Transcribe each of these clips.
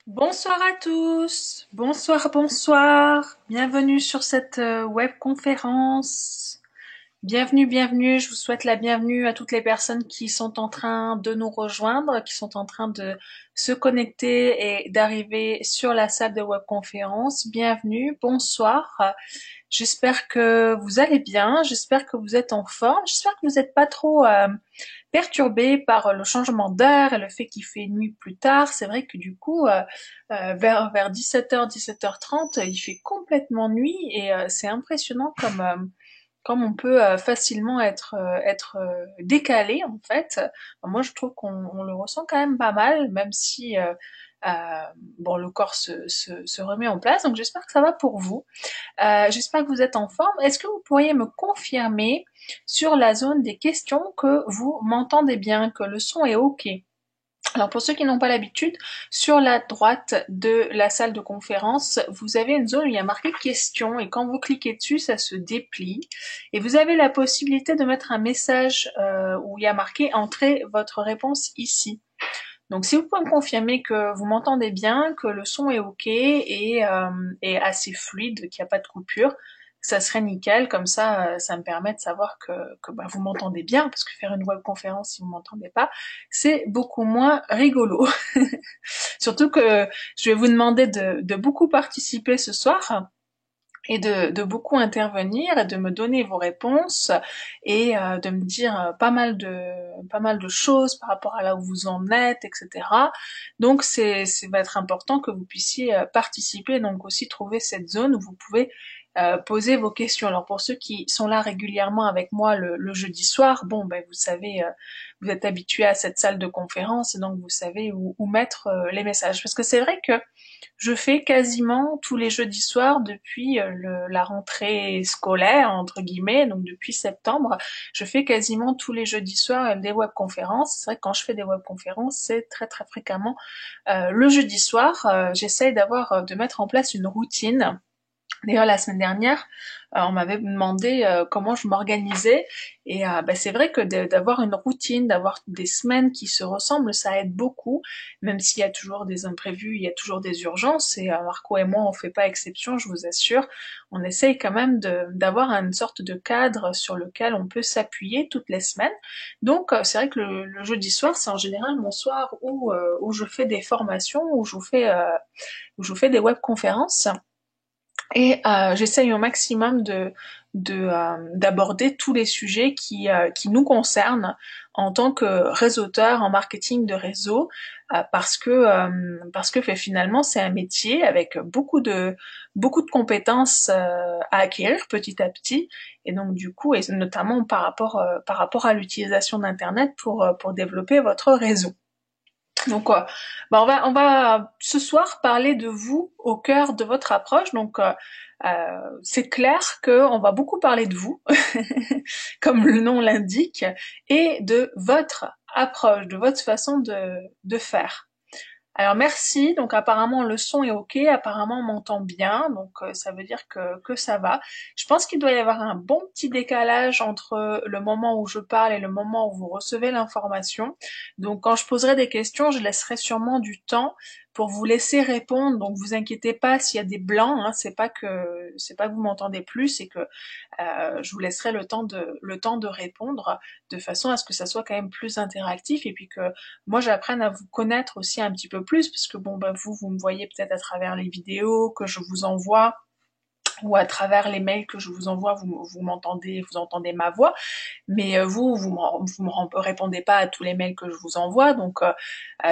Bonsoir à tous, bonsoir, bonsoir, bienvenue sur cette webconférence. Bienvenue, bienvenue, je vous souhaite la bienvenue à toutes les personnes qui sont en train de nous rejoindre, qui sont en train de se connecter et d'arriver sur la salle de webconférence. Bienvenue, bonsoir. J'espère que vous allez bien, j'espère que vous êtes en forme, j'espère que vous n'êtes pas trop perturbé par le changement d'heure et le fait qu'il fait nuit plus tard. C'est vrai que du coup, vers 17h, 17h30, il fait complètement nuit et c'est impressionnant comme on peut facilement être décalé en fait. Moi, je trouve qu'on le ressent quand même pas mal, même si bon, le corps se remet en place. Donc, j'espère que ça va pour vous. J'espère que vous êtes en forme. Est-ce que vous pourriez me confirmer sur la zone des questions que vous m'entendez bien, que le son est OK? Alors pour ceux qui n'ont pas l'habitude, sur la droite de la salle de conférence, vous avez une zone où il y a marqué questions et quand vous cliquez dessus, ça se déplie et vous avez la possibilité de mettre un message où il y a marqué entrez votre réponse ici. Donc si vous pouvez me confirmer que vous m'entendez bien, que le son est ok et assez fluide, qu'il n'y a pas de coupure, ça serait nickel. Comme ça me permet de savoir que bah, vous m'entendez bien, parce que faire une webconférence si vous m'entendez pas, c'est beaucoup moins rigolo. Surtout que je vais vous demander de beaucoup participer ce soir et de beaucoup intervenir et de me donner vos réponses et de me dire pas mal de choses par rapport à là où vous en êtes, etc. Donc c'est va être important que vous puissiez participer, donc aussi trouver cette zone où vous pouvez poser vos questions. Alors pour ceux qui sont là régulièrement avec moi le jeudi soir, bon ben vous savez, vous êtes habitués à cette salle de conférence et donc vous savez où mettre les messages. Parce que c'est vrai que je fais quasiment tous les jeudis soirs depuis la rentrée scolaire, entre guillemets, donc depuis septembre, je fais quasiment tous les jeudis soirs des webconférences. C'est vrai que quand je fais des webconférences, c'est très très fréquemment le jeudi soir. J'essaye de mettre en place une routine. D'ailleurs, la semaine dernière, on m'avait demandé comment je m'organisais et bah, c'est vrai que d'avoir une routine, d'avoir des semaines qui se ressemblent, ça aide beaucoup, même s'il y a toujours des imprévus, il y a toujours des urgences et Marco et moi, on fait pas exception, je vous assure. On essaye quand même d'avoir une sorte de cadre sur lequel on peut s'appuyer toutes les semaines. Donc, c'est vrai que le jeudi soir, c'est en général mon soir où je fais des formations, où je fais des webconférences. Et j'essaye au maximum d'aborder tous les sujets qui nous concernent en tant que réseauteur en marketing de réseau, parce que finalement c'est un métier avec beaucoup de compétences à acquérir petit à petit, et donc du coup, et notamment par rapport à l'utilisation d'internet pour développer votre réseau. Donc, bah on va ce soir parler de vous au cœur de votre approche. Donc, c'est clair qu'on va beaucoup parler de vous, comme le nom l'indique, et de votre approche, de votre façon de faire. Alors merci, donc apparemment le son est ok, apparemment on m'entend bien, donc ça veut dire que ça va. Je pense qu'il doit y avoir un bon petit décalage entre le moment où je parle et le moment où vous recevez l'information. Donc quand je poserai des questions, je laisserai sûrement du temps pour vous laisser répondre, donc vous inquiétez pas s'il y a des blancs, hein, c'est pas que vous m'entendez plus, c'est que je vous laisserai le temps de répondre de façon à ce que ça soit quand même plus interactif et puis que moi j'apprenne à vous connaître aussi un petit peu plus, puisque bon ben vous me voyez peut-être à travers les vidéos que je vous envoie ou à travers les mails que je vous envoie, vous m'entendez, vous entendez ma voix, mais vous me répondez pas à tous les mails que je vous envoie, donc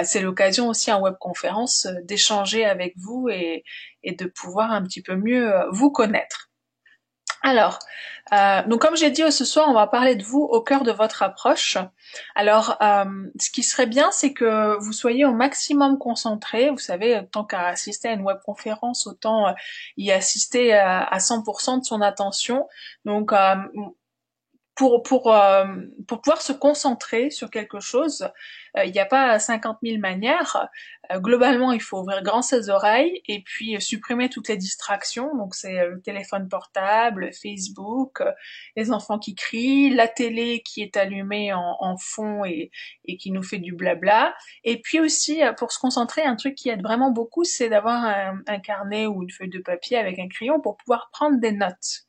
c'est l'occasion aussi en webconférence d'échanger avec vous et de pouvoir un petit peu mieux vous connaître. Alors, donc comme j'ai dit ce soir, on va parler de vous au cœur de votre approche. Alors, ce qui serait bien, c'est que vous soyez au maximum concentré. Vous savez, tant qu'à assister à une webconférence, autant y assister à 100% de son attention. Donc, pour pouvoir se concentrer sur quelque chose, Il n'y a pas 50 000 manières. Globalement, il faut ouvrir grand ses oreilles et puis supprimer toutes les distractions. Donc c'est le téléphone portable, Facebook, les enfants qui crient, la télé qui est allumée en fond et qui nous fait du blabla. Et puis aussi, pour se concentrer, un truc qui aide vraiment beaucoup, c'est d'avoir un carnet ou une feuille de papier avec un crayon pour pouvoir prendre des notes.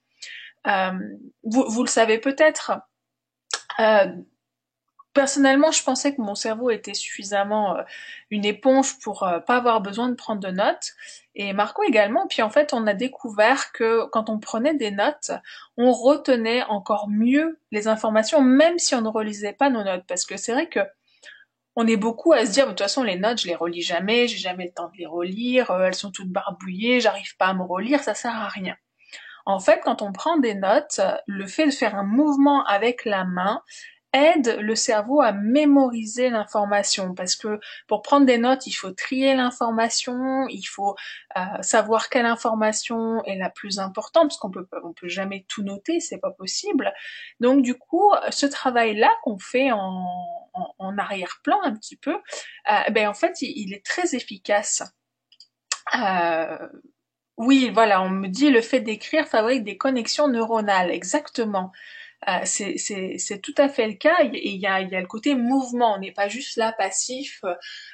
Euh, vous le savez peut-être. Euh, Personnellement, je pensais que mon cerveau était suffisamment une éponge pour pas avoir besoin de prendre de notes. Et Marco également. Puis en fait, on a découvert que quand on prenait des notes, on retenait encore mieux les informations, même si on ne relisait pas nos notes. Parce que c'est vrai que on est beaucoup à se dire, de toute façon, les notes, je les relis jamais, j'ai jamais le temps de les relire, elles sont toutes barbouillées, j'arrive pas à me relire, ça sert à rien. En fait, quand on prend des notes, le fait de faire un mouvement avec la main aide le cerveau à mémoriser l'information parce que pour prendre des notes, il faut trier l'information, il faut savoir quelle information est la plus importante parce qu'on peut jamais tout noter, c'est pas possible. Donc du coup, ce travail-là qu'on fait en arrière-plan un petit peu, ben en fait, il est très efficace. Euh, oui, voilà, on me dit le fait d'écrire fabrique des connexions neuronales, exactement. C'est tout à fait le cas. Et il y a le côté mouvement. On n'est pas juste là passif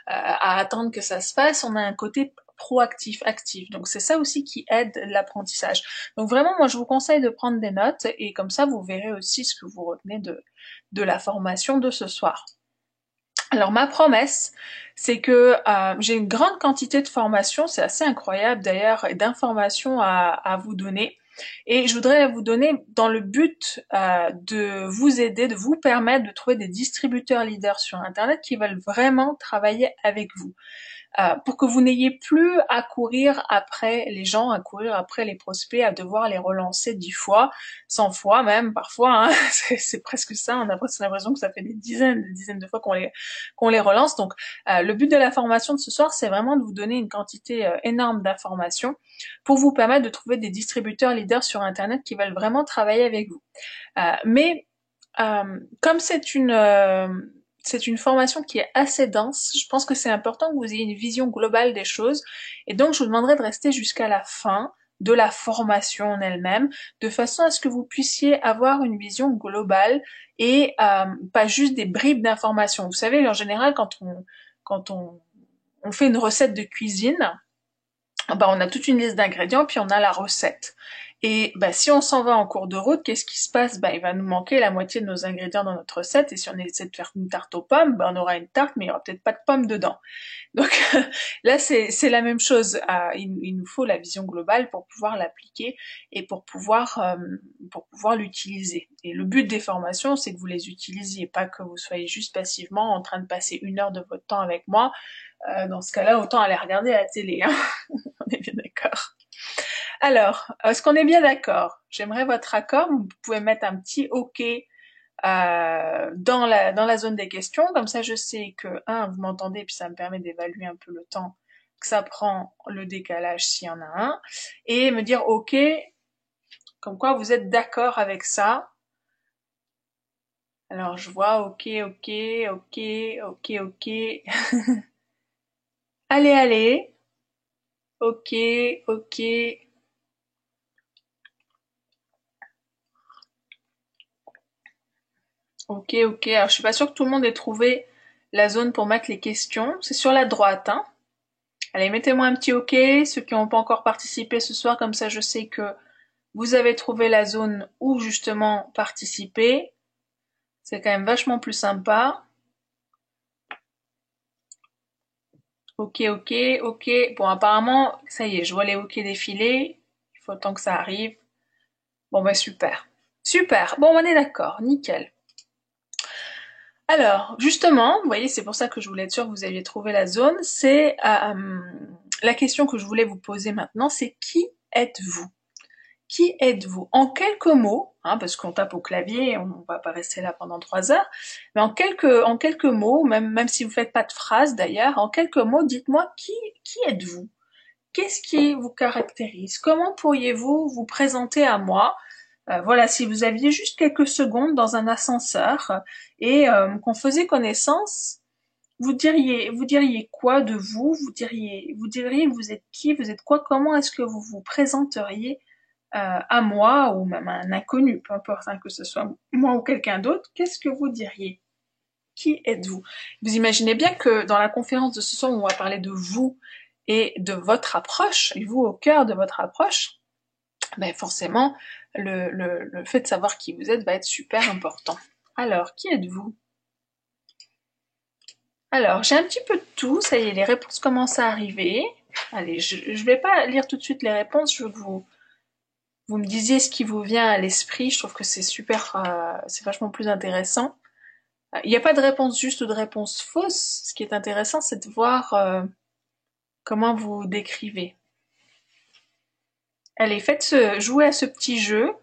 à attendre que ça se passe. On a un côté proactif, actif. Donc c'est ça aussi qui aide l'apprentissage. Donc vraiment, moi je vous conseille de prendre des notes et comme ça vous verrez aussi ce que vous retenez de la formation de ce soir. Alors ma promesse, c'est que j'ai une grande quantité de formations, c'est assez incroyable d'ailleurs, et d'informations à vous donner. Et je voudrais vous donner dans le but de vous aider, de vous permettre de trouver des distributeurs leaders sur Internet qui veulent vraiment travailler avec vous. Pour que vous n'ayez plus à courir après les gens, à courir après les prospects, à devoir les relancer 10 fois, 100 fois même parfois, hein. C'est presque ça, on a presque l'impression que ça fait des dizaines de fois qu'on les relance. Donc le but de la formation de ce soir, c'est vraiment de vous donner une quantité énorme d'informations pour vous permettre de trouver des distributeurs leaders sur Internet qui veulent vraiment travailler avec vous. Mais comme c'est une formation qui est assez dense, je pense que c'est important que vous ayez une vision globale des choses, et donc je vous demanderai de rester jusqu'à la fin de la formation en elle-même, de façon à ce que vous puissiez avoir une vision globale et pas juste des bribes d'informations. Vous savez, en général, quand on fait une recette de cuisine, bah, on a toute une liste d'ingrédients, puis on a la recette. Et bah, si on s'en va en cours de route, qu'est-ce qui se passe? Bah, il va nous manquer la moitié de nos ingrédients dans notre recette, et si on essaie de faire une tarte aux pommes, bah, on aura une tarte, mais il y aura peut-être pas de pommes dedans. Donc là, c'est la même chose. Il nous faut la vision globale pour pouvoir l'appliquer et pour pouvoir l'utiliser. Et le but des formations, c'est que vous les utilisiez, pas que vous soyez juste passivement en train de passer 1 heure de votre temps avec moi. Dans ce cas-là, autant aller regarder la télé, hein. On est bien d'accord. Alors, est-ce qu'on est bien d'accord? J'aimerais votre accord. Vous pouvez mettre un petit OK dans la zone des questions. Comme ça, je sais que, vous m'entendez, puis ça me permet d'évaluer un peu le temps que ça prend, le décalage s'il y en a un. Et me dire OK, comme quoi vous êtes d'accord avec ça. Alors, je vois OK, OK, OK, OK, OK. Allez, allez. OK, OK. Ok, ok. Alors, je suis pas sûre que tout le monde ait trouvé la zone pour mettre les questions. C'est sur la droite, hein. Allez, mettez-moi un petit OK, ceux qui n'ont pas encore participé ce soir, comme ça je sais que vous avez trouvé la zone où justement participer. C'est quand même vachement plus sympa. Ok, ok, ok. Bon, apparemment, ça y est, je vois les OK défiler. Il faut le temps que ça arrive. Bon, bah super. Super. Bon, on est d'accord. Nickel. Alors, justement, vous voyez, c'est pour ça que je voulais être sûre que vous aviez trouvé la zone. C'est la question que je voulais vous poser maintenant, c'est qui êtes-vous? Qui êtes-vous? En quelques mots, hein, parce qu'on tape au clavier, on va pas rester là pendant 3 heures, mais en quelques mots, même si vous faites pas de phrase d'ailleurs, en quelques mots, dites-moi qui êtes-vous? Qu'est-ce qui vous caractérise? Comment pourriez-vous vous présenter à moi? Voilà, si vous aviez juste quelques secondes dans un ascenseur et qu'on faisait connaissance, vous diriez quoi de vous? Vous diriez vous êtes qui? Vous êtes quoi? Comment est-ce que vous vous présenteriez à moi ou même à un inconnu, peu importe hein, que ce soit moi ou quelqu'un d'autre? Qu'est-ce que vous diriez? Qui êtes-vous? Vous imaginez bien que dans la conférence de ce soir, on va parler de vous et de votre approche, et vous au cœur de votre approche, ben forcément, le fait de savoir qui vous êtes va être super important. Alors, qui êtes-vous? Alors, j'ai un petit peu de tout, ça y est, les réponses commencent à arriver. Allez, je vais pas lire tout de suite les réponses, je veux que vous me disiez ce qui vous vient à l'esprit, je trouve que c'est super, c'est vachement plus intéressant. Il n'y a pas de réponse juste ou de réponse fausse, ce qui est intéressant, c'est de voir comment vous décrivez. Allez, jouer à ce petit jeu.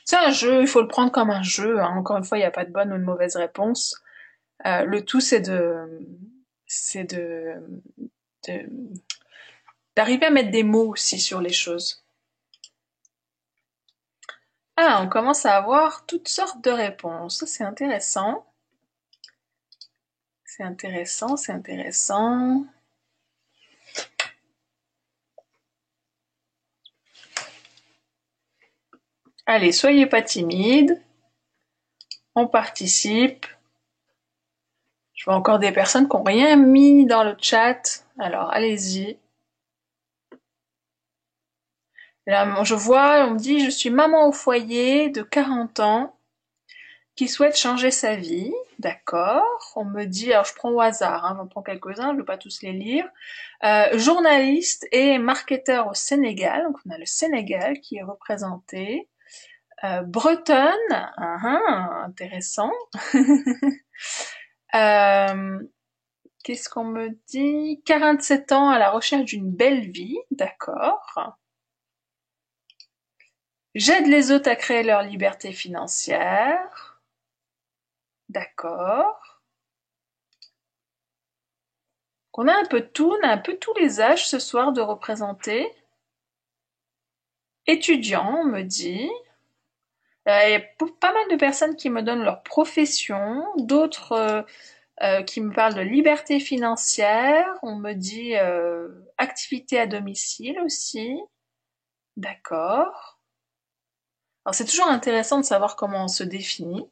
C'est un jeu, il faut le prendre comme un jeu, hein. Encore une fois, il n'y a pas de bonne ou de mauvaise réponse. Le tout, c'est de- d'arriver à mettre des mots aussi sur les choses. Ah, on commence à avoir toutes sortes de réponses. Ça, c'est intéressant. C'est intéressant, c'est intéressant. Allez, soyez pas timide. On participe. Je vois encore des personnes qui n'ont rien mis dans le chat. Alors, allez-y. Là, je vois, on me dit, je suis maman au foyer de 40 ans qui souhaite changer sa vie. D'accord. On me dit, alors je prends au hasard, hein, j'en prends quelques-uns, je ne vais pas tous les lire. Journaliste et marketeur au Sénégal. Donc, on a le Sénégal qui est représenté. Bretonne, intéressant. Qu'est-ce qu'on me dit? 47 ans à la recherche d'une belle vie, d'accord. J'aide les autres à créer leur liberté financière, d'accord. On a un peu de tout, on a un peu tous les âges ce soir de représenter. Étudiant, on me dit. Il y a pas mal de personnes qui me donnent leur profession, d'autres qui me parlent de liberté financière. On me dit activité à domicile aussi. D'accord. Alors c'est toujours intéressant de savoir comment on se définit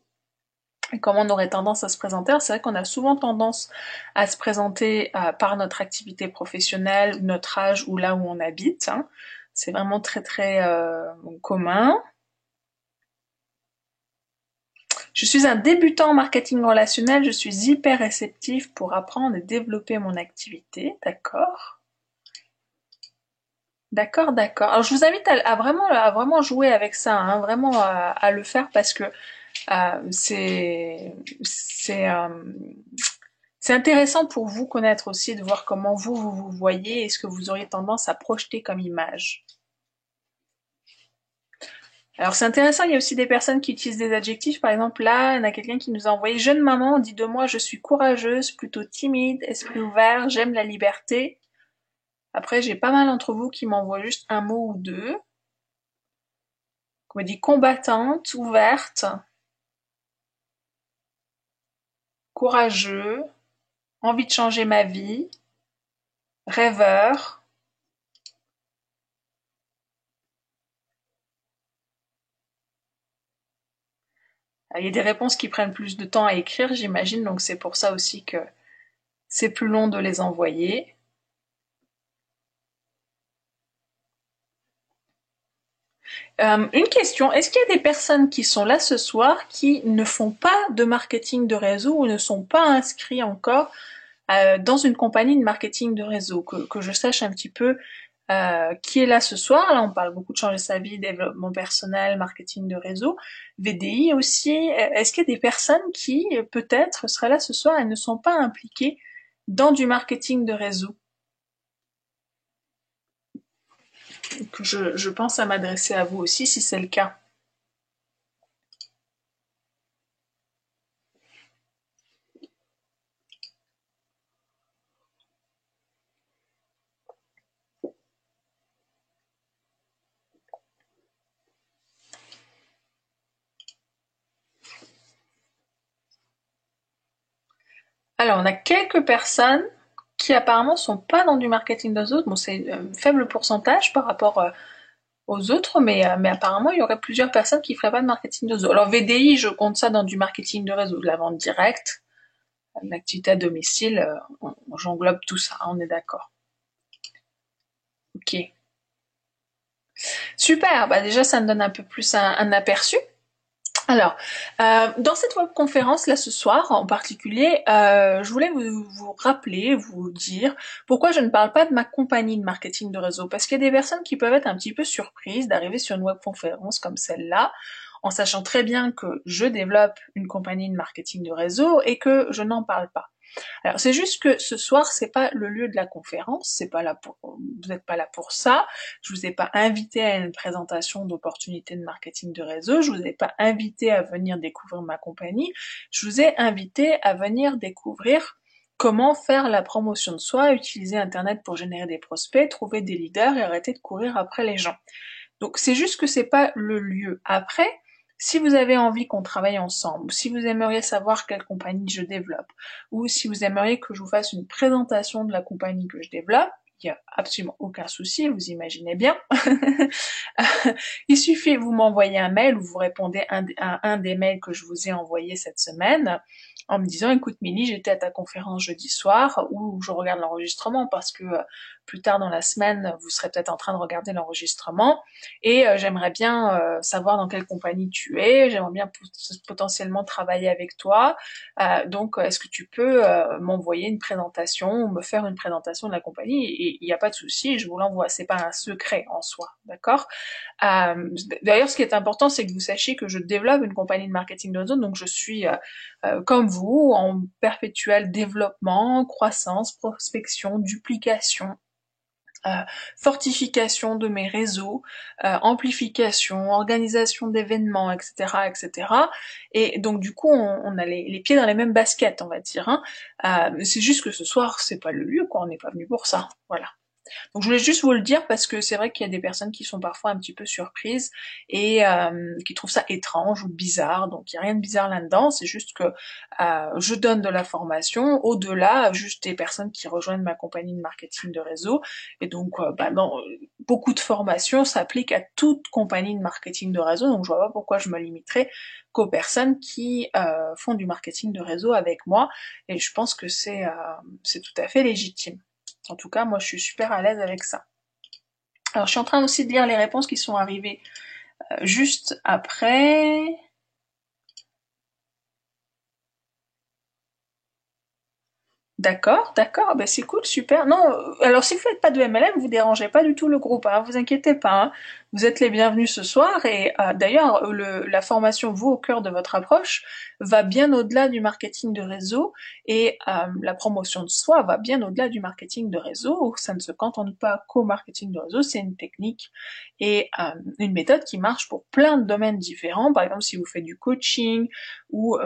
et comment on aurait tendance à se présenter. Alors, c'est vrai qu'on a souvent tendance à se présenter par notre activité professionnelle, notre âge ou là où on habite, hein. C'est vraiment très très commun. Je suis un débutant en marketing relationnel, je suis hyper réceptif pour apprendre et développer mon activité. D'accord. D'accord, d'accord. Alors je vous invite à vraiment jouer avec ça, hein, vraiment à le faire parce que c'est c'est intéressant pour vous connaître aussi, de voir comment vous voyez et ce que vous auriez tendance à projeter comme image. Alors c'est intéressant, il y a aussi des personnes qui utilisent des adjectifs. Par exemple, là, il y en a quelqu'un qui nous a envoyé jeune maman, dit de moi je suis courageuse, plutôt timide, esprit ouvert, j'aime la liberté. Après, j'ai pas mal d'entre vous qui m'envoient juste un mot ou deux. On me dit combattante, ouverte, courageux, envie de changer ma vie, rêveur. Il y a des réponses qui prennent plus de temps à écrire, j'imagine, donc c'est pour ça aussi que c'est plus long de les envoyer. Une question, est-ce qu'il y a des personnes qui sont là ce soir qui ne font pas de marketing de réseau ou ne sont pas inscrits encore dans une compagnie de marketing de réseau, que je sache un petit peu qui est là ce soir? Là, on parle beaucoup de changer sa vie, développement personnel, marketing de réseau, VDI aussi. Est-ce qu'il y a des personnes qui, peut-être, seraient là ce soir et ne sont pas impliquées dans du marketing de réseau? Que je pense à m'adresser à vous aussi si c'est le cas. Alors, on a quelques personnes qui apparemment sont pas dans du marketing de réseau. Bon, c'est un faible pourcentage par rapport aux autres, mais apparemment, il y aurait plusieurs personnes qui feraient pas de marketing de réseau. Alors, VDI, je compte ça dans du marketing de réseau, de la vente directe, l'activité à domicile, j'englobe tout ça, on est d'accord. Ok. Super, bah déjà, ça me donne un peu plus un aperçu. Alors, dans cette webconférence là ce soir en particulier, je voulais vous rappeler, vous dire pourquoi je ne parle pas de ma compagnie de marketing de réseau. Parce qu'il y a des personnes qui peuvent être un petit peu surprises d'arriver sur une webconférence comme celle-là, en sachant très bien que je développe une compagnie de marketing de réseau et que je n'en parle pas. Alors c'est juste que ce soir c'est pas le lieu de la conférence, c'est pas là pour, vous n'êtes pas là pour ça. Je vous ai pas invité à une présentation d'opportunités de marketing de réseau. Je vous ai pas invité à venir découvrir ma compagnie. Je vous ai invité à venir découvrir comment faire la promotion de soi, utiliser Internet pour générer des prospects, trouver des leaders et arrêter de courir après les gens. Donc c'est juste que c'est pas le lieu. Après, si vous avez envie qu'on travaille ensemble, ou si vous aimeriez savoir quelle compagnie je développe, ou si vous aimeriez que je vous fasse une présentation de la compagnie que je développe, il n'y a absolument aucun souci, vous imaginez bien. Il suffit, vous m'envoyez un mail ou vous répondez à un des mails que je vous ai envoyé cette semaine en me disant écoute Milly, j'étais à ta conférence jeudi soir ou je regarde l'enregistrement parce que plus tard dans la semaine vous serez peut-être en train de regarder l'enregistrement et j'aimerais bien savoir dans quelle compagnie tu es, j'aimerais bien potentiellement travailler avec toi, donc est-ce que tu peux m'envoyer une présentation ou me faire une présentation de la compagnie et il n'y a pas de souci, je vous l'envoie, c'est pas un secret en soi, d'accord. D'ailleurs, ce qui est important, c'est que vous sachiez que je développe une compagnie de marketing de réseau, donc je suis comme vous en perpétuel développement, croissance, prospection, duplication. Fortification de mes réseaux, amplification, organisation d'événements, etc., etc. Et donc du coup, on a les pieds dans les mêmes baskets, on va dire. Hein. C'est juste que ce soir, c'est pas le lieu, quoi. On n'est pas venu pour ça. Voilà. Donc je voulais juste vous le dire parce que c'est vrai qu'il y a des personnes qui sont parfois un petit peu surprises et qui trouvent ça étrange ou bizarre. Donc il n'y a rien de bizarre là-dedans, c'est juste que je donne de la formation au-delà juste des personnes qui rejoignent ma compagnie de marketing de réseau. Et donc beaucoup de formations s'appliquent à toute compagnie de marketing de réseau. Donc je vois pas pourquoi je me limiterais qu'aux personnes qui font du marketing de réseau avec moi. Et je pense que c'est tout à fait légitime. En tout cas, moi, je suis super à l'aise avec ça. Alors, je suis en train aussi de lire les réponses qui sont arrivées juste après. D'accord, d'accord, ben c'est cool, super. Non, alors si vous faites pas de MLM, vous dérangez pas du tout le groupe, hein, vous inquiétez pas. Hein. Vous êtes les bienvenus ce soir et d'ailleurs la formation vous au cœur de votre approche va bien au-delà du marketing de réseau et la promotion de soi va bien au-delà du marketing de réseau. Ça ne se cantonne pas qu'au marketing de réseau, c'est une technique et une méthode qui marche pour plein de domaines différents. Par exemple, si vous faites du coaching ou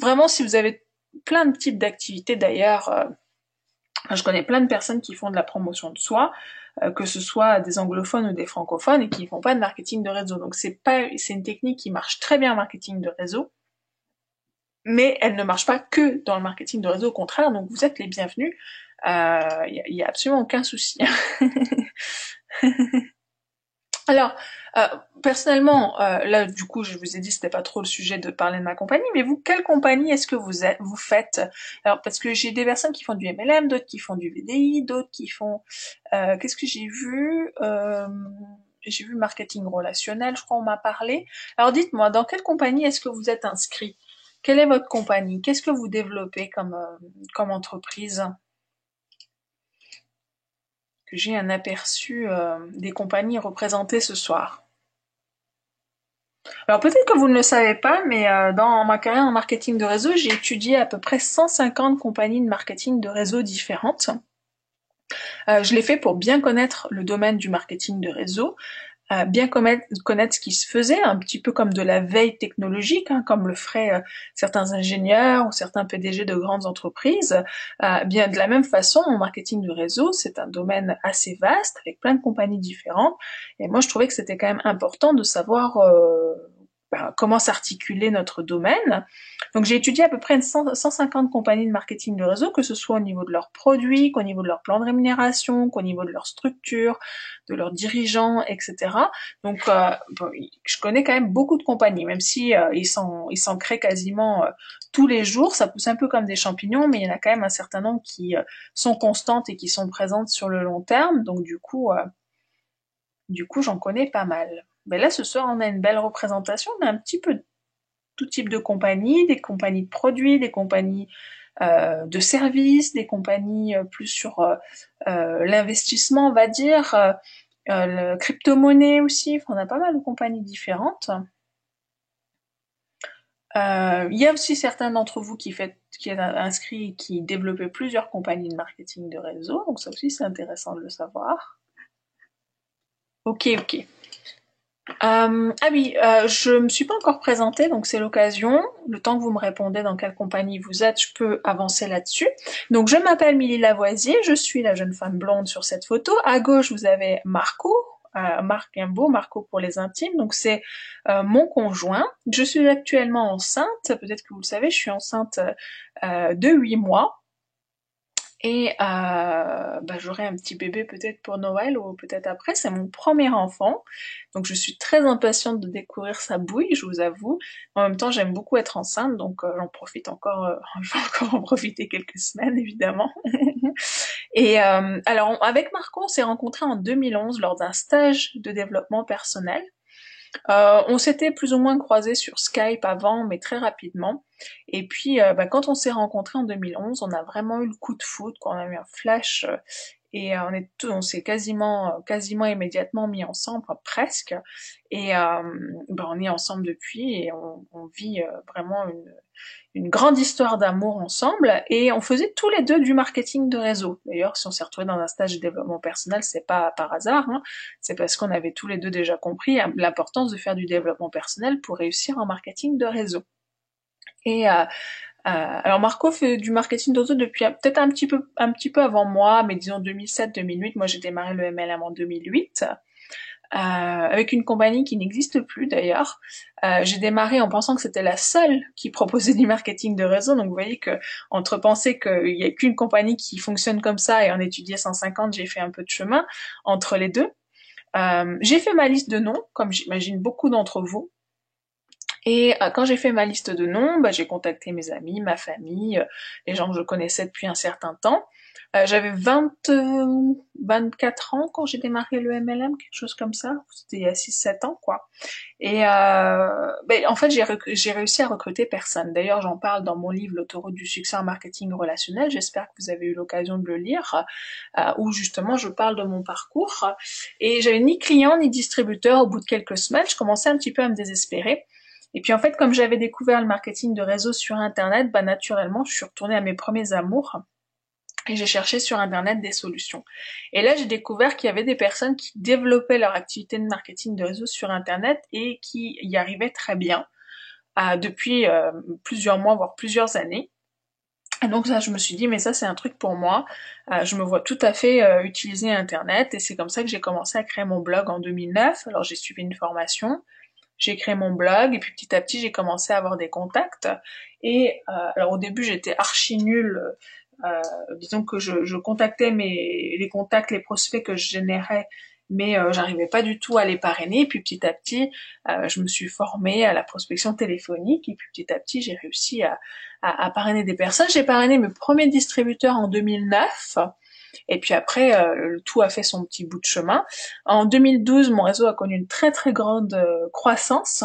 vraiment si vous avez plein de types d'activités d'ailleurs. Je connais plein de personnes qui font de la promotion de soi, que ce soit des anglophones ou des francophones, et qui font pas de marketing de réseau. Donc c'est une technique qui marche très bien en marketing de réseau, mais elle ne marche pas que dans le marketing de réseau. Au contraire, donc vous êtes les bienvenus. Y a absolument aucun souci. Alors, euh, personnellement, là, du coup, je vous ai dit, c'était pas trop le sujet de parler de ma compagnie, mais vous, quelle compagnie est-ce que vous faites? Alors, parce que j'ai des personnes qui font du MLM, d'autres qui font du VDI, d'autres qui font, qu'est-ce que j'ai vu? J'ai vu marketing relationnel, je crois, on m'a parlé. Alors, dites-moi, dans quelle compagnie est-ce que vous êtes inscrit? Quelle est votre compagnie? Qu'est-ce que vous développez comme entreprise? Que j'ai un aperçu des compagnies représentées ce soir. Alors peut-être que vous ne le savez pas, mais dans ma carrière en marketing de réseau, j'ai étudié à peu près 150 compagnies de marketing de réseau différentes. Je l'ai fait pour bien connaître le domaine du marketing de réseau, bien connaître ce qui se faisait, un petit peu comme de la veille technologique, hein, comme le feraient certains ingénieurs ou certains PDG de grandes entreprises. Bien de la même façon, mon marketing de réseau, c'est un domaine assez vaste, avec plein de compagnies différentes, et moi je trouvais que c'était quand même important de savoir comment s'articuler notre domaine. Donc j'ai étudié à peu près 150 compagnies de marketing de réseau, que ce soit au niveau de leurs produits, qu'au niveau de leur plan de rémunération, qu'au niveau de leur structure, de leurs dirigeants, etc. Donc je connais quand même beaucoup de compagnies, même si ils s'en créent quasiment tous les jours. Ça pousse un peu comme des champignons, mais il y en a quand même un certain nombre qui sont constantes et qui sont présentes sur le long terme. Donc du coup, j'en connais pas mal. Mais là, ce soir, on a une belle représentation d'un petit peu tout type de compagnies, des compagnies de produits, des compagnies de services, des compagnies plus sur l'investissement, on va dire, le crypto-monnaie aussi. Enfin, on a pas mal de compagnies différentes. Il y a aussi certains d'entre vous qui êtes inscrits et qui développaient plusieurs compagnies de marketing de réseau, donc ça aussi c'est intéressant de le savoir. Ok, ok. Ah oui, je me suis pas encore présentée, donc c'est l'occasion. Le temps que vous me répondez dans quelle compagnie vous êtes, je peux avancer là-dessus. Donc je m'appelle Milly Lavoisier, je suis la jeune femme blonde sur cette photo. À gauche, vous avez Marco, Marc Guimbaud, Marco pour les intimes. Donc c'est mon conjoint. Je suis actuellement enceinte, peut-être que vous le savez, je suis enceinte de 8 mois. Et j'aurai un petit bébé peut-être pour Noël ou peut-être après. C'est mon premier enfant, donc je suis très impatiente de découvrir sa bouille, je vous avoue. En même temps, j'aime beaucoup être enceinte, donc j'en profite encore. Je vais encore en profiter quelques semaines, évidemment. Et alors, avec Marco, on s'est rencontrés en 2011 lors d'un stage de développement personnel. On s'était plus ou moins croisés sur Skype avant, mais très rapidement. Et puis, quand on s'est rencontrés en 2011, on a vraiment eu le coup de foudre, quand on a eu un flash, et on s'est quasiment immédiatement mis ensemble, enfin, presque. Et on est ensemble depuis, et on vit vraiment une grande histoire d'amour ensemble, et on faisait tous les deux du marketing de réseau. D'ailleurs, si on s'est retrouvés dans un stage de développement personnel, c'est pas par hasard, hein. C'est parce qu'on avait tous les deux déjà compris l'importance de faire du développement personnel pour réussir en marketing de réseau. Et alors Marco fait du marketing de réseau depuis peut-être un petit peu avant moi, mais disons 2007-2008. Moi, j'ai démarré le MLM en 2008. Avec une compagnie qui n'existe plus d'ailleurs. J'ai démarré en pensant que c'était la seule qui proposait du marketing de réseau, donc vous voyez que entre penser qu'il n'y a qu'une compagnie qui fonctionne comme ça et en étudier 150, j'ai fait un peu de chemin entre les deux. J'ai fait ma liste de noms, comme j'imagine beaucoup d'entre vous. Et quand j'ai fait ma liste de noms, j'ai contacté mes amis, ma famille, les gens que je connaissais depuis un certain temps. J'avais 24 ans quand j'ai démarré le MLM, quelque chose comme ça. C'était il y a 6-7 ans, quoi. Et en fait, j'ai réussi à recruter personne. D'ailleurs, j'en parle dans mon livre L'autoroute du succès en marketing relationnel. J'espère que vous avez eu l'occasion de le lire, où justement je parle de mon parcours. Et j'avais ni client ni distributeur. Au bout de quelques semaines, je commençais un petit peu à me désespérer. Et puis en fait, comme j'avais découvert le marketing de réseau sur Internet, naturellement, je suis retournée à mes premiers amours. Et j'ai cherché sur Internet des solutions. Et là, j'ai découvert qu'il y avait des personnes qui développaient leur activité de marketing de réseau sur Internet et qui y arrivaient très bien depuis plusieurs mois, voire plusieurs années. Et donc ça, je me suis dit, mais ça, c'est un truc pour moi. Je me vois tout à fait utiliser Internet. Et c'est comme ça que j'ai commencé à créer mon blog en 2009. Alors, j'ai suivi une formation. J'ai créé mon blog et puis petit à petit j'ai commencé à avoir des contacts et alors au début j'étais archi nulle, disons que je contactais les contacts, les prospects que je générais, mais j'arrivais pas du tout à les parrainer. Et puis petit à petit je me suis formée à la prospection téléphonique et puis petit à petit j'ai réussi à parrainer des personnes. J'ai parrainé mes premiers distributeurs en 2009. Et puis après, le tout a fait son petit bout de chemin. En 2012, mon réseau a connu une très très grande croissance,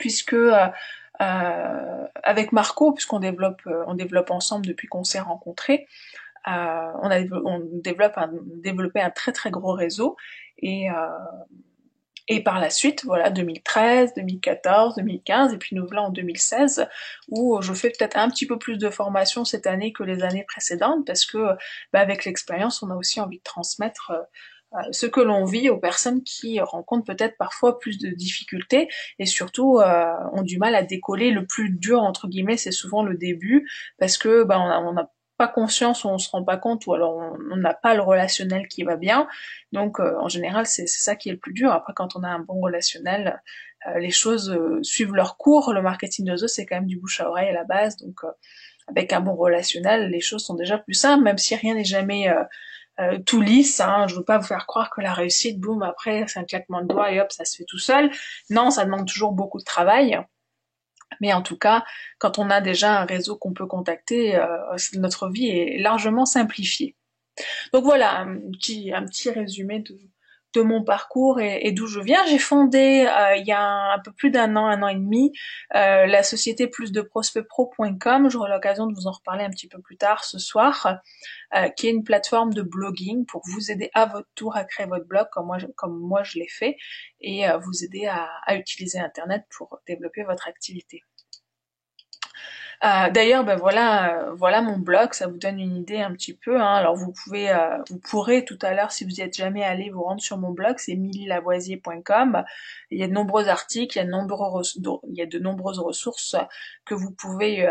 puisque avec Marco, puisqu'on on développe ensemble depuis qu'on s'est rencontrés, on développé un très très gros réseau. Et par la suite, voilà, 2013, 2014, 2015, et puis nous voilà en 2016, où je fais peut-être un petit peu plus de formation cette année que les années précédentes, parce que avec l'expérience, on a aussi envie de transmettre ce que l'on vit aux personnes qui rencontrent peut-être parfois plus de difficultés, et surtout ont du mal à décoller. Le plus dur, entre guillemets, c'est souvent le début, parce que on a pas conscience ou on se rend pas compte ou alors on n'a pas le relationnel qui va bien. Donc en général c'est ça qui est le plus dur. Après quand on a un bon relationnel, les choses suivent leur cours. Le marketing de réseau c'est quand même du bouche à oreille à la base. Donc avec un bon relationnel, les choses sont déjà plus simples, même si rien n'est jamais tout lisse. Hein. Je veux pas vous faire croire que la réussite, boum, après c'est un claquement de doigts et hop, ça se fait tout seul. Non, ça demande toujours beaucoup de travail. Mais en tout cas, quand on a déjà un réseau qu'on peut contacter, notre vie est largement simplifiée. Donc voilà, un petit résumé de mon parcours et d'où je viens. J'ai fondé il y a un peu plus un an et demi, la société plusdeprospectpro.com. J'aurai l'occasion de vous en reparler un petit peu plus tard ce soir, qui est une plateforme de blogging pour vous aider à votre tour à créer votre blog comme moi je l'ai fait et vous aider à utiliser Internet pour développer votre activité. D'ailleurs, ben voilà, voilà mon blog, ça vous donne une idée un petit peu. Hein. Alors vous pourrez tout à l'heure, si vous n'y êtes jamais allé, vous rendre sur mon blog, c'est millylavoisier.com. Il y a de nombreux articles, il y a de nombreuses ressources que vous pouvez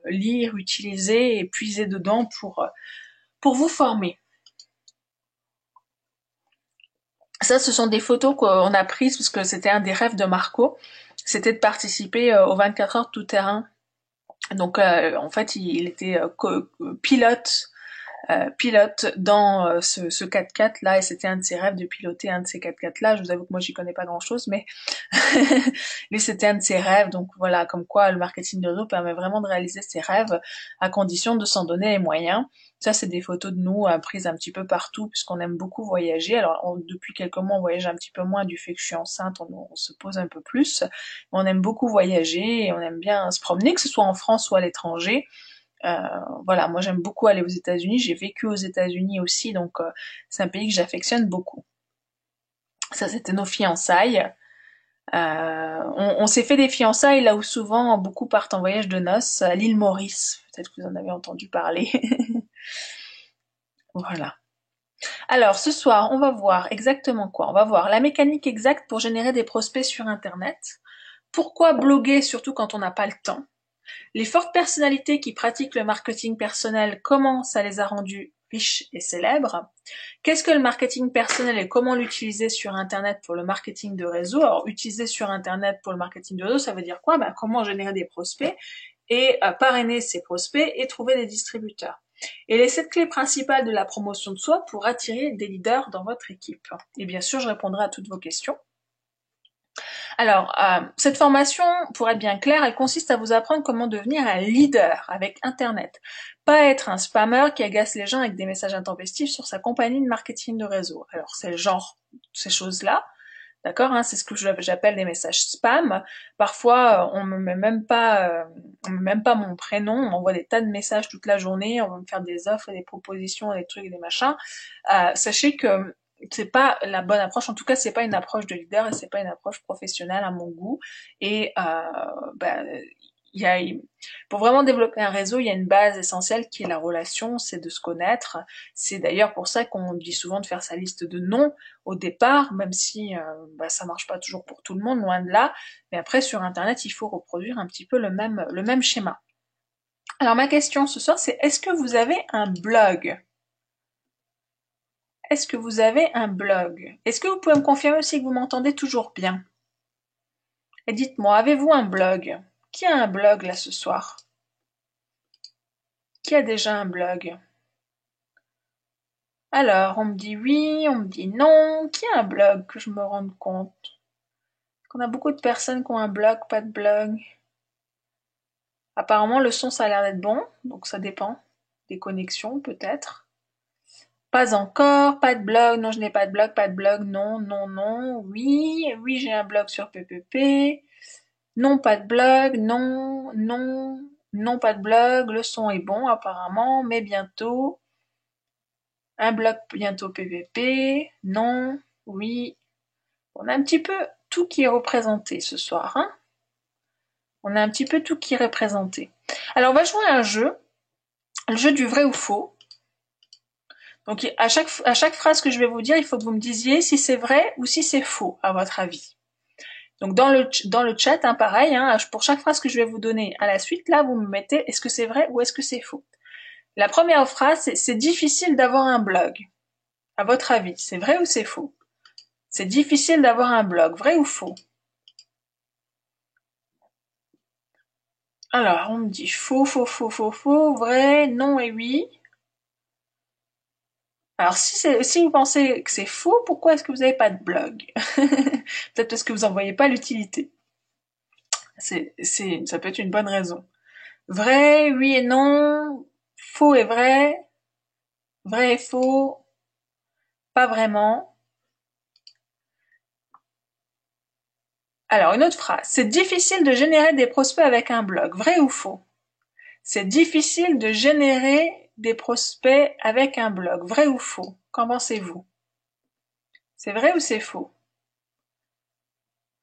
lire, utiliser et puiser dedans pour vous former. Ça, ce sont des photos qu'on a prises parce que c'était un des rêves de Marco. C'était de participer aux 24 heures tout terrain. Donc en fait, il était pilote dans ce 4x4 là et c'était un de ses rêves de piloter un de ces 4x4 là. Je vous avoue que moi j'y connais pas grand chose, mais lui c'était un de ses rêves. Donc voilà, comme quoi le marketing de réseau permet vraiment de réaliser ses rêves à condition de s'en donner les moyens. Ça c'est des photos de nous prises un petit peu partout puisqu'on aime beaucoup voyager. Alors depuis quelques mois on voyage un petit peu moins du fait que je suis enceinte, on se pose un peu plus. Mais on aime beaucoup voyager et on aime bien se promener, que ce soit en France ou à l'étranger. Voilà, moi j'aime beaucoup aller aux États-Unis, j'ai vécu aux États-Unis aussi, donc c'est un pays que j'affectionne beaucoup. Ça, c'était nos fiançailles. On s'est fait des fiançailles là où souvent beaucoup partent en voyage de noces, à l'île Maurice. Peut-être que vous en avez entendu parler. Voilà. Alors, ce soir, on va voir exactement quoi. On va voir la mécanique exacte pour générer des prospects sur Internet. Pourquoi bloguer, surtout quand on n'a pas le temps. Les fortes personnalités qui pratiquent le marketing personnel, comment ça les a rendus riches et célèbres. Qu'est-ce que le marketing personnel et comment l'utiliser sur Internet pour le marketing de réseau? Alors, utiliser sur Internet pour le marketing de réseau, ça veut dire quoi? Comment générer des prospects et parrainer ces prospects et trouver des distributeurs. Et les 7 clés principales de la promotion de soi pour attirer des leaders dans votre équipe. Et bien sûr, je répondrai à toutes vos questions. Alors, cette formation, pour être bien claire, elle consiste à vous apprendre comment devenir un leader avec Internet. Pas être un spammer qui agace les gens avec des messages intempestifs sur sa compagnie de marketing de réseau. Alors, c'est le genre, ces choses-là. D'accord, hein, c'est ce que j'appelle des messages spam. Parfois, on met même pas mon prénom. On m'envoie des tas de messages toute la journée. On va me faire des offres, des propositions, des trucs, des machins. Sachez que c'est pas la bonne approche. En tout cas, c'est pas une approche de leader et c'est pas une approche professionnelle à mon goût. Et il y a, pour vraiment développer un réseau, il y a une base essentielle qui est la relation, c'est de se connaître. C'est d'ailleurs pour ça qu'on dit souvent de faire sa liste de noms au départ, même si ça marche pas toujours pour tout le monde, loin de là. Mais après, sur Internet, il faut reproduire un petit peu le même schéma. Alors ma question ce soir, c'est est-ce que vous avez un blog? Est-ce que vous avez un blog? Est-ce que vous pouvez me confirmer aussi que vous m'entendez toujours bien? Et dites-moi, avez-vous un blog? Qui a un blog là ce soir? Qui a déjà un blog? Alors, on me dit oui, on me dit non. Qui a un blog que je me rende compte? Qu'on a beaucoup de personnes qui ont un blog, pas de blog. Apparemment, le son, ça a l'air d'être bon, donc ça dépend. Des connexions, peut-être. Pas encore, pas de blog, non, je n'ai pas de blog, pas de blog, non, non, non, oui, oui, j'ai un blog sur PPP. Non, pas de blog, non, non, non, pas de blog, le son est bon apparemment, mais bientôt. Un blog bientôt PVP, non, oui. On a un petit peu tout qui est représenté ce soir, hein. On a un petit peu tout qui est représenté. Alors on va jouer à un jeu, le jeu du vrai ou faux. Donc à chaque phrase que je vais vous dire, il faut que vous me disiez si c'est vrai ou si c'est faux, à votre avis. Donc dans le chat, hein, pareil, hein, pour chaque phrase que je vais vous donner à la suite, là vous me mettez est-ce que c'est vrai ou est-ce que c'est faux. La première phrase, c'est difficile d'avoir un blog. À votre avis, c'est vrai ou c'est faux? C'est difficile d'avoir un blog, vrai ou faux? Alors, on me dit faux, faux, faux, faux, faux, vrai, non et oui. Alors, si vous pensez que c'est faux, pourquoi est-ce que vous n'avez pas de blog? Peut-être parce que vous n'en voyez pas l'utilité. Ça peut être une bonne raison. Vrai, oui et non, faux et vrai et faux, pas vraiment. Alors, une autre phrase. C'est difficile de générer des prospects avec un blog, vrai ou faux? C'est difficile de générer des prospects avec un blog, vrai ou faux? Qu'en pensez-vous? C'est vrai ou c'est faux?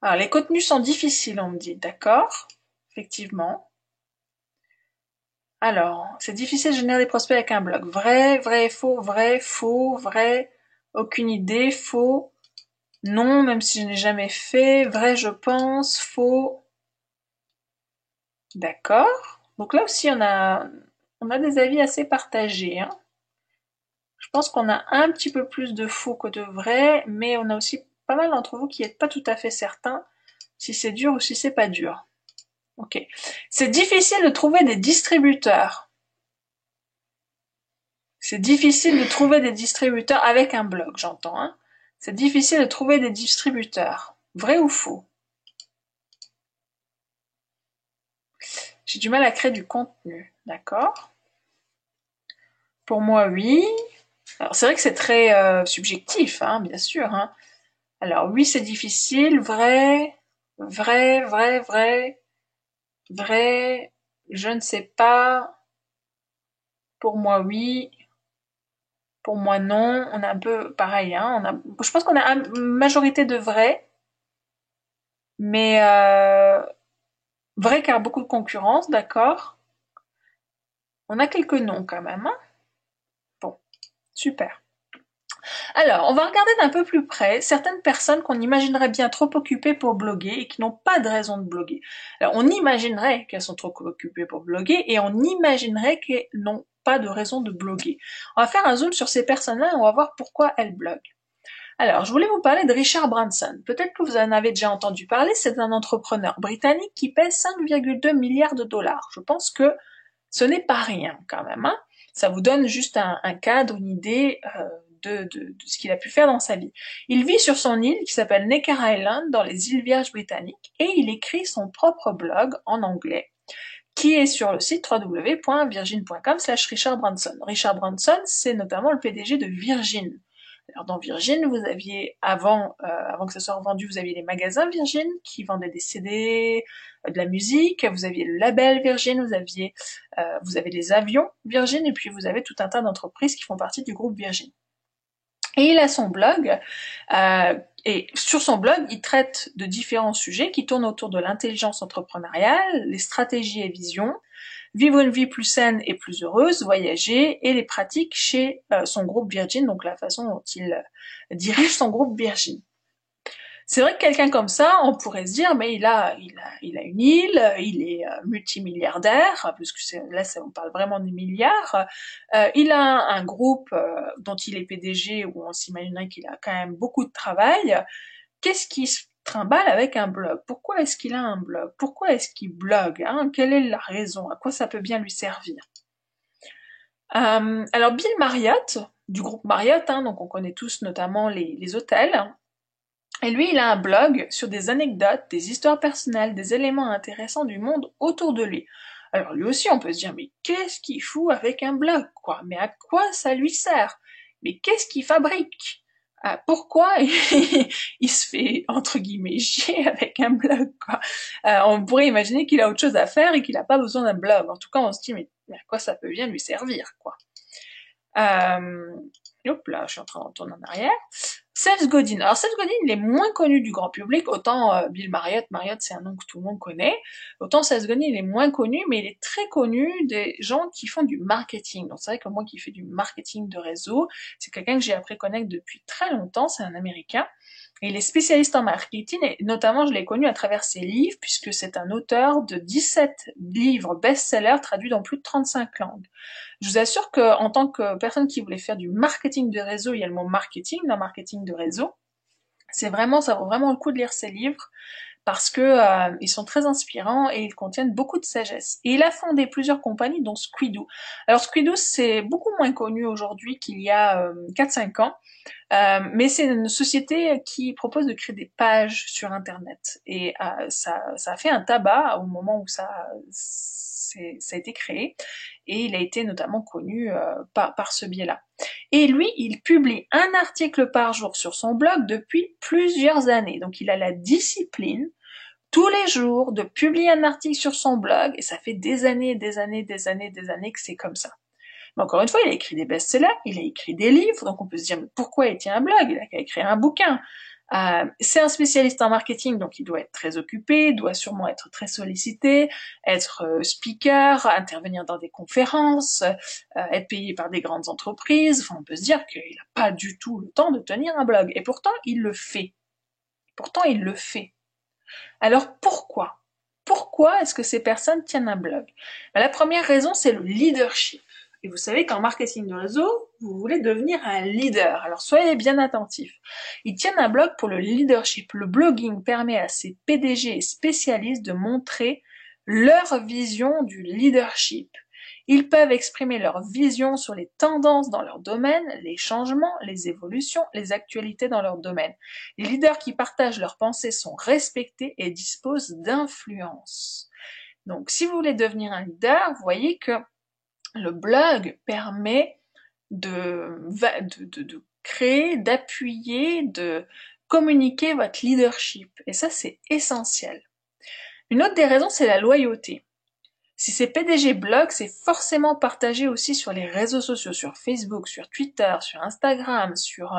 Alors, les contenus sont difficiles, on me dit, d'accord? Effectivement. Alors, c'est difficile de générer des prospects avec un blog. Vrai, vrai, faux, vrai, aucune idée, faux, non, même si je n'ai jamais fait, vrai, je pense, faux, d'accord. Donc là aussi, on a des avis assez partagés, hein. Je pense qu'on a un petit peu plus de faux que de vrai, mais on a aussi pas mal d'entre vous qui n'êtes pas tout à fait certains si c'est dur ou si c'est pas dur. Ok. C'est difficile de trouver des distributeurs. C'est difficile de trouver des distributeurs avec un blog, j'entends, hein. C'est difficile de trouver des distributeurs. Vrai ou faux? J'ai du mal à créer du contenu, d'accord? Pour moi, oui. Alors c'est vrai que c'est très subjectif, hein, bien sûr, hein. Alors oui, c'est difficile. Vrai, vrai. Je ne sais pas. Pour moi, oui. Pour moi, non. On a un peu pareil, hein. Je pense qu'on a une majorité de vrai, mais vrai car beaucoup de concurrence, d'accord. On a quelques noms quand même, hein. Bon, super. Alors, on va regarder d'un peu plus près certaines personnes qu'on imaginerait bien trop occupées pour bloguer et qui n'ont pas de raison de bloguer. Alors, on imaginerait qu'elles sont trop occupées pour bloguer et on imaginerait qu'elles n'ont pas de raison de bloguer. On va faire un zoom sur ces personnes-là et on va voir pourquoi elles bloguent. Alors, je voulais vous parler de Richard Branson. Peut-être que vous en avez déjà entendu parler, c'est un entrepreneur britannique qui pèse 5,2 milliards de dollars. Je pense que ce n'est pas rien quand même, hein. Ça vous donne juste un cadre, une idée de ce qu'il a pu faire dans sa vie. Il vit sur son île qui s'appelle Necker Island dans les îles Vierges britanniques et il écrit son propre blog en anglais qui est sur le site www.virgin.com/Richard Branson. Richard Branson, c'est notamment le PDG de Virgin. Alors dans Virgin, vous aviez avant que ça soit revendu, vous aviez les magasins Virgin qui vendaient des CD, de la musique, vous aviez le label Virgin, vous avez les avions Virgin, et puis vous avez tout un tas d'entreprises qui font partie du groupe Virgin. Et il a son blog, et sur son blog, il traite de différents sujets qui tournent autour de l'intelligence entrepreneuriale, les stratégies et visions, vivre une vie plus saine et plus heureuse, voyager, et les pratiques chez son groupe Virgin, donc la façon dont il dirige son groupe Virgin. C'est vrai que quelqu'un comme ça, on pourrait se dire, mais il a une île, il est multimilliardaire, puisque là, on parle vraiment des milliards. Il a un groupe dont il est PDG, où on s'imaginerait qu'il a quand même beaucoup de travail. Qu'est-ce qui se trimballe avec un blog? Pourquoi est-ce qu'il a un blog? Pourquoi est-ce qu'il blogue, hein? Quelle est la raison? À quoi ça peut bien lui servir? Alors Bill Marriott, du groupe Marriott, hein, donc on connaît tous notamment les hôtels, et lui, il a un blog sur des anecdotes, des histoires personnelles, des éléments intéressants du monde autour de lui. Alors lui aussi, on peut se dire, mais qu'est-ce qu'il fout avec un blog, quoi? Mais à quoi ça lui sert? Mais qu'est-ce qu'il fabrique? Pourquoi il se fait, entre guillemets, chier avec un blog, quoi? On pourrait imaginer qu'il a autre chose à faire et qu'il n'a pas besoin d'un blog. En tout cas, on se dit, mais à quoi ça peut bien lui servir, quoi? Hop là, je suis en train de retourner en arrière. Seth Godin. Alors Seth Godin, il est moins connu du grand public, autant Bill Marriott, c'est un nom que tout le monde connaît, autant Seth Godin, il est moins connu, mais il est très connu des gens qui font du marketing. Donc c'est vrai que moi qui fais du marketing de réseau, c'est quelqu'un que j'ai appris à connaître depuis très longtemps, c'est un Américain, Et il est spécialiste en marketing, et notamment je l'ai connu à travers ses livres, puisque c'est un auteur de 17 livres best-sellers traduits dans plus de 35 langues. Je vous assure qu'en tant que personne qui voulait faire du marketing de réseau, il y a le mot marketing dans marketing de réseau. Ça vaut vraiment le coup de lire ses livres parce que ils sont très inspirants et ils contiennent beaucoup de sagesse. Et il a fondé plusieurs compagnies, dont Squidoo. Alors Squidoo, c'est beaucoup moins connu aujourd'hui qu'il y a 4-5 ans, mais c'est une société qui propose de créer des pages sur Internet. Et ça a fait un tabac au moment où ça a été créé, et il a été notamment connu par ce biais-là. Et lui, il publie un article par jour sur son blog depuis plusieurs années. Donc il a la discipline tous les jours de publier un article sur son blog, et ça fait des années, des années, des années, des années que c'est comme ça. Mais encore une fois, il a écrit des best-sellers, il a écrit des livres, donc on peut se dire, mais pourquoi il tient un blog? Il a qu'à écrire un bouquin. C'est un spécialiste en marketing, donc il doit être très occupé, doit sûrement être très sollicité, être speaker, intervenir dans des conférences, être payé par des grandes entreprises. Enfin, on peut se dire qu'il n'a pas du tout le temps de tenir un blog. Et pourtant, il le fait. Pourtant, il le fait. Alors pourquoi? Pourquoi est-ce que ces personnes tiennent un blog? La première raison, c'est le leadership. Et vous savez qu'en marketing de réseau, vous voulez devenir un leader. Alors soyez bien attentifs. Ils tiennent un blog pour le leadership. Le blogging permet à ces PDG et spécialistes de montrer leur vision du leadership. Ils peuvent exprimer leur vision sur les tendances dans leur domaine, les changements, les évolutions, les actualités dans leur domaine. Les leaders qui partagent leurs pensées sont respectés et disposent d'influence. Donc si vous voulez devenir un leader, vous voyez que le blog permet de créer, d'appuyer, de communiquer votre leadership. Et ça, c'est essentiel. Une autre des raisons, c'est la loyauté. Si c'est PDG blog, c'est forcément partagé aussi sur les réseaux sociaux, sur Facebook, sur Twitter, sur Instagram, sur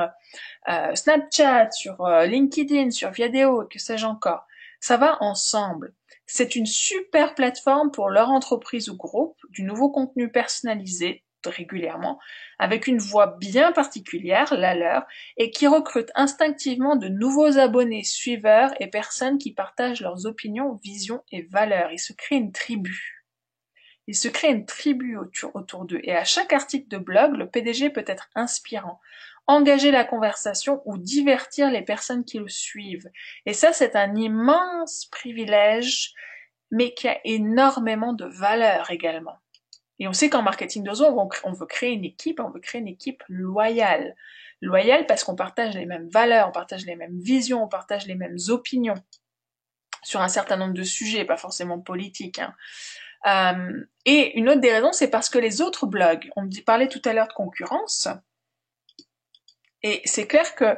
Snapchat, sur LinkedIn, sur Viadeo, que sais-je encore. Ça va ensemble. C'est une super plateforme pour leur entreprise ou groupe, du nouveau contenu personnalisé régulièrement, avec une voix bien particulière, la leur, et qui recrute instinctivement de nouveaux abonnés, suiveurs et personnes qui partagent leurs opinions, visions et valeurs. Il se crée une tribu. Il se crée une tribu autour d'eux. Et à chaque article de blog, le PDG peut être inspirant, engager la conversation ou divertir les personnes qui le suivent. Et ça, c'est un immense privilège, mais qui a énormément de valeur également. Et on sait qu'en marketing de réseau, on veut créer une équipe loyale. Loyale parce qu'on partage les mêmes valeurs, on partage les mêmes visions, on partage les mêmes opinions sur un certain nombre de sujets, pas forcément politiques, hein. Et une autre des raisons, c'est parce que les autres blogs, on me parlait tout à l'heure de concurrence, et c'est clair que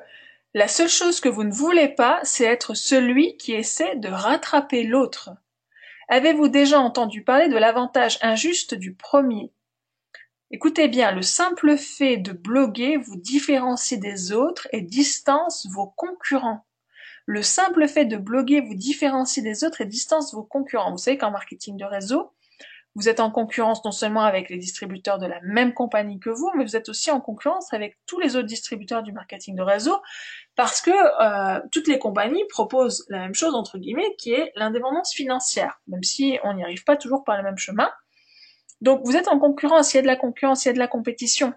la seule chose que vous ne voulez pas, c'est être celui qui essaie de rattraper l'autre. Avez-vous déjà entendu parler de l'avantage injuste du premier? Écoutez bien, le simple fait de bloguer vous différencie des autres et distance vos concurrents. Le simple fait de bloguer vous différencie des autres et distance vos concurrents. Vous savez qu'en marketing de réseau, vous êtes en concurrence non seulement avec les distributeurs de la même compagnie que vous, mais vous êtes aussi en concurrence avec tous les autres distributeurs du marketing de réseau, parce que toutes les compagnies proposent la même chose, entre guillemets, qui est l'indépendance financière, même si on n'y arrive pas toujours par le même chemin. Donc vous êtes en concurrence, il y a de la concurrence, il y a de la compétition.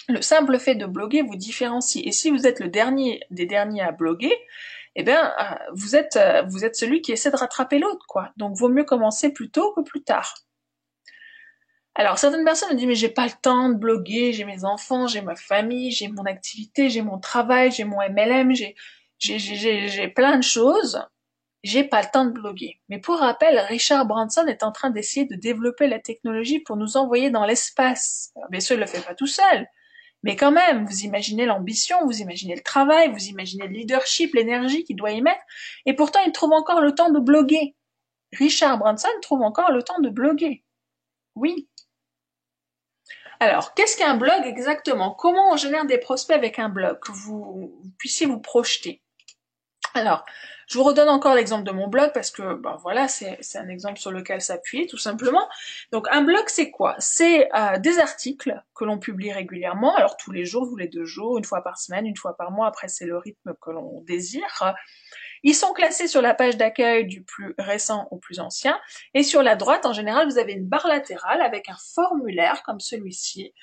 Le simple fait de bloguer vous différencie. Et si vous êtes le dernier des derniers à bloguer, eh bien, vous êtes celui qui essaie de rattraper l'autre, quoi. Donc vaut mieux commencer plus tôt que plus tard. Alors, certaines personnes me disent, mais j'ai pas le temps de bloguer, j'ai mes enfants, j'ai ma famille, j'ai mon activité, j'ai mon travail, j'ai mon MLM, j'ai plein de choses. J'ai pas le temps de bloguer. Mais pour rappel, Richard Branson est en train d'essayer de développer la technologie pour nous envoyer dans l'espace. Alors, bien sûr, il le fait pas tout seul. Mais quand même, vous imaginez l'ambition, vous imaginez le travail, vous imaginez le leadership, l'énergie qu'il doit y mettre. Et pourtant, il trouve encore le temps de bloguer. Richard Branson trouve encore le temps de bloguer. Oui. Alors, qu'est-ce qu'un blog exactement? Comment on génère des prospects avec un blog? Que vous puissiez vous projeter. Alors, Je vous redonne encore l'exemple de mon blog parce que ben voilà, c'est un exemple sur lequel s'appuyer tout simplement. Donc un blog c'est quoi? C'est des articles que l'on publie régulièrement, alors tous les jours, tous les 2 jours, une fois par semaine, une fois par mois, après c'est le rythme que l'on désire. Ils sont classés sur la page d'accueil du plus récent au plus ancien et sur la droite en général vous avez une barre latérale avec un formulaire comme celui-ci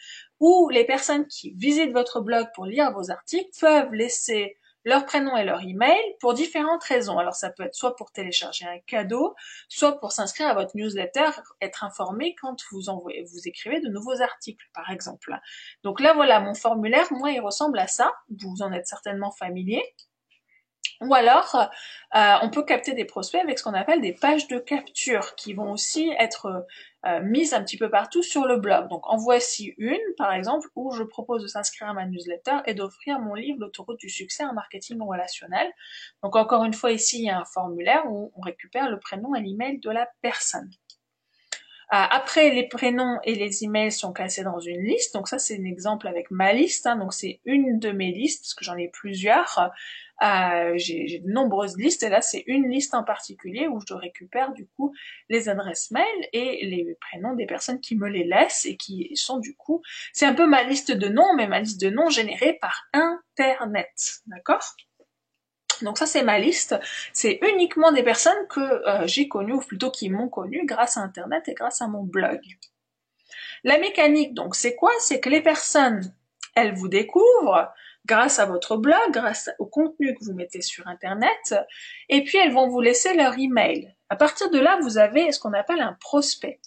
où les personnes qui visitent votre blog pour lire vos articles peuvent laisser leur prénom et leur email pour différentes raisons. Alors ça peut être soit pour télécharger un cadeau, soit pour s'inscrire à votre newsletter, être informé quand vous écrivez de nouveaux articles, par exemple. Donc là voilà, mon formulaire, moi il ressemble à ça, vous en êtes certainement familier. Ou alors, on peut capter des prospects avec ce qu'on appelle des pages de capture qui vont aussi être mises un petit peu partout sur le blog. Donc en voici une, par exemple, où je propose de s'inscrire à ma newsletter et d'offrir mon livre L'autoroute du succès en marketing relationnel. Donc encore une fois, ici, il y a un formulaire où on récupère le prénom et l'email de la personne. Après, les prénoms et les emails sont classés dans une liste. Donc ça, c'est un exemple avec ma liste. Donc c'est une de mes listes, parce que j'en ai plusieurs. J'ai de nombreuses listes, et là, c'est une liste en particulier où je récupère du coup les adresses mail et les prénoms des personnes qui me les laissent et qui sont du coup... C'est un peu ma liste de noms, mais ma liste de noms générée par Internet. D'accord ? Donc ça c'est ma liste, c'est uniquement des personnes que j'ai connues, ou plutôt qui m'ont connue grâce à Internet et grâce à mon blog. La mécanique donc c'est quoi? C'est que les personnes, elles vous découvrent grâce à votre blog, grâce au contenu que vous mettez sur Internet, et puis elles vont vous laisser leur email. À partir de là, vous avez ce qu'on appelle un prospect.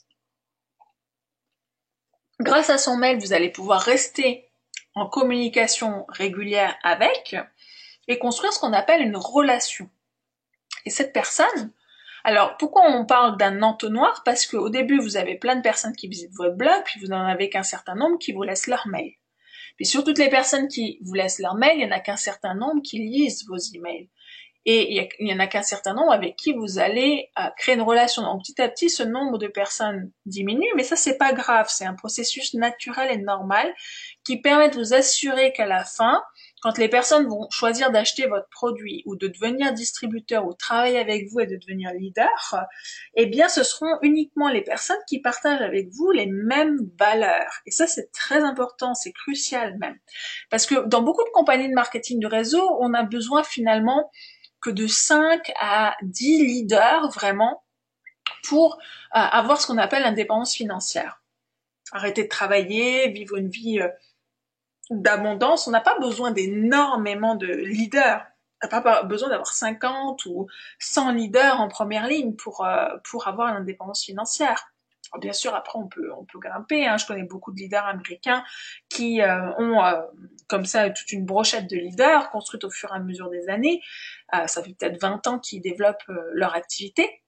Grâce à son mail, vous allez pouvoir rester en communication régulière avec, et construire ce qu'on appelle une relation. Et cette personne, alors pourquoi on parle d'un entonnoir? Parce qu'au début, vous avez plein de personnes qui visitent votre blog, puis vous n'en avez qu'un certain nombre qui vous laissent leur mail. Puis sur toutes les personnes qui vous laissent leur mail, il n'y en a qu'un certain nombre qui lisent vos emails. Et il n'y en a qu'un certain nombre avec qui vous allez créer une relation. Donc petit à petit, ce nombre de personnes diminue, mais ça c'est pas grave, c'est un processus naturel et normal qui permet de vous assurer qu'à la fin, quand les personnes vont choisir d'acheter votre produit ou de devenir distributeur ou travailler avec vous et de devenir leader, eh bien ce seront uniquement les personnes qui partagent avec vous les mêmes valeurs. Et ça c'est très important, c'est crucial même. Parce que dans beaucoup de compagnies de marketing de réseau, on a besoin finalement que de 5 à 10 leaders vraiment pour avoir ce qu'on appelle l'indépendance financière. Arrêter de travailler, vivre une vie d'abondance. On n'a pas besoin d'énormément de leaders. On n'a pas besoin d'avoir 50 ou 100 leaders en première ligne pour avoir l'indépendance financière. Alors bien sûr, après on peut grimper. Hein. Je connais beaucoup de leaders américains qui ont comme ça toute une brochette de leaders construite au fur et à mesure des années. Ça fait peut-être 20 ans qu'ils développent leur activité.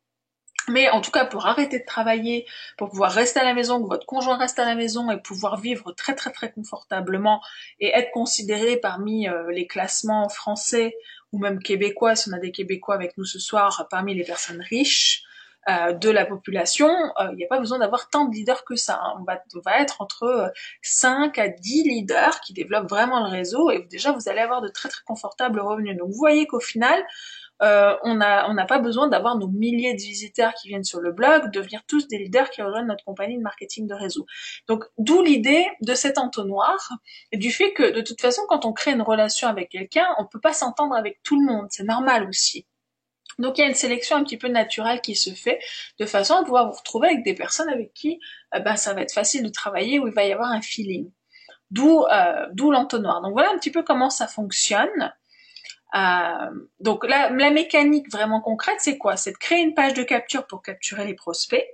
Mais en tout cas, pour arrêter de travailler, pour pouvoir rester à la maison, que votre conjoint reste à la maison et pouvoir vivre très très très confortablement et être considéré parmi les classements français ou même québécois, si on a des Québécois avec nous ce soir, parmi les personnes riches de la population, il n'y a pas besoin d'avoir tant de leaders que ça. Hein. On va être entre 5 à 10 leaders qui développent vraiment le réseau et déjà vous allez avoir de très très confortables revenus. Donc vous voyez qu'au final, on n'a pas besoin d'avoir nos milliers de visiteurs qui viennent sur le blog, devenir tous des leaders qui rejoignent notre compagnie de marketing de réseau. Donc, d'où l'idée de cet entonnoir, et du fait que, de toute façon, quand on crée une relation avec quelqu'un, on peut pas s'entendre avec tout le monde, c'est normal aussi. Donc, il y a une sélection un petit peu naturelle qui se fait, de façon à pouvoir vous retrouver avec des personnes avec qui, ça va être facile de travailler, où il va y avoir un feeling. D'où l'entonnoir. Donc, voilà un petit peu comment ça fonctionne. Donc la mécanique vraiment concrète, c'est quoi? C'est de créer une page de capture pour capturer les prospects,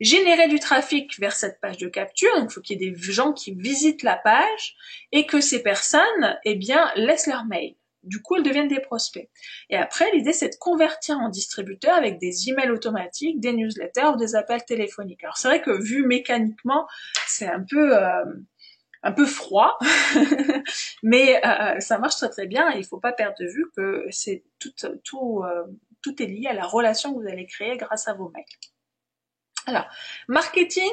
générer du trafic vers cette page de capture, donc il faut qu'il y ait des gens qui visitent la page et que ces personnes, eh bien, laissent leur mail. Du coup, elles deviennent des prospects. Et après, l'idée, c'est de convertir en distributeur avec des emails automatiques, des newsletters ou des appels téléphoniques. Alors c'est vrai que vu mécaniquement, c'est un peu froid, mais ça marche très très bien et il faut pas perdre de vue que c'est tout est lié à la relation que vous allez créer grâce à vos mails. Alors, marketing,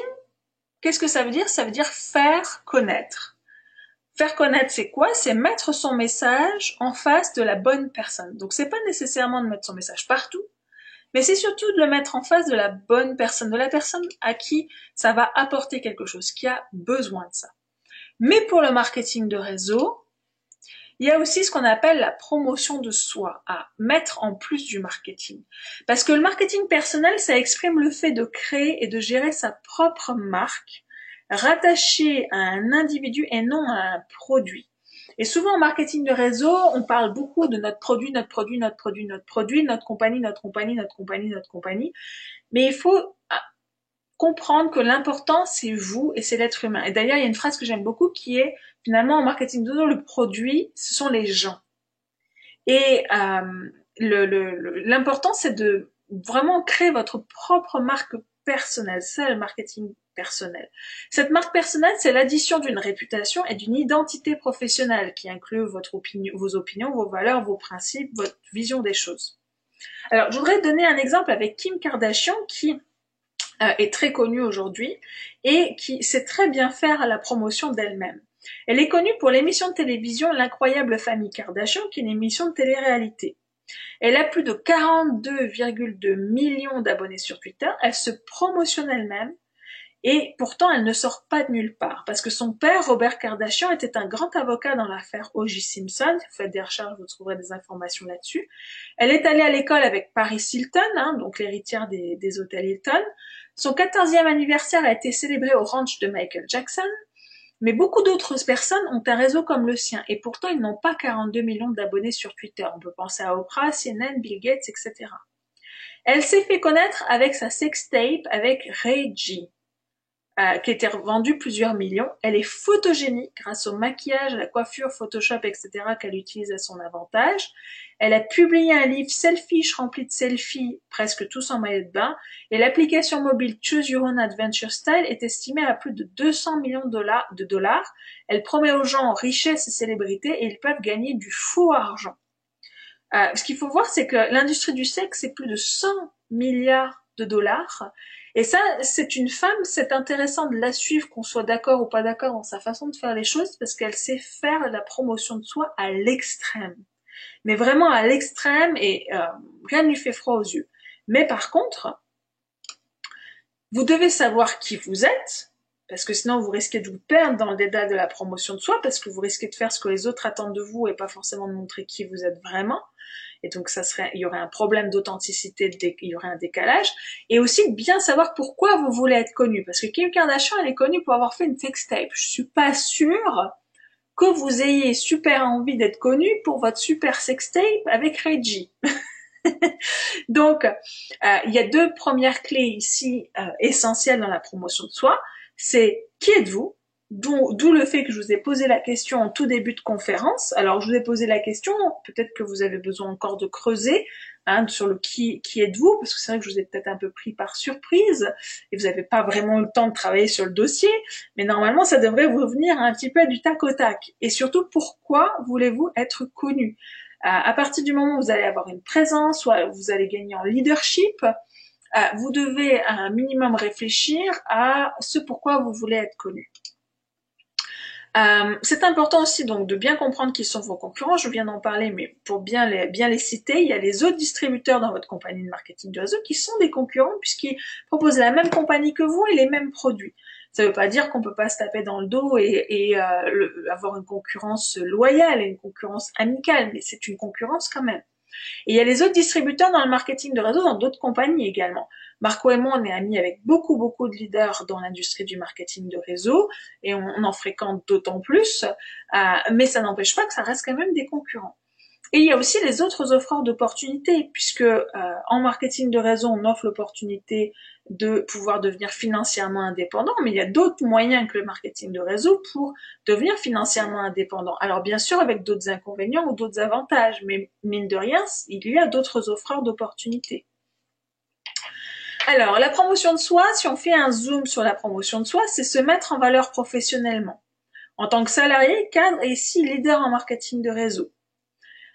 qu'est-ce que ça veut dire? Ça veut dire faire connaître. Faire connaître, c'est quoi? C'est mettre son message en face de la bonne personne. Donc, c'est pas nécessairement de mettre son message partout, mais c'est surtout de le mettre en face de la bonne personne, de la personne à qui ça va apporter quelque chose, qui a besoin de ça. Mais pour le marketing de réseau, il y a aussi ce qu'on appelle la promotion de soi, à mettre en plus du marketing. Parce que le marketing personnel, ça exprime le fait de créer et de gérer sa propre marque, rattachée à un individu et non à un produit. Et souvent en marketing de réseau, on parle beaucoup de notre produit, notre produit, notre produit, notre produit, notre compagnie, notre compagnie, notre compagnie, notre compagnie. Mais il faut comprendre que l'important, c'est vous et c'est l'être humain. Et d'ailleurs, il y a une phrase que j'aime beaucoup qui est, finalement, en marketing de réseau, le produit, ce sont les gens. Et l'important, c'est de vraiment créer votre propre marque personnelle. C'est le marketing personnel. Cette marque personnelle, c'est l'addition d'une réputation et d'une identité professionnelle qui inclut votre opinion, vos opinions, vos valeurs, vos principes, votre vision des choses. Alors, je voudrais donner un exemple avec Kim Kardashian qui est très connue aujourd'hui et qui sait très bien faire la promotion d'elle-même. Elle est connue pour l'émission de télévision L'incroyable famille Kardashian, qui est une émission de télé-réalité. Elle a plus de 42,2 millions d'abonnés sur Twitter, elle se promotionne elle-même, et pourtant elle ne sort pas de nulle part, parce que son père, Robert Kardashian, était un grand avocat dans l'affaire O.J. Simpson. Vous faites des recherches, vous trouverez des informations là-dessus. Elle est allée à l'école avec Paris Hilton, donc l'héritière des hôtels Hilton. Son 14e anniversaire a été célébré au ranch de Michael Jackson. Mais beaucoup d'autres personnes ont un réseau comme le sien, et pourtant ils n'ont pas 42 millions d'abonnés sur Twitter. On peut penser à Oprah, CNN, Bill Gates, etc. Elle s'est fait connaître avec sa sextape avec Ray J, qui était vendue plusieurs millions. Elle est photogénique grâce au maquillage, à la coiffure, Photoshop, etc. qu'elle utilise à son avantage. Elle a publié un livre Selfish rempli de selfies, presque tous en maillot de bain, et l'application mobile Choose Your Own Adventure Style est estimée à plus de 200 millions de dollars. Elle promet aux gens richesse et célébrité et ils peuvent gagner du faux argent. Ce qu'il faut voir, c'est que l'industrie du sexe, c'est plus de 100 milliards de dollars. Et ça, c'est une femme, c'est intéressant de la suivre, qu'on soit d'accord ou pas d'accord dans sa façon de faire les choses, parce qu'elle sait faire la promotion de soi à l'extrême. Mais vraiment à l'extrême, et rien ne lui fait froid aux yeux. Mais par contre, vous devez savoir qui vous êtes, parce que sinon vous risquez de vous perdre dans le dédale de la promotion de soi, parce que vous risquez de faire ce que les autres attendent de vous et pas forcément de montrer qui vous êtes vraiment. Et donc il y aurait un problème d'authenticité, il y aurait un décalage. Et aussi de bien savoir pourquoi vous voulez être connu, parce que Kim Kardashian, elle est connue pour avoir fait une sextape. Je suis pas sûre que vous ayez super envie d'être connu pour votre super sextape avec Reggie. Donc, il y a deux premières clés ici essentielles dans la promotion de soi. C'est qui êtes-vous? D'où le fait que je vous ai posé la question en tout début de conférence. Alors, je vous ai posé la question, peut-être que vous avez besoin encore de creuser sur le qui êtes-vous, parce que c'est vrai que je vous ai peut-être un peu pris par surprise et vous n'avez pas vraiment eu le temps de travailler sur le dossier, mais normalement, ça devrait vous venir un petit peu du tac au tac. Et surtout, pourquoi voulez-vous être connu? À partir du moment où vous allez avoir une présence, soit vous allez gagner en leadership, vous devez à un minimum réfléchir à ce pourquoi vous voulez être connu. C'est important aussi donc de bien comprendre qui sont vos concurrents. Je viens d'en parler, mais pour bien les citer, il y a les autres distributeurs dans votre compagnie de marketing de réseau qui sont des concurrents puisqu'ils proposent la même compagnie que vous et les mêmes produits. Ça ne veut pas dire qu'on peut pas se taper dans le dos et avoir une concurrence loyale et une concurrence amicale, mais c'est une concurrence quand même. Et il y a les autres distributeurs dans le marketing de réseau, dans d'autres compagnies également. Marco et moi, on est amis avec beaucoup de leaders dans l'industrie du marketing de réseau, et on en fréquente d'autant plus, mais ça n'empêche pas que ça reste quand même des concurrents. Et il y a aussi les autres offreurs d'opportunités, puisque en marketing de réseau, on offre l'opportunité de pouvoir devenir financièrement indépendant, mais il y a d'autres moyens que le marketing de réseau pour devenir financièrement indépendant. Alors bien sûr avec d'autres inconvénients ou d'autres avantages, mais mine de rien, il y a d'autres offreurs d'opportunités. Alors la promotion de soi, si on fait un zoom sur la promotion de soi, c'est se mettre en valeur professionnellement. En tant que salarié, cadre et ici leader en marketing de réseau.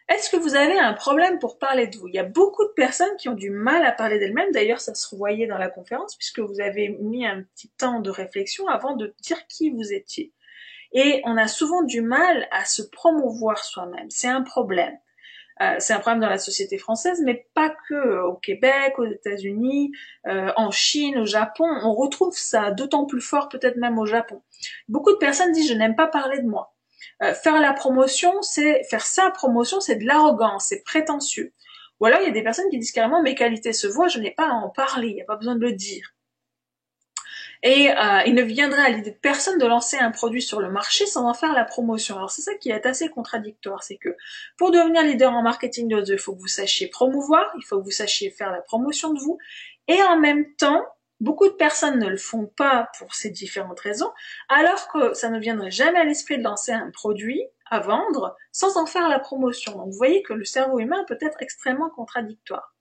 Est-ce que vous avez un problème pour parler de vous? Il y a beaucoup de personnes qui ont du mal à parler d'elles-mêmes. D'ailleurs, ça se voyait dans la conférence puisque vous avez mis un petit temps de réflexion avant de dire qui vous étiez. et on a souvent du mal à se promouvoir soi-même. C'est un problème. C'est un problème dans la société française, mais pas que. Au Québec, aux États-Unis, en Chine, au Japon, on retrouve ça d'autant plus fort, peut-être même au Japon. Beaucoup de personnes disent je n'aime pas parler de moi. Faire la promotion, faire sa promotion, c'est de l'arrogance, c'est prétentieux. Ou alors il y a des personnes qui disent carrément mes qualités se voient, je n'ai pas à en parler, il n'y a pas besoin de le dire. Et il ne viendrait à l'idée de personne de lancer un produit sur le marché sans en faire la promotion. Alors c'est ça qui est assez contradictoire, c'est que pour devenir leader en marketing de réseau, il faut que vous sachiez promouvoir, il faut que vous sachiez faire la promotion de vous, et en même temps, beaucoup de personnes ne le font pas pour ces différentes raisons, alors que ça ne viendrait jamais à l'esprit de lancer un produit à vendre sans en faire la promotion. Donc vous voyez que le cerveau humain peut être extrêmement contradictoire.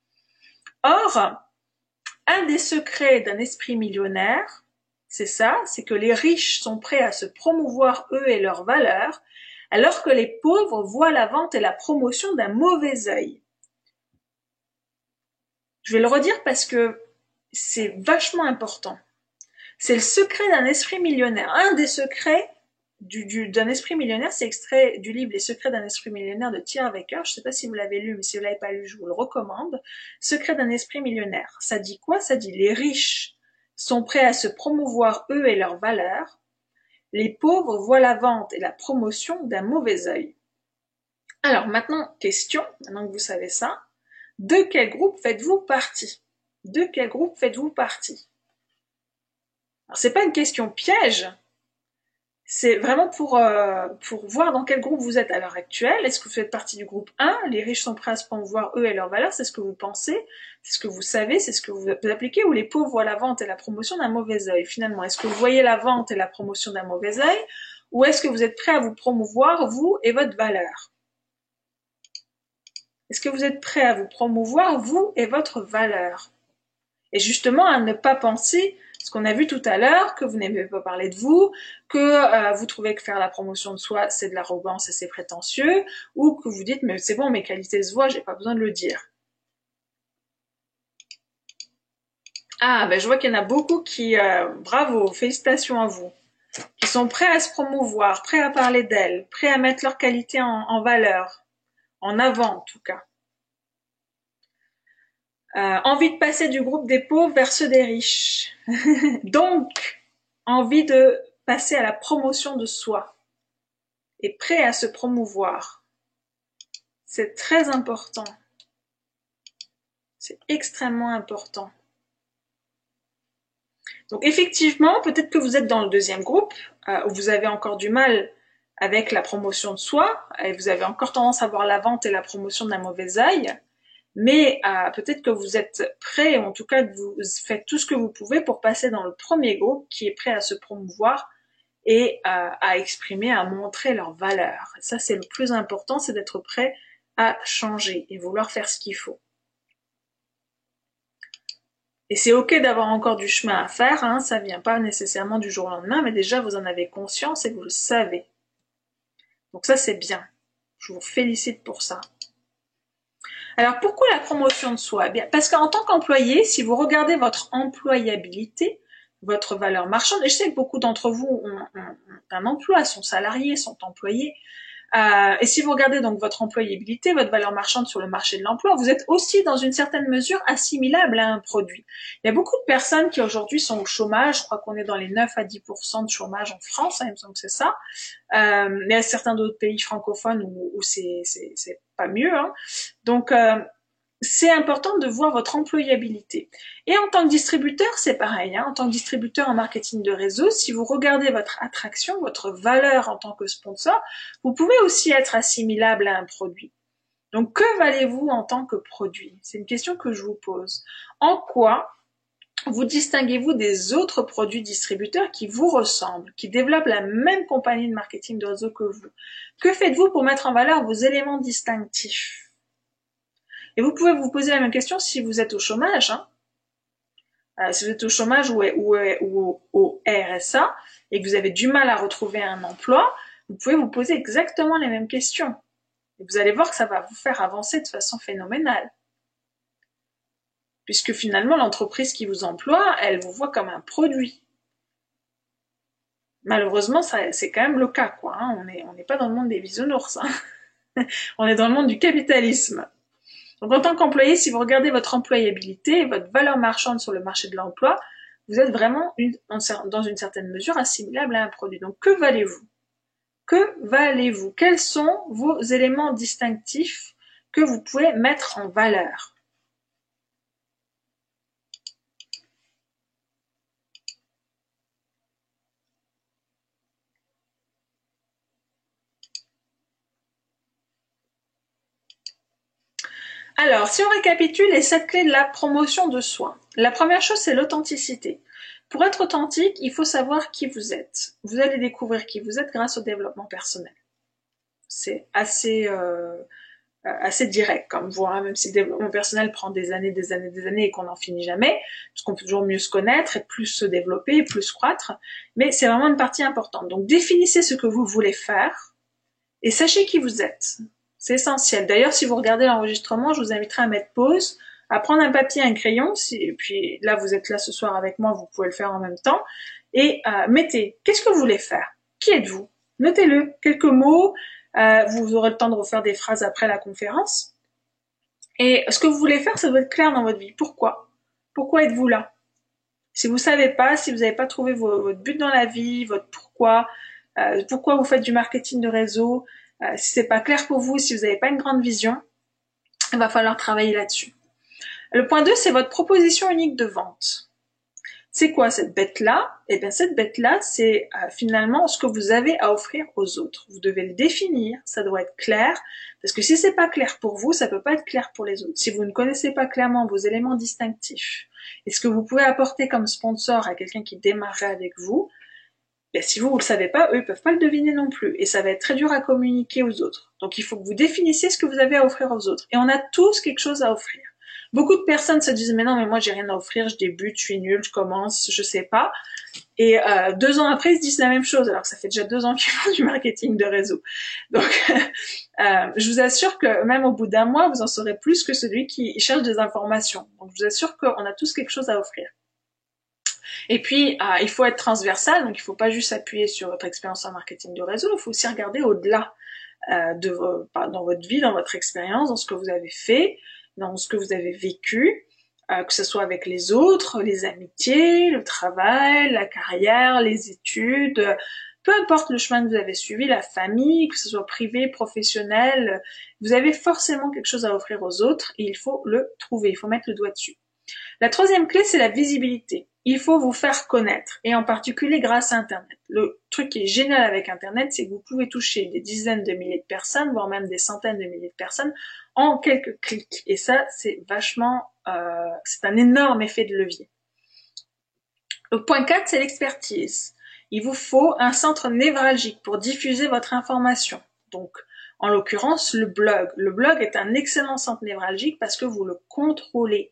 Or, un des secrets d'un esprit millionnaire, c'est ça, c'est que les riches sont prêts à se promouvoir eux et leurs valeurs, alors que les pauvres voient la vente et la promotion d'un mauvais œil. Je vais le redire parce que c'est vachement important. C'est le secret d'un esprit millionnaire. Un des secrets d'un esprit millionnaire, c'est extrait du livre Les secrets d'un esprit millionnaire de T. Harv Eker. Je ne sais pas si vous l'avez lu, mais si vous ne l'avez pas lu, je vous le recommande. Secret d'un esprit millionnaire. Ça dit quoi? Ça dit les riches sont prêts à se promouvoir eux et leurs valeurs. Les pauvres voient la vente et la promotion d'un mauvais œil. Alors maintenant, question, maintenant que vous savez ça, de quel groupe faites-vous partie? De quel groupe faites-vous partie? Alors c'est pas une question piège, c'est vraiment pour voir dans quel groupe vous êtes à l'heure actuelle. Est-ce que vous faites partie du groupe 1, les riches sont prêts à se promouvoir eux et leurs valeurs, c'est ce que vous pensez, c'est ce que vous savez, c'est ce que vous appliquez, ou les pauvres voient la vente et la promotion d'un mauvais œil? Finalement, est-ce que vous voyez la vente et la promotion d'un mauvais œil, ou est-ce que vous êtes prêt à vous promouvoir, vous et votre valeur? Est-ce que vous êtes prêt à vous promouvoir, vous et votre valeur? Et justement, à ne pas penser, ce qu'on a vu tout à l'heure, que vous n'aimez pas parler de vous, que vous trouvez que faire la promotion de soi, c'est de l'arrogance et c'est prétentieux, ou que vous dites, mais c'est bon, mes qualités se voient, j'ai pas besoin de le dire. Ah, ben je vois qu'il y en a beaucoup qui, bravo, félicitations à vous, qui sont prêts à se promouvoir, prêts à parler d'elles, prêts à mettre leurs qualités en valeur, en avant en tout cas. Envie de passer du groupe des pauvres vers ceux des riches. Donc, envie de passer à la promotion de soi et prêt à se promouvoir. C'est très important. C'est extrêmement important. Donc effectivement, peut-être que vous êtes dans le deuxième groupe, où vous avez encore du mal avec la promotion de soi, et vous avez encore tendance à voir la vente et la promotion d'un mauvais œil. Mais peut-être que vous êtes prêt, ou en tout cas que vous faites tout ce que vous pouvez pour passer dans le premier groupe qui est prêt à se promouvoir et à exprimer, à montrer leurs valeurs. Ça, c'est le plus important, c'est d'être prêt à changer et vouloir faire ce qu'il faut. Et c'est ok d'avoir encore du chemin à faire, hein, ça vient pas nécessairement du jour au lendemain, mais déjà vous en avez conscience et vous le savez. Donc ça, c'est bien. Je vous félicite pour ça. Alors pourquoi la promotion de soi? Eh bien, parce qu'en tant qu'employé, si vous regardez votre employabilité, votre valeur marchande, et je sais que beaucoup d'entre vous ont un emploi, sont salariés, sont employés, et si vous regardez donc votre employabilité, votre valeur marchande sur le marché de l'emploi, vous êtes aussi dans une certaine mesure assimilable à un produit. Il y a beaucoup de personnes qui aujourd'hui sont au chômage, je crois qu'on est dans les 9 à 10% de chômage en France, hein, il me semble que c'est ça, mais il y a certains d'autres pays francophones où c'est pas mieux, hein. Donc c'est important de voir votre employabilité. Et en tant que distributeur, c'est pareil, hein. En tant que distributeur en marketing de réseau, si vous regardez votre attraction, votre valeur en tant que sponsor, vous pouvez aussi être assimilable à un produit. Donc, que valez-vous en tant que produit? C'est une question que je vous pose. En quoi vous distinguez-vous des autres produits distributeurs qui vous ressemblent, qui développent la même compagnie de marketing de réseau que vous? Que faites-vous pour mettre en valeur vos éléments distinctifs? Et vous pouvez vous poser la même question si vous êtes au chômage, hein. Si vous êtes au chômage ou au RSA et que vous avez du mal à retrouver un emploi, vous pouvez vous poser exactement les mêmes questions. Et vous allez voir que ça va vous faire avancer de façon phénoménale. Puisque finalement, l'entreprise qui vous emploie, elle vous voit comme un produit. Malheureusement, c'est quand même le cas, quoi. Hein. On n'est pas dans le monde des bisounours. Hein. On est dans le monde du capitalisme. Donc, en tant qu'employé, si vous regardez votre employabilité et votre valeur marchande sur le marché de l'emploi, vous êtes vraiment dans une certaine mesure assimilable à un produit. Donc, que valez-vous? Que valez-vous? Quels sont vos éléments distinctifs que vous pouvez mettre en valeur? Alors, si on récapitule les 7 clés de la promotion de soi, la première chose, c'est l'authenticité. Pour être authentique, il faut savoir qui vous êtes. Vous allez découvrir qui vous êtes grâce au développement personnel. C'est assez direct comme voie, même si le développement personnel prend des années, des années, des années et qu'on n'en finit jamais, parce qu'on peut toujours mieux se connaître et plus se développer et plus croître, mais c'est vraiment une partie importante. Donc définissez ce que vous voulez faire et sachez qui vous êtes. C'est essentiel. D'ailleurs, si vous regardez l'enregistrement, je vous inviterai à mettre pause, à prendre un papier et un crayon, et puis là vous êtes là ce soir avec moi, vous pouvez le faire en même temps, et mettez, qu'est-ce que vous voulez faire? Qui êtes-vous? Notez-le, quelques mots, vous aurez le temps de refaire des phrases après la conférence. Et ce que vous voulez faire, ça doit être clair dans votre vie. Pourquoi? Pourquoi êtes-vous là? Si vous savez pas, si vous n'avez pas trouvé votre but dans la vie, votre pourquoi vous faites du marketing de réseau, si c'est pas clair pour vous, si vous n'avez pas une grande vision, il va falloir travailler là-dessus. Le point 2, c'est votre proposition unique de vente. C'est quoi cette bête-là? Eh bien, cette bête-là, c'est finalement ce que vous avez à offrir aux autres. Vous devez le définir, ça doit être clair, parce que si c'est pas clair pour vous, ça peut pas être clair pour les autres. Si vous ne connaissez pas clairement vos éléments distinctifs et ce que vous pouvez apporter comme sponsor à quelqu'un qui démarrerait avec vous, ben, si vous le savez pas, eux ils peuvent pas le deviner non plus, et ça va être très dur à communiquer aux autres. Donc il faut que vous définissiez ce que vous avez à offrir aux autres. Et on a tous quelque chose à offrir. Beaucoup de personnes se disent mais non mais moi j'ai rien à offrir, je débute, je suis nulle, je commence, je sais pas. Et 2 ans après ils se disent la même chose alors que ça fait déjà 2 ans qu'ils font du marketing de réseau. Donc je vous assure que même au bout d'un mois vous en saurez plus que celui qui cherche des informations. Donc je vous assure qu'on a tous quelque chose à offrir. Et puis, il faut être transversal, donc il ne faut pas juste s'appuyer sur votre expérience en marketing de réseau, il faut aussi regarder au-delà dans votre vie, dans votre expérience, dans ce que vous avez fait, dans ce que vous avez vécu, que ce soit avec les autres, les amitiés, le travail, la carrière, les études, peu importe le chemin que vous avez suivi, la famille, que ce soit privé, professionnel, vous avez forcément quelque chose à offrir aux autres et il faut le trouver, il faut mettre le doigt dessus. La troisième clé, c'est la visibilité. Il faut vous faire connaître, et en particulier grâce à Internet. Le truc qui est génial avec Internet, c'est que vous pouvez toucher des dizaines de milliers de personnes, voire même des centaines de milliers de personnes, en quelques clics. Et ça, c'est c'est un énorme effet de levier. Le point 4, c'est l'expertise. Il vous faut un centre névralgique pour diffuser votre information. Donc, en l'occurrence, le blog. Le blog est un excellent centre névralgique parce que vous le contrôlez.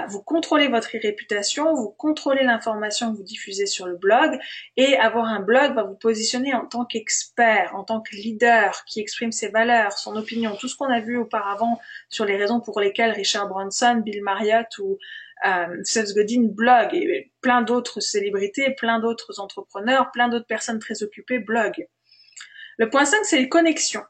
Vous contrôlez votre réputation, vous contrôlez l'information que vous diffusez sur le blog, et avoir un blog va vous positionner en tant qu'expert, en tant que leader qui exprime ses valeurs, son opinion, tout ce qu'on a vu auparavant sur les raisons pour lesquelles Richard Branson, Bill Marriott ou Seth Godin blog, et plein d'autres célébrités, plein d'autres entrepreneurs, plein d'autres personnes très occupées blog. Le point 5, c'est les connexions.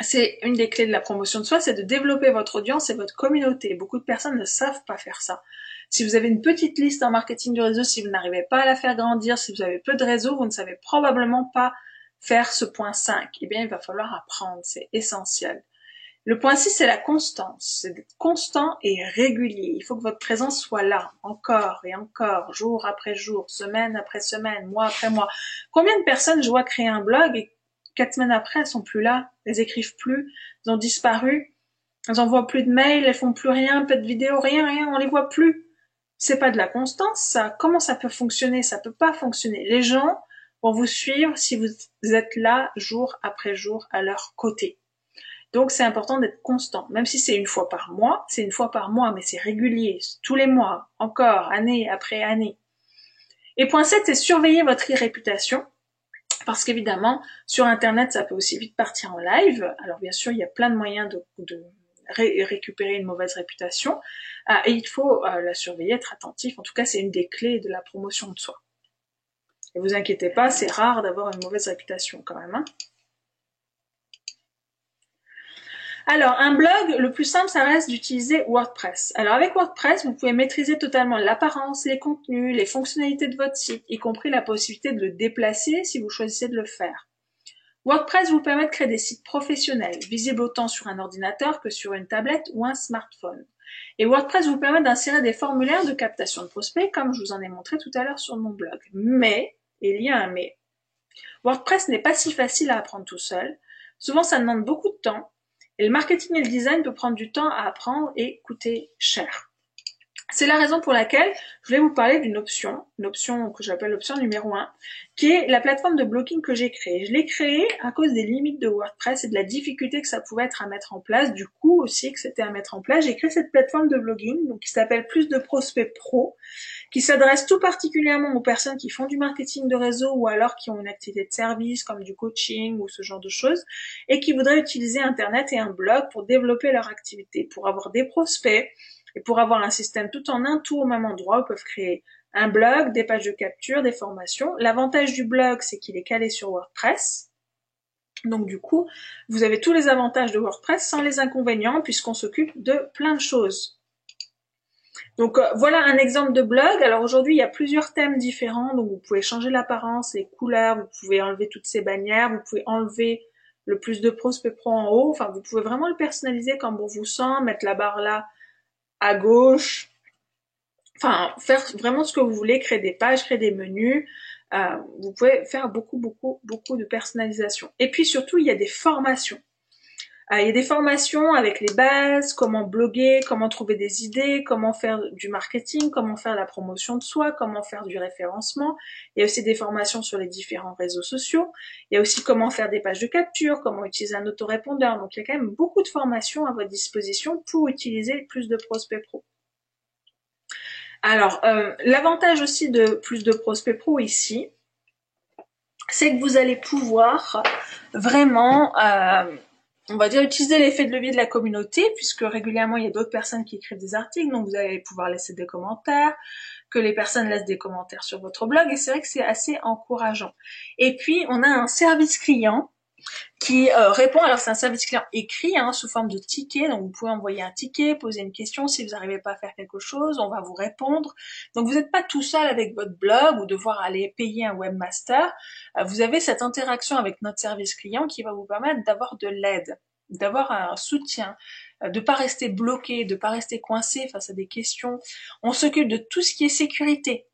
C'est une des clés de la promotion de soi, c'est de développer votre audience et votre communauté. Beaucoup de personnes ne savent pas faire ça. Si vous avez une petite liste en marketing du réseau, si vous n'arrivez pas à la faire grandir, si vous avez peu de réseau, vous ne savez probablement pas faire ce point 5. Eh bien, il va falloir apprendre, c'est essentiel. Le point 6, c'est la constance. C'est d'être constant et régulier. Il faut que votre présence soit là, encore et encore, jour après jour, semaine après semaine, mois après mois. Combien de personnes je vois créer un blog et 4 semaines après, elles sont plus là, elles écrivent plus, elles ont disparu, elles envoient plus de mails, elles font plus rien, pas de vidéos, rien, on les voit plus. C'est pas de la constance, ça. Comment ça peut fonctionner? Ça peut pas fonctionner. Les gens vont vous suivre si vous êtes là jour après jour à leur côté. Donc c'est important d'être constant, même si c'est une fois par mois, mais c'est régulier, tous les mois, encore, année après année. Et point 7, c'est surveiller votre réputation. Parce qu'évidemment, sur Internet, ça peut aussi vite partir en live. Alors bien sûr, il y a plein de moyens de récupérer une mauvaise réputation. Et il faut la surveiller, être attentif. En tout cas, c'est une des clés de la promotion de soi. Et vous inquiétez pas, c'est rare d'avoir une mauvaise réputation quand même, hein. Alors, un blog, le plus simple, ça reste d'utiliser WordPress. Alors, avec WordPress, vous pouvez maîtriser totalement l'apparence, les contenus, les fonctionnalités de votre site, y compris la possibilité de le déplacer si vous choisissez de le faire. WordPress vous permet de créer des sites professionnels, visibles autant sur un ordinateur que sur une tablette ou un smartphone. Et WordPress vous permet d'insérer des formulaires de captation de prospects, comme je vous en ai montré tout à l'heure sur mon blog. Mais, il y a un mais. WordPress n'est pas si facile à apprendre tout seul. Souvent, ça demande beaucoup de temps. Et le marketing et le design peut prendre du temps à apprendre et coûter cher. C'est la raison pour laquelle je vais vous parler d'une option, une option que j'appelle l'option numéro 1, qui est la plateforme de blogging que j'ai créée. Je l'ai créée à cause des limites de WordPress et de la difficulté que ça pouvait être à mettre en place, du coût aussi que c'était à mettre en place. J'ai créé cette plateforme de blogging, donc qui s'appelle Plus de Prospects Pro, qui s'adresse tout particulièrement aux personnes qui font du marketing de réseau ou alors qui ont une activité de service comme du coaching ou ce genre de choses et qui voudraient utiliser Internet et un blog pour développer leur activité, pour avoir des prospects, et pour avoir un système tout en un, tout au même endroit, ils peuvent créer un blog, des pages de capture, des formations. L'avantage du blog, c'est qu'il est calé sur WordPress. Donc du coup, vous avez tous les avantages de WordPress sans les inconvénients puisqu'on s'occupe de plein de choses. Donc voilà un exemple de blog. Alors aujourd'hui, il y a plusieurs thèmes différents. Donc vous pouvez changer l'apparence, les couleurs, vous pouvez enlever toutes ces bannières, vous pouvez enlever le plus de prospects pro en haut. Enfin, vous pouvez vraiment le personnaliser comme bon vous semble, mettre la barre là à gauche, enfin faire vraiment ce que vous voulez, créer des pages, créer des menus, vous pouvez faire beaucoup de personnalisation. Et puis surtout, il y a des formations. Il y a des formations avec les bases, comment bloguer, comment trouver des idées, comment faire du marketing, comment faire la promotion de soi, comment faire du référencement. Il y a aussi des formations sur les différents réseaux sociaux. Il y a aussi comment faire des pages de capture, comment utiliser un autorépondeur. Donc il y a quand même beaucoup de formations à votre disposition pour utiliser Plus de Prospects Pro. Alors, l'avantage aussi de Plus de Prospects Pro ici, c'est que vous allez pouvoir vraiment on va dire utiliser l'effet de levier de la communauté, puisque régulièrement il y a d'autres personnes qui écrivent des articles, donc vous allez pouvoir laisser des commentaires, que les personnes laissent des commentaires sur votre blog, et c'est vrai que c'est assez encourageant. Et puis on a un service client qui répond, alors c'est un service client écrit sous forme de ticket, donc vous pouvez envoyer un ticket, poser une question, si vous n'arrivez pas à faire quelque chose, on va vous répondre. Donc vous n'êtes pas tout seul avec votre blog ou devoir aller payer un webmaster, vous avez cette interaction avec notre service client qui va vous permettre d'avoir de l'aide, d'avoir un soutien, de pas rester bloqué, de pas rester coincé face à des questions. On s'occupe de tout ce qui est sécurité.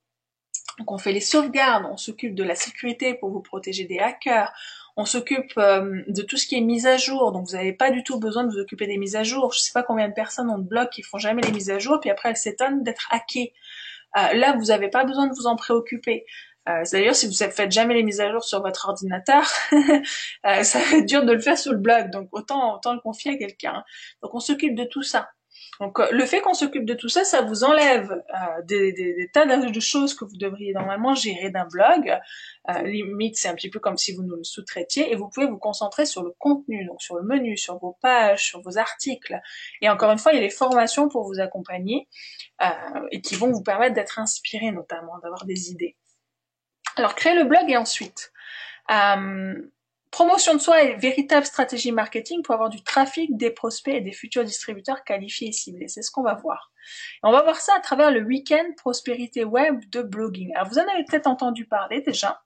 Donc on fait les sauvegardes, on s'occupe de la sécurité pour vous protéger des hackers, on s'occupe de tout ce qui est mise à jour, donc vous n'avez pas du tout besoin de vous occuper des mises à jour. Je sais pas combien de personnes ont de blogs qui font jamais les mises à jour, puis après elles s'étonnent d'être hackées. Là, vous n'avez pas besoin de vous en préoccuper. D'ailleurs, si vous ne faites jamais les mises à jour sur votre ordinateur, ça va être dur de le faire sur le blog, donc autant le confier à quelqu'un. Donc on s'occupe de tout ça. Donc le fait qu'on s'occupe de tout ça, ça vous enlève des tas de choses que vous devriez normalement gérer d'un blog. Limite, c'est un petit peu comme si vous nous le sous-traitiez, et vous pouvez vous concentrer sur le contenu, donc sur le menu, sur vos pages, sur vos articles. Et encore une fois, il y a les formations pour vous accompagner et qui vont vous permettre d'être inspiré notamment, d'avoir des idées. Alors créer le blog et ensuite promotion de soi et véritable stratégie marketing pour avoir du trafic, des prospects et des futurs distributeurs qualifiés et ciblés. C'est ce qu'on va voir. Et on va voir ça à travers le week-end prospérité web de blogging. Alors vous en avez peut-être entendu parler déjà.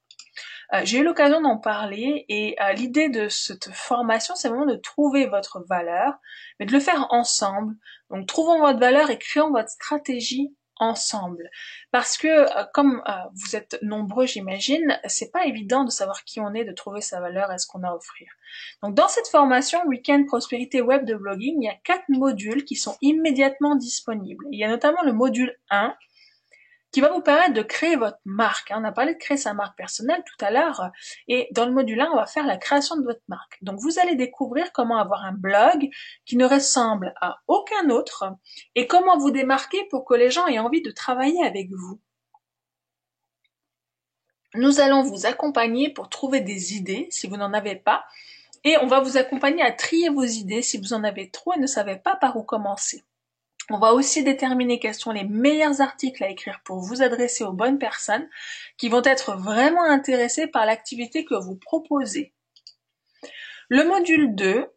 J'ai eu l'occasion d'en parler et l'idée de cette formation, c'est vraiment de trouver votre valeur, mais de le faire ensemble. Donc trouvons votre valeur et créons votre stratégie ensemble, parce que comme vous êtes nombreux, j'imagine, c'est pas évident de savoir qui on est, de trouver sa valeur et ce qu'on a à offrir. Donc dans cette formation Week-end Prospérité Web de Blogging, il y a 4 modules qui sont immédiatement disponibles. Il y a notamment le module 1 qui va vous permettre de créer votre marque. On a parlé de créer sa marque personnelle tout à l'heure, et dans le module 1, on va faire la création de votre marque. Donc vous allez découvrir comment avoir un blog qui ne ressemble à aucun autre, et comment vous démarquer pour que les gens aient envie de travailler avec vous. Nous allons vous accompagner pour trouver des idées, si vous n'en avez pas, et on va vous accompagner à trier vos idées si vous en avez trop et ne savez pas par où commencer. On va aussi déterminer quels sont les meilleurs articles à écrire pour vous adresser aux bonnes personnes qui vont être vraiment intéressées par l'activité que vous proposez. Le module 2,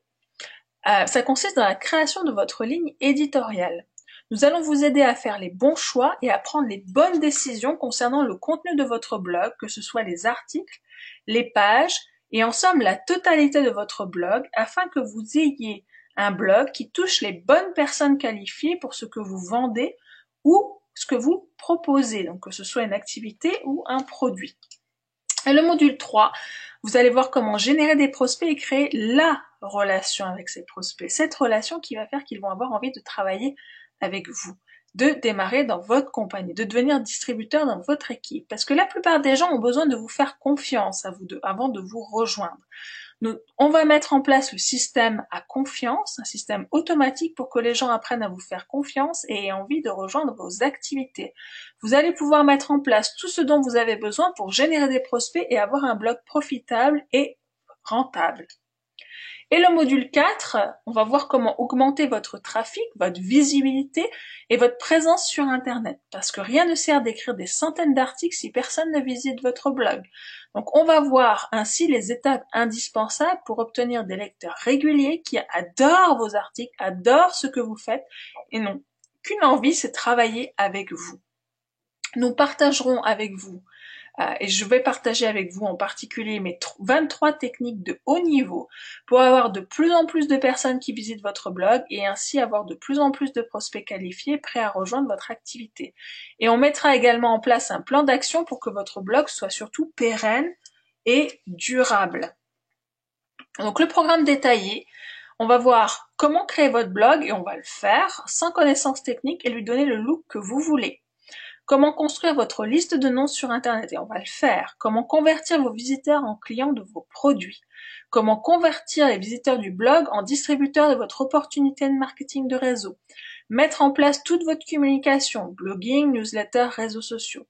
ça consiste dans la création de votre ligne éditoriale. Nous allons vous aider à faire les bons choix et à prendre les bonnes décisions concernant le contenu de votre blog, que ce soit les articles, les pages et en somme la totalité de votre blog afin que vous ayez un blog qui touche les bonnes personnes qualifiées pour ce que vous vendez ou ce que vous proposez, donc que ce soit une activité ou un produit. Et le module 3, vous allez voir comment générer des prospects et créer la relation avec ces prospects. Cette relation qui va faire qu'ils vont avoir envie de travailler avec vous, de démarrer dans votre compagnie, de devenir distributeur dans votre équipe. Parce que la plupart des gens ont besoin de vous faire confiance à vous deux avant de vous rejoindre. On va mettre en place le système à confiance, un système automatique pour que les gens apprennent à vous faire confiance et aient envie de rejoindre vos activités. Vous allez pouvoir mettre en place tout ce dont vous avez besoin pour générer des prospects et avoir un blog profitable et rentable. Et le module 4, on va voir comment augmenter votre trafic, votre visibilité et votre présence sur Internet. Parce que rien ne sert d'écrire des centaines d'articles si personne ne visite votre blog. Donc on va voir ainsi les étapes indispensables pour obtenir des lecteurs réguliers qui adorent vos articles, adorent ce que vous faites et n'ont qu'une envie, c'est travailler avec vous. Nous partagerons avec vous et je vais partager avec vous en particulier mes 23 techniques de haut niveau pour avoir de plus en plus de personnes qui visitent votre blog et ainsi avoir de plus en plus de prospects qualifiés prêts à rejoindre votre activité. Et on mettra également en place un plan d'action pour que votre blog soit surtout pérenne et durable. Donc le programme détaillé, on va voir comment créer votre blog et on va le faire sans connaissance technique et lui donner le look que vous voulez. Comment construire votre liste de noms sur Internet, et on va le faire. Comment convertir vos visiteurs en clients de vos produits. Comment convertir les visiteurs du blog en distributeurs de votre opportunité de marketing de réseau. Mettre en place toute votre communication, blogging, newsletter, réseaux sociaux.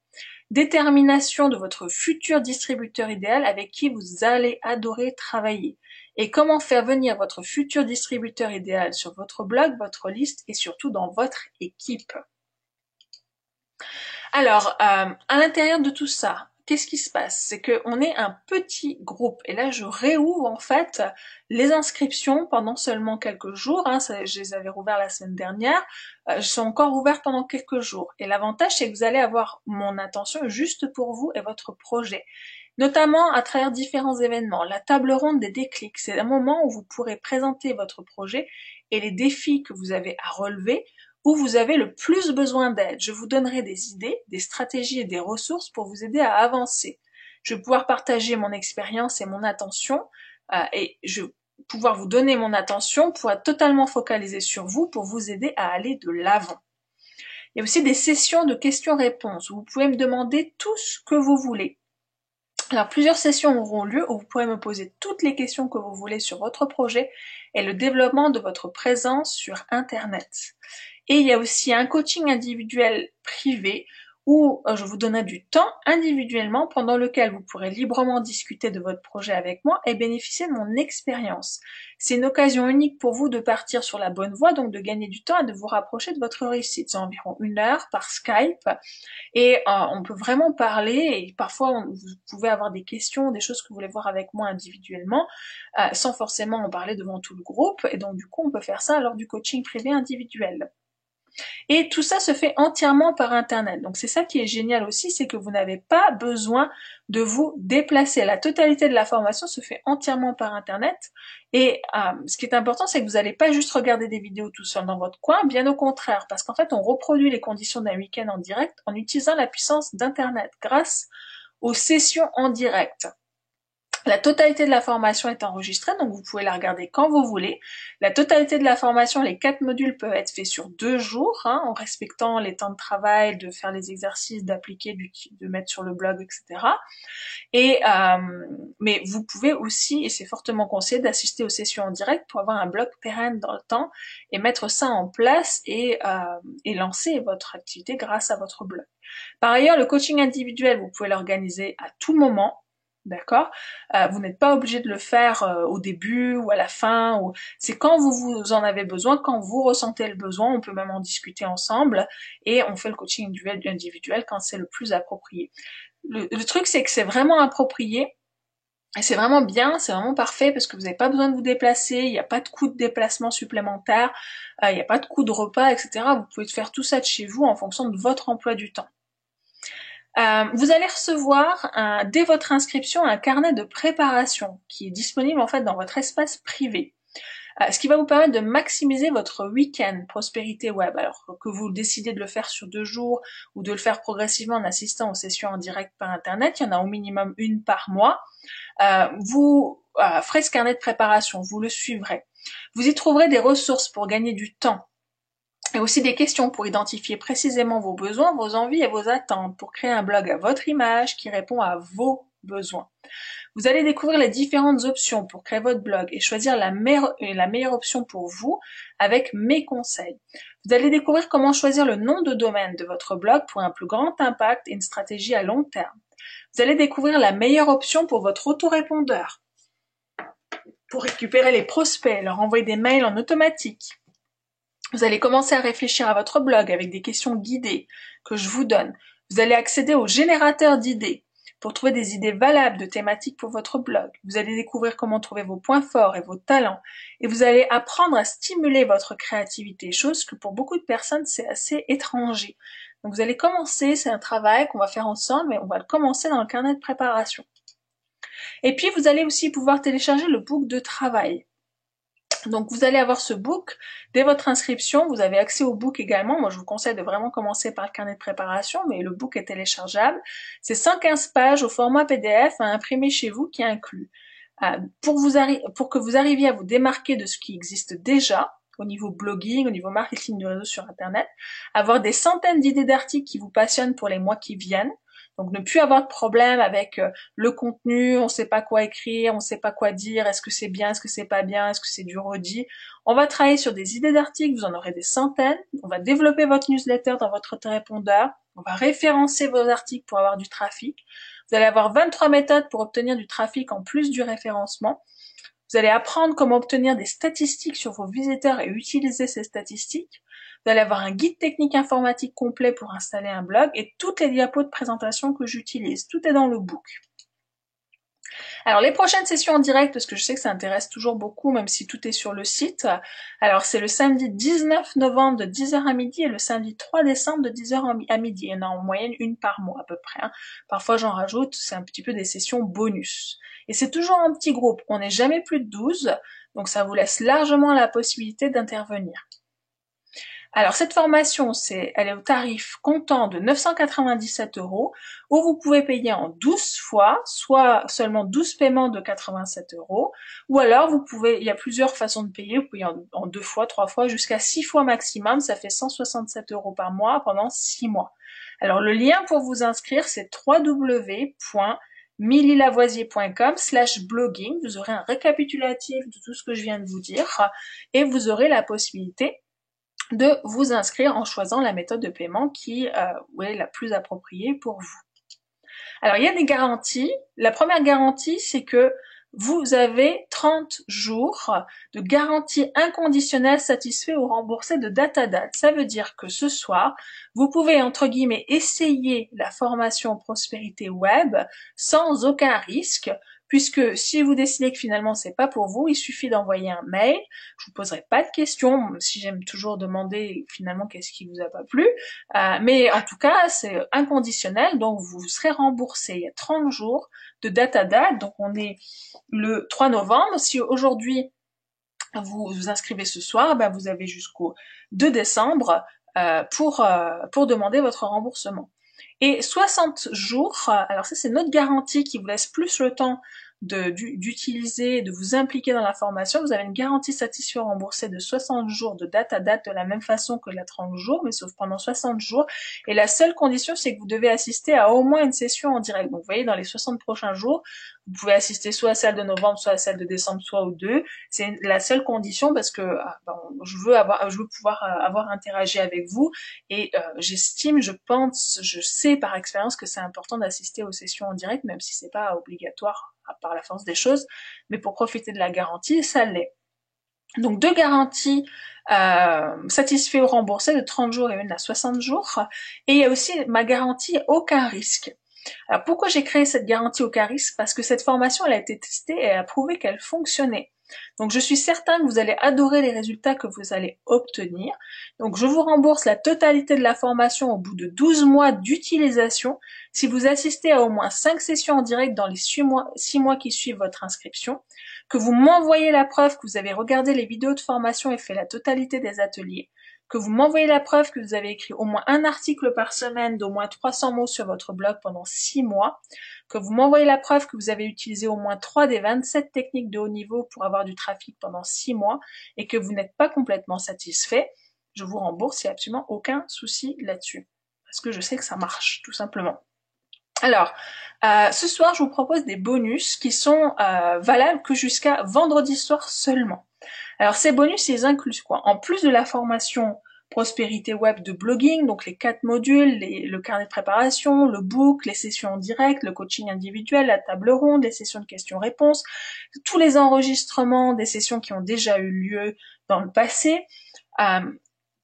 Détermination de votre futur distributeur idéal avec qui vous allez adorer travailler. Et comment faire venir votre futur distributeur idéal sur votre blog, votre liste et surtout dans votre équipe. Alors, à l'intérieur de tout ça, qu'est-ce qui se passe? C'est qu'on est un petit groupe. Et là, je réouvre en fait les inscriptions pendant seulement quelques jours. Je les avais rouvertes la semaine dernière. Elles sont encore ouvertes pendant quelques jours. Et l'avantage, c'est que vous allez avoir mon attention juste pour vous et votre projet. Notamment à travers différents événements. La table ronde des déclics, c'est un moment où vous pourrez présenter votre projet et les défis que vous avez à relever, où vous avez le plus besoin d'aide. Je vous donnerai des idées, des stratégies et des ressources pour vous aider à avancer. Je vais pouvoir partager mon expérience et mon attention et je vais pouvoir vous donner mon attention pour être totalement focalisé sur vous, pour vous aider à aller de l'avant. Il y a aussi des sessions de questions-réponses où vous pouvez me demander tout ce que vous voulez. Alors plusieurs sessions auront lieu où vous pourrez me poser toutes les questions que vous voulez sur votre projet et le développement de votre présence sur Internet. Et il y a aussi un coaching individuel privé où je vous donnerai du temps individuellement pendant lequel vous pourrez librement discuter de votre projet avec moi et bénéficier de mon expérience. C'est une occasion unique pour vous de partir sur la bonne voie, donc de gagner du temps et de vous rapprocher de votre réussite. C'est environ 1 heure par Skype et on peut vraiment parler et parfois vous pouvez avoir des questions, des choses que vous voulez voir avec moi individuellement sans forcément en parler devant tout le groupe et donc du coup on peut faire ça lors du coaching privé individuel. Et tout ça se fait entièrement par Internet. Donc c'est ça qui est génial aussi, c'est que vous n'avez pas besoin de vous déplacer. La totalité de la formation se fait entièrement par Internet. Et ce qui est important, c'est que vous n'allez pas juste regarder des vidéos tout seul dans votre coin, bien au contraire, parce qu'en fait, on reproduit les conditions d'un week-end en direct en utilisant la puissance d'Internet grâce aux sessions en direct. La totalité de la formation est enregistrée, donc vous pouvez la regarder quand vous voulez. La totalité de la formation, les 4 modules peuvent être faits sur 2 jours, en respectant les temps de travail, de faire les exercices, d'appliquer, de mettre sur le blog, etc. Mais vous pouvez aussi, et c'est fortement conseillé, d'assister aux sessions en direct pour avoir un blog pérenne dans le temps et mettre ça en place et lancer votre activité grâce à votre blog. Par ailleurs, le coaching individuel, vous pouvez l'organiser à tout moment. D'accord? Vous n'êtes pas obligé de le faire au début ou à la fin. C'est quand vous en avez besoin, quand vous ressentez le besoin, on peut même en discuter ensemble et on fait le coaching individuel quand c'est le plus approprié. Le truc, c'est que c'est vraiment approprié et c'est vraiment bien, c'est vraiment parfait parce que vous n'avez pas besoin de vous déplacer, il n'y a pas de coût de déplacement supplémentaire, il n'y a pas de coût de repas, etc. Vous pouvez faire tout ça de chez vous en fonction de votre emploi du temps. Vous allez recevoir dès votre inscription un carnet de préparation qui est disponible en fait dans votre espace privé. Ce qui va vous permettre de maximiser votre week-end prospérité web. Alors que vous décidez de le faire sur 2 jours ou de le faire progressivement en assistant aux sessions en direct par internet, il y en a au minimum une par mois. Vous ferez ce carnet de préparation, vous le suivrez. Vous y trouverez des ressources pour gagner du temps et aussi des questions pour identifier précisément vos besoins, vos envies et vos attentes pour créer un blog à votre image qui répond à vos besoins. Vous allez découvrir les différentes options pour créer votre blog et choisir la meilleure option pour vous avec mes conseils. Vous allez découvrir comment choisir le nom de domaine de votre blog pour un plus grand impact et une stratégie à long terme. Vous allez découvrir la meilleure option pour votre autorépondeur, pour récupérer les prospects, leur envoyer des mails en automatique. Vous allez commencer à réfléchir à votre blog avec des questions guidées que je vous donne. Vous allez accéder au générateur d'idées pour trouver des idées valables de thématiques pour votre blog. Vous allez découvrir comment trouver vos points forts et vos talents. Et vous allez apprendre à stimuler votre créativité, chose que pour beaucoup de personnes, c'est assez étranger. Donc vous allez commencer, c'est un travail qu'on va faire ensemble, mais on va le commencer dans le carnet de préparation. Et puis vous allez aussi pouvoir télécharger le book de travail. Donc vous allez avoir ce book dès votre inscription, vous avez accès au book également. Moi je vous conseille de vraiment commencer par le carnet de préparation, mais le book est téléchargeable. C'est 115 pages au format PDF à imprimer chez vous qui est inclus. Pour que vous arriviez à vous démarquer de ce qui existe déjà, au niveau blogging, au niveau marketing de réseau sur internet, avoir des centaines d'idées d'articles qui vous passionnent pour les mois qui viennent. Donc ne plus avoir de problème avec le contenu, on sait pas quoi écrire, on sait pas quoi dire, est-ce que c'est bien, est-ce que c'est pas bien, est-ce que c'est du redit. On va travailler sur des idées d'articles, vous en aurez des centaines, on va développer votre newsletter dans votre autorépondeur, on va référencer vos articles pour avoir du trafic. Vous allez avoir 23 méthodes pour obtenir du trafic en plus du référencement. Vous allez apprendre comment obtenir des statistiques sur vos visiteurs et utiliser ces statistiques. Vous allez avoir un guide technique informatique complet pour installer un blog et toutes les diapos de présentation que j'utilise. Tout est dans le book. Alors les prochaines sessions en direct, parce que je sais que ça intéresse toujours beaucoup, même si tout est sur le site. Alors c'est le samedi 19 novembre de 10h à midi et le samedi 3 décembre de 10h à midi. Il y en a en moyenne une par mois à peu près. Parfois j'en rajoute, c'est un petit peu des sessions bonus. Et c'est toujours en petit groupe, on n'est jamais plus de 12, donc ça vous laisse largement la possibilité d'intervenir. Alors cette formation, elle est au tarif comptant de 997 € où vous pouvez payer en 12 fois, soit seulement 12 paiements de 87 €, ou alors il y a plusieurs façons de payer, vous pouvez en 2 fois, 3 fois, jusqu'à 6 fois maximum, ça fait 167 € par mois pendant 6 mois. Alors le lien pour vous inscrire, c'est www.millylavoisier.com/blogging. Vous aurez un récapitulatif de tout ce que je viens de vous dire et vous aurez la possibilité de vous inscrire en choisissant la méthode de paiement qui est la plus appropriée pour vous. Alors il y a des garanties. La première garantie, c'est que vous avez 30 jours de garantie inconditionnelle satisfait ou remboursé de date à date. Ça veut dire que ce soir, vous pouvez entre guillemets essayer la formation prospérité web sans aucun risque, puisque si vous décidez que finalement c'est pas pour vous, il suffit d'envoyer un mail. Je vous poserai pas de questions, même si j'aime toujours demander finalement qu'est-ce qui vous a pas plu. Mais en tout cas, c'est inconditionnel, donc vous serez remboursé. Il y a 30 jours de date à date, donc on est le 3 novembre. Si aujourd'hui vous vous inscrivez ce soir, ben vous avez jusqu'au 2 décembre pour demander votre remboursement. Et 60 jours, alors ça c'est notre garantie qui vous laisse plus le temps d'utiliser, de vous impliquer dans la formation. Vous avez une garantie satisfait remboursée de 60 jours de date à date de la même façon que la 30 jours, mais sauf pendant 60 jours. Et la seule condition, c'est que vous devez assister à au moins une session en direct. Donc vous voyez, dans les 60 prochains jours, Vous pouvez assister soit à celle de novembre, soit à celle de décembre, soit aux deux. C'est la seule condition parce que je veux pouvoir avoir interagi avec vous et j'estime, je pense, je sais par expérience que c'est important d'assister aux sessions en direct, même si c'est pas obligatoire par la force des choses, mais pour profiter de la garantie, ça l'est. Donc deux garanties satisfait ou remboursé de 30 jours et une à 60 jours. Et il y a aussi ma garantie aucun risque. Alors pourquoi j'ai créé cette garantie aucun risque? Parce que cette formation elle a été testée et elle a prouvé qu'elle fonctionnait. Donc je suis certain que vous allez adorer les résultats que vous allez obtenir. Donc je vous rembourse la totalité de la formation au bout de 12 mois d'utilisation si vous assistez à au moins 5 sessions en direct dans les 6 mois qui suivent votre inscription, que vous m'envoyez la preuve que vous avez regardé les vidéos de formation et fait la totalité des ateliers, que vous m'envoyez la preuve que vous avez écrit au moins un article par semaine d'au moins 300 mots sur votre blog pendant 6 mois, que vous m'envoyez la preuve que vous avez utilisé au moins 3 des 27 techniques de haut niveau pour avoir du trafic pendant 6 mois et que vous n'êtes pas complètement satisfait, je vous rembourse, il n'y a absolument aucun souci là-dessus. Parce que je sais que ça marche, tout simplement. Alors, ce soir, je vous propose des bonus qui sont valables que jusqu'à vendredi soir seulement. Alors ces bonus, ils incluent quoi? En plus de la formation prospérité web de blogging, donc les 4 modules, le carnet de préparation, le book, les sessions en direct, le coaching individuel, la table ronde, les sessions de questions-réponses, tous les enregistrements des sessions qui ont déjà eu lieu dans le passé.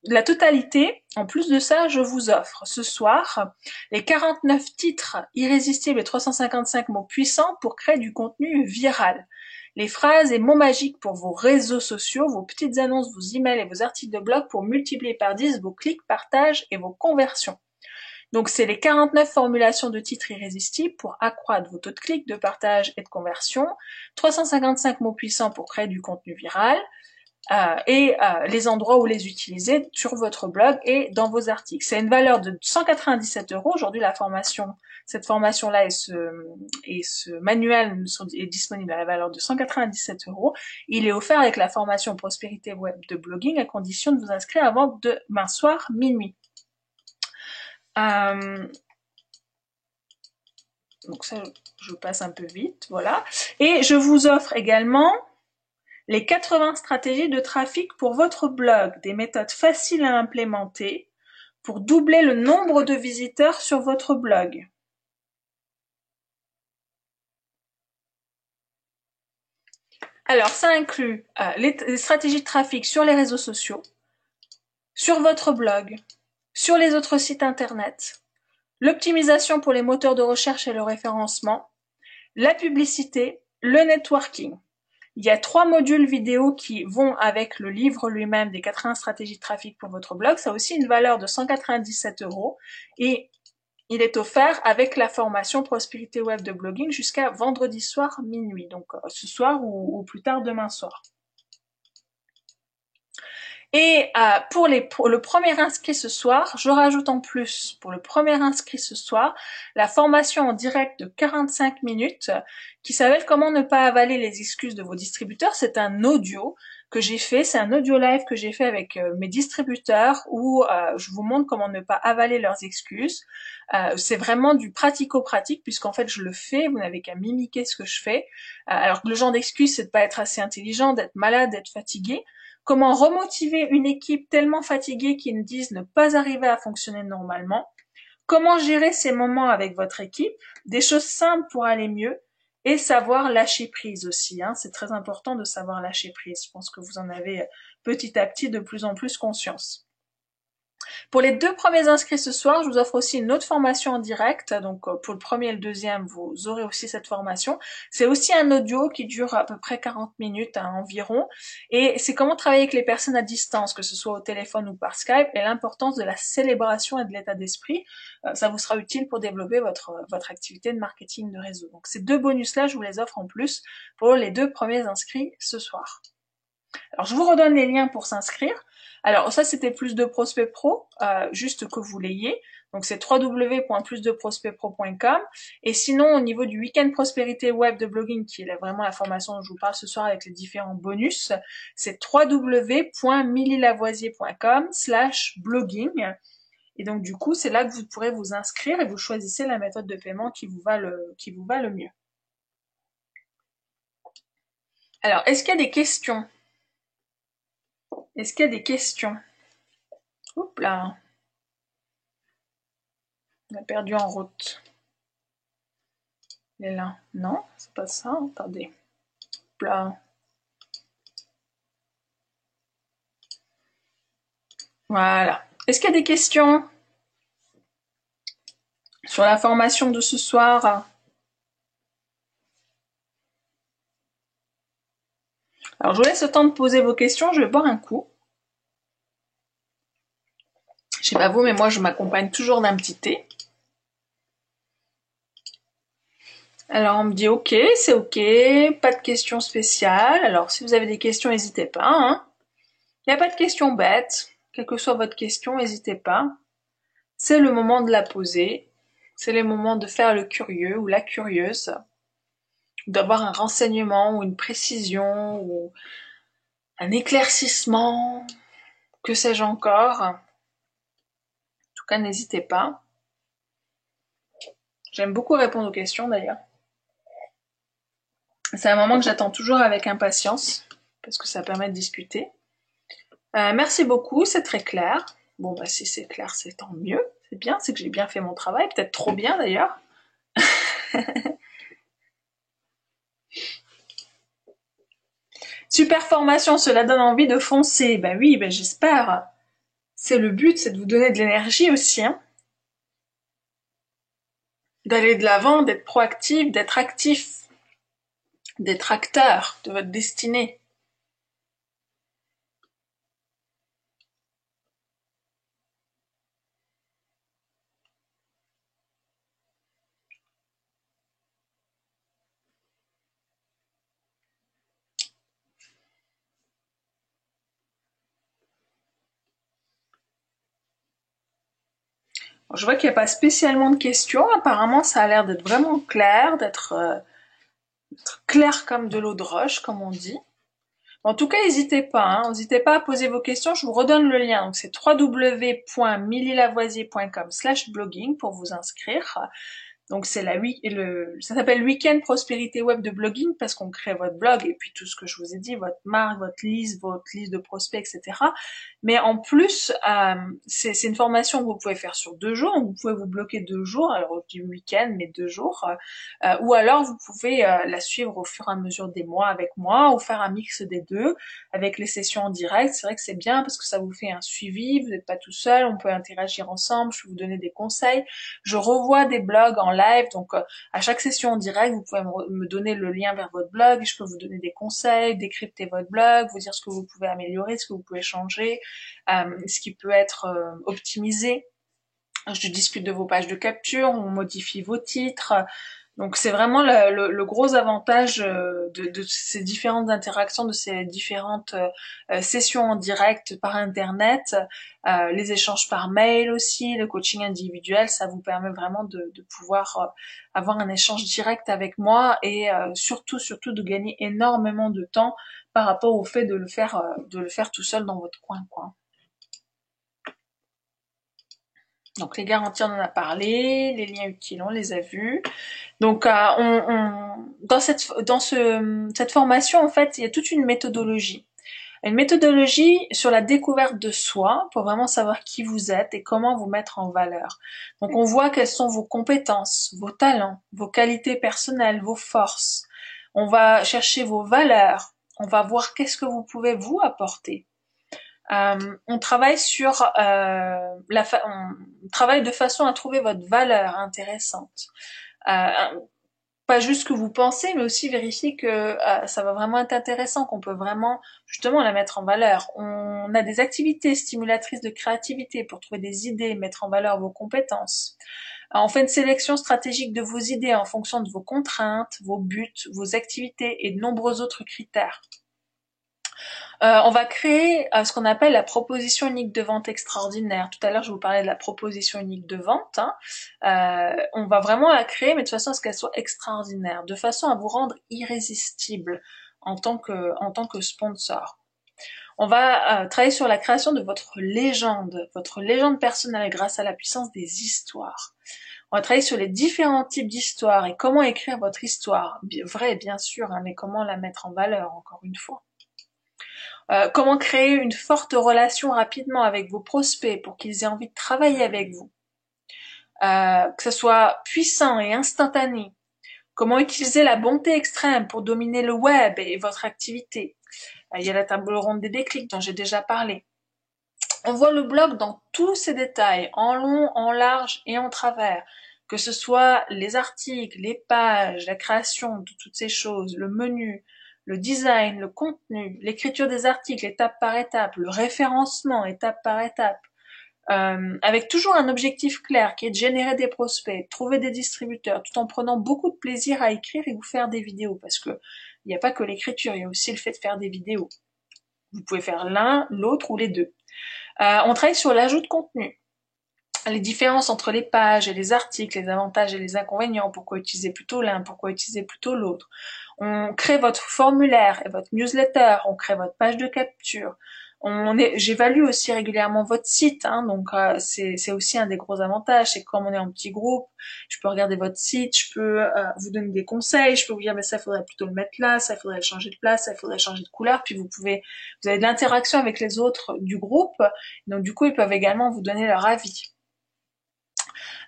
La totalité, en plus de ça, je vous offre ce soir les 49 titres irrésistibles et 355 mots puissants pour créer du contenu viral. Les phrases et mots magiques pour vos réseaux sociaux, vos petites annonces, vos emails et vos articles de blog pour multiplier par 10 vos clics, partages et vos conversions. Donc c'est les 49 formulations de titres irrésistibles pour accroître vos taux de clics, de partage et de conversion, 355 mots puissants pour créer du contenu viral, et les endroits où les utiliser sur votre blog et dans vos articles. C'est une valeur de 197 €. Aujourd'hui, cette formation-là et ce manuel est disponible à la valeur de 197 €. Il est offert avec la formation Prospérité Web de blogging à condition de vous inscrire avant demain soir minuit. Donc ça, je passe un peu vite, voilà. Et je vous offre également les 80 stratégies de trafic pour votre blog, des méthodes faciles à implémenter pour doubler le nombre de visiteurs sur votre blog. Alors, ça inclut les stratégies de trafic sur les réseaux sociaux, sur votre blog, sur les autres sites internet, l'optimisation pour les moteurs de recherche et le référencement, la publicité, le networking. Il y a 3 modules vidéo qui vont avec le livre lui-même des 80 stratégies de trafic pour votre blog. Ça a aussi une valeur de 197 € et il est offert avec la formation Prospérité Web de blogging jusqu'à vendredi soir minuit, donc ce soir ou plus tard demain soir. Et pour le premier inscrit ce soir, je rajoute en plus pour le premier inscrit ce soir la formation en direct de 45 minutes qui s'appelle Comment ne pas avaler les excuses de vos distributeurs. C'est un audio que j'ai fait, c'est un audio live que j'ai fait avec mes distributeurs où je vous montre comment ne pas avaler leurs excuses. C'est vraiment du pratico-pratique puisqu'en fait je le fais, vous n'avez qu'à mimiquer ce que je fais. Alors que le genre d'excuse c'est de pas être assez intelligent, d'être malade, d'être fatigué. Comment remotiver une équipe tellement fatiguée qu'ils disent ne pas arriver à fonctionner normalement. Comment gérer ces moments avec votre équipe. Des choses simples pour aller mieux. Et savoir lâcher prise aussi. C'est très important de savoir lâcher prise. Je pense que vous en avez petit à petit de plus en plus conscience. Pour les 2 premiers inscrits ce soir, je vous offre aussi une autre formation en direct. Donc pour le premier et le deuxième, vous aurez aussi cette formation. C'est aussi un audio qui dure à peu près 40 minutes environ. Et c'est comment travailler avec les personnes à distance, que ce soit au téléphone ou par Skype, et l'importance de la célébration et de l'état d'esprit. Ça vous sera utile pour développer votre activité de marketing de réseau. Donc ces 2 bonus-là, je vous les offre en plus pour les 2 premiers inscrits ce soir. Alors je vous redonne les liens pour s'inscrire. Alors ça c'était Plus de Prospect Pro, juste que vous l'ayez. Donc c'est www.plusdeprospectpro.com. Et sinon au niveau du week-end prospérité web de blogging, qui est vraiment la formation dont je vous parle ce soir avec les différents bonus, c'est www.millilavoisier.com/blogging. Et donc du coup c'est là que vous pourrez vous inscrire et vous choisissez la méthode de paiement qui vous va le mieux. Alors, est-ce qu'il y a des questions? Est-ce qu'il y a des questions? Oups là, on a perdu en route. Il est là. Non, c'est pas ça. Attendez. Oups là. Voilà. Est-ce qu'il y a des questions sur la formation de ce soir? Alors, je vous laisse le temps de poser vos questions. Je vais boire un coup. Je sais pas vous, mais moi, je m'accompagne toujours d'un petit thé. Alors, on me dit OK, c'est OK, pas de questions spéciales. Alors, si vous avez des questions, n'hésitez pas. Hein. Il n'y a pas de questions bêtes. Quelle que soit votre question, n'hésitez pas. C'est le moment de la poser. C'est le moment de faire le curieux ou la curieuse. D'avoir un renseignement ou une précision ou un éclaircissement. Que sais-je encore? En tout cas, n'hésitez pas. J'aime beaucoup répondre aux questions d'ailleurs. C'est un moment que j'attends toujours avec impatience parce que ça permet de discuter. Merci beaucoup, c'est très clair. Bon, bah si c'est clair, c'est tant mieux. C'est bien, c'est que j'ai bien fait mon travail, peut-être trop bien d'ailleurs. Super formation, cela donne envie de foncer. Ben oui, ben j'espère. C'est le but, c'est de vous donner de l'énergie aussi, hein. D'aller de l'avant, d'être proactif, d'être actif, d'être acteur de votre destinée. Je vois qu'il n'y a pas spécialement de questions. Apparemment, ça a l'air d'être vraiment clair, d'être clair comme de l'eau de roche, comme on dit. En tout cas, n'hésitez pas, hein, n'hésitez pas à poser vos questions. Je vous redonne le lien. Donc, c'est www.millilavoisier.com/blogging pour vous inscrire. Donc c'est ça s'appelle Week-end Prospérité Web de blogging parce qu'on crée votre blog et puis tout ce que je vous ai dit, votre marque, votre liste de prospects, etc. Mais en plus, c'est une formation que vous pouvez faire sur 2 jours. Donc vous pouvez vous bloquer 2 jours, alors du week-end, mais 2 jours. Ou alors vous pouvez la suivre au fur et à mesure des mois avec moi ou faire un mix des deux avec les sessions en direct. C'est vrai que c'est bien parce que ça vous fait un suivi, vous n'êtes pas tout seul, on peut interagir ensemble, je peux vous donner des conseils. Je revois des blogs en live, donc à chaque session en direct, vous pouvez me donner le lien vers votre blog, je peux vous donner des conseils, décrypter votre blog, vous dire ce que vous pouvez améliorer, ce que vous pouvez changer, ce qui peut être optimisé. Je discute de vos pages de capture, on modifie vos titres. Donc c'est vraiment le gros avantage de ces différentes interactions, de ces différentes sessions en direct par internet, les échanges par mail aussi, le coaching individuel, ça vous permet vraiment de pouvoir avoir un échange direct avec moi et surtout de gagner énormément de temps par rapport au fait de le faire tout seul dans votre coin, quoi. Donc les garanties, on en a parlé, les liens utiles, on les a vus. Donc dans cette formation, en fait, il y a toute une méthodologie. Une méthodologie sur la découverte de soi pour vraiment savoir qui vous êtes et comment vous mettre en valeur. Donc on voit quelles sont vos compétences, vos talents, vos qualités personnelles, vos forces. On va chercher vos valeurs. On va voir qu'est-ce que vous pouvez vous apporter. On travaille on travaille de façon à trouver votre valeur intéressante. Pas juste ce que vous pensez, mais aussi vérifier que ça va vraiment être intéressant, qu'on peut vraiment justement la mettre en valeur. On a des activités stimulatrices de créativité pour trouver des idées, mettre en valeur vos compétences. On fait une sélection stratégique de vos idées en fonction de vos contraintes, vos buts, vos activités et de nombreux autres critères. On va créer ce qu'on appelle la proposition unique de vente extraordinaire. Tout à l'heure, je vous parlais de la proposition unique de vente. Hein. On va vraiment la créer, mais de façon à ce qu'elle soit extraordinaire, de façon à vous rendre irrésistible en tant que sponsor. On va travailler sur la création de votre légende personnelle grâce à la puissance des histoires. On va travailler sur les différents types d'histoires et comment écrire votre histoire. Vrai, bien sûr, hein, mais comment la mettre en valeur, encore une fois. Comment créer une forte relation rapidement avec vos prospects pour qu'ils aient envie de travailler avec vous. Que ce soit puissant et instantané. Comment utiliser la bonté extrême pour dominer le web et votre activité. Il y a la table ronde des déclics dont j'ai déjà parlé. On voit le blog dans tous ses détails, en long, en large et en travers, que ce soit les articles, les pages, la création de toutes ces choses, le menu, le design, le contenu, l'écriture des articles étape par étape, le référencement étape par étape, avec toujours un objectif clair qui est de générer des prospects, trouver des distributeurs, tout en prenant beaucoup de plaisir à écrire et vous faire des vidéos, parce que il n'y a pas que l'écriture, il y a aussi le fait de faire des vidéos. Vous pouvez faire l'un, l'autre ou les deux. On travaille sur l'ajout de contenu, les différences entre les pages et les articles, les avantages et les inconvénients, pourquoi utiliser plutôt l'un, pourquoi utiliser plutôt l'autre. On crée votre formulaire et votre newsletter, on crée votre page de capture. J'évalue aussi régulièrement votre site, hein, donc c'est aussi un des gros avantages, c'est que comme on est en petit groupe, je peux regarder votre site, je peux vous donner des conseils, je peux vous dire mais ça faudrait plutôt le mettre là, ça faudrait changer de place, ça faudrait changer de couleur, puis vous avez de l'interaction avec les autres du groupe, donc du coup ils peuvent également vous donner leur avis.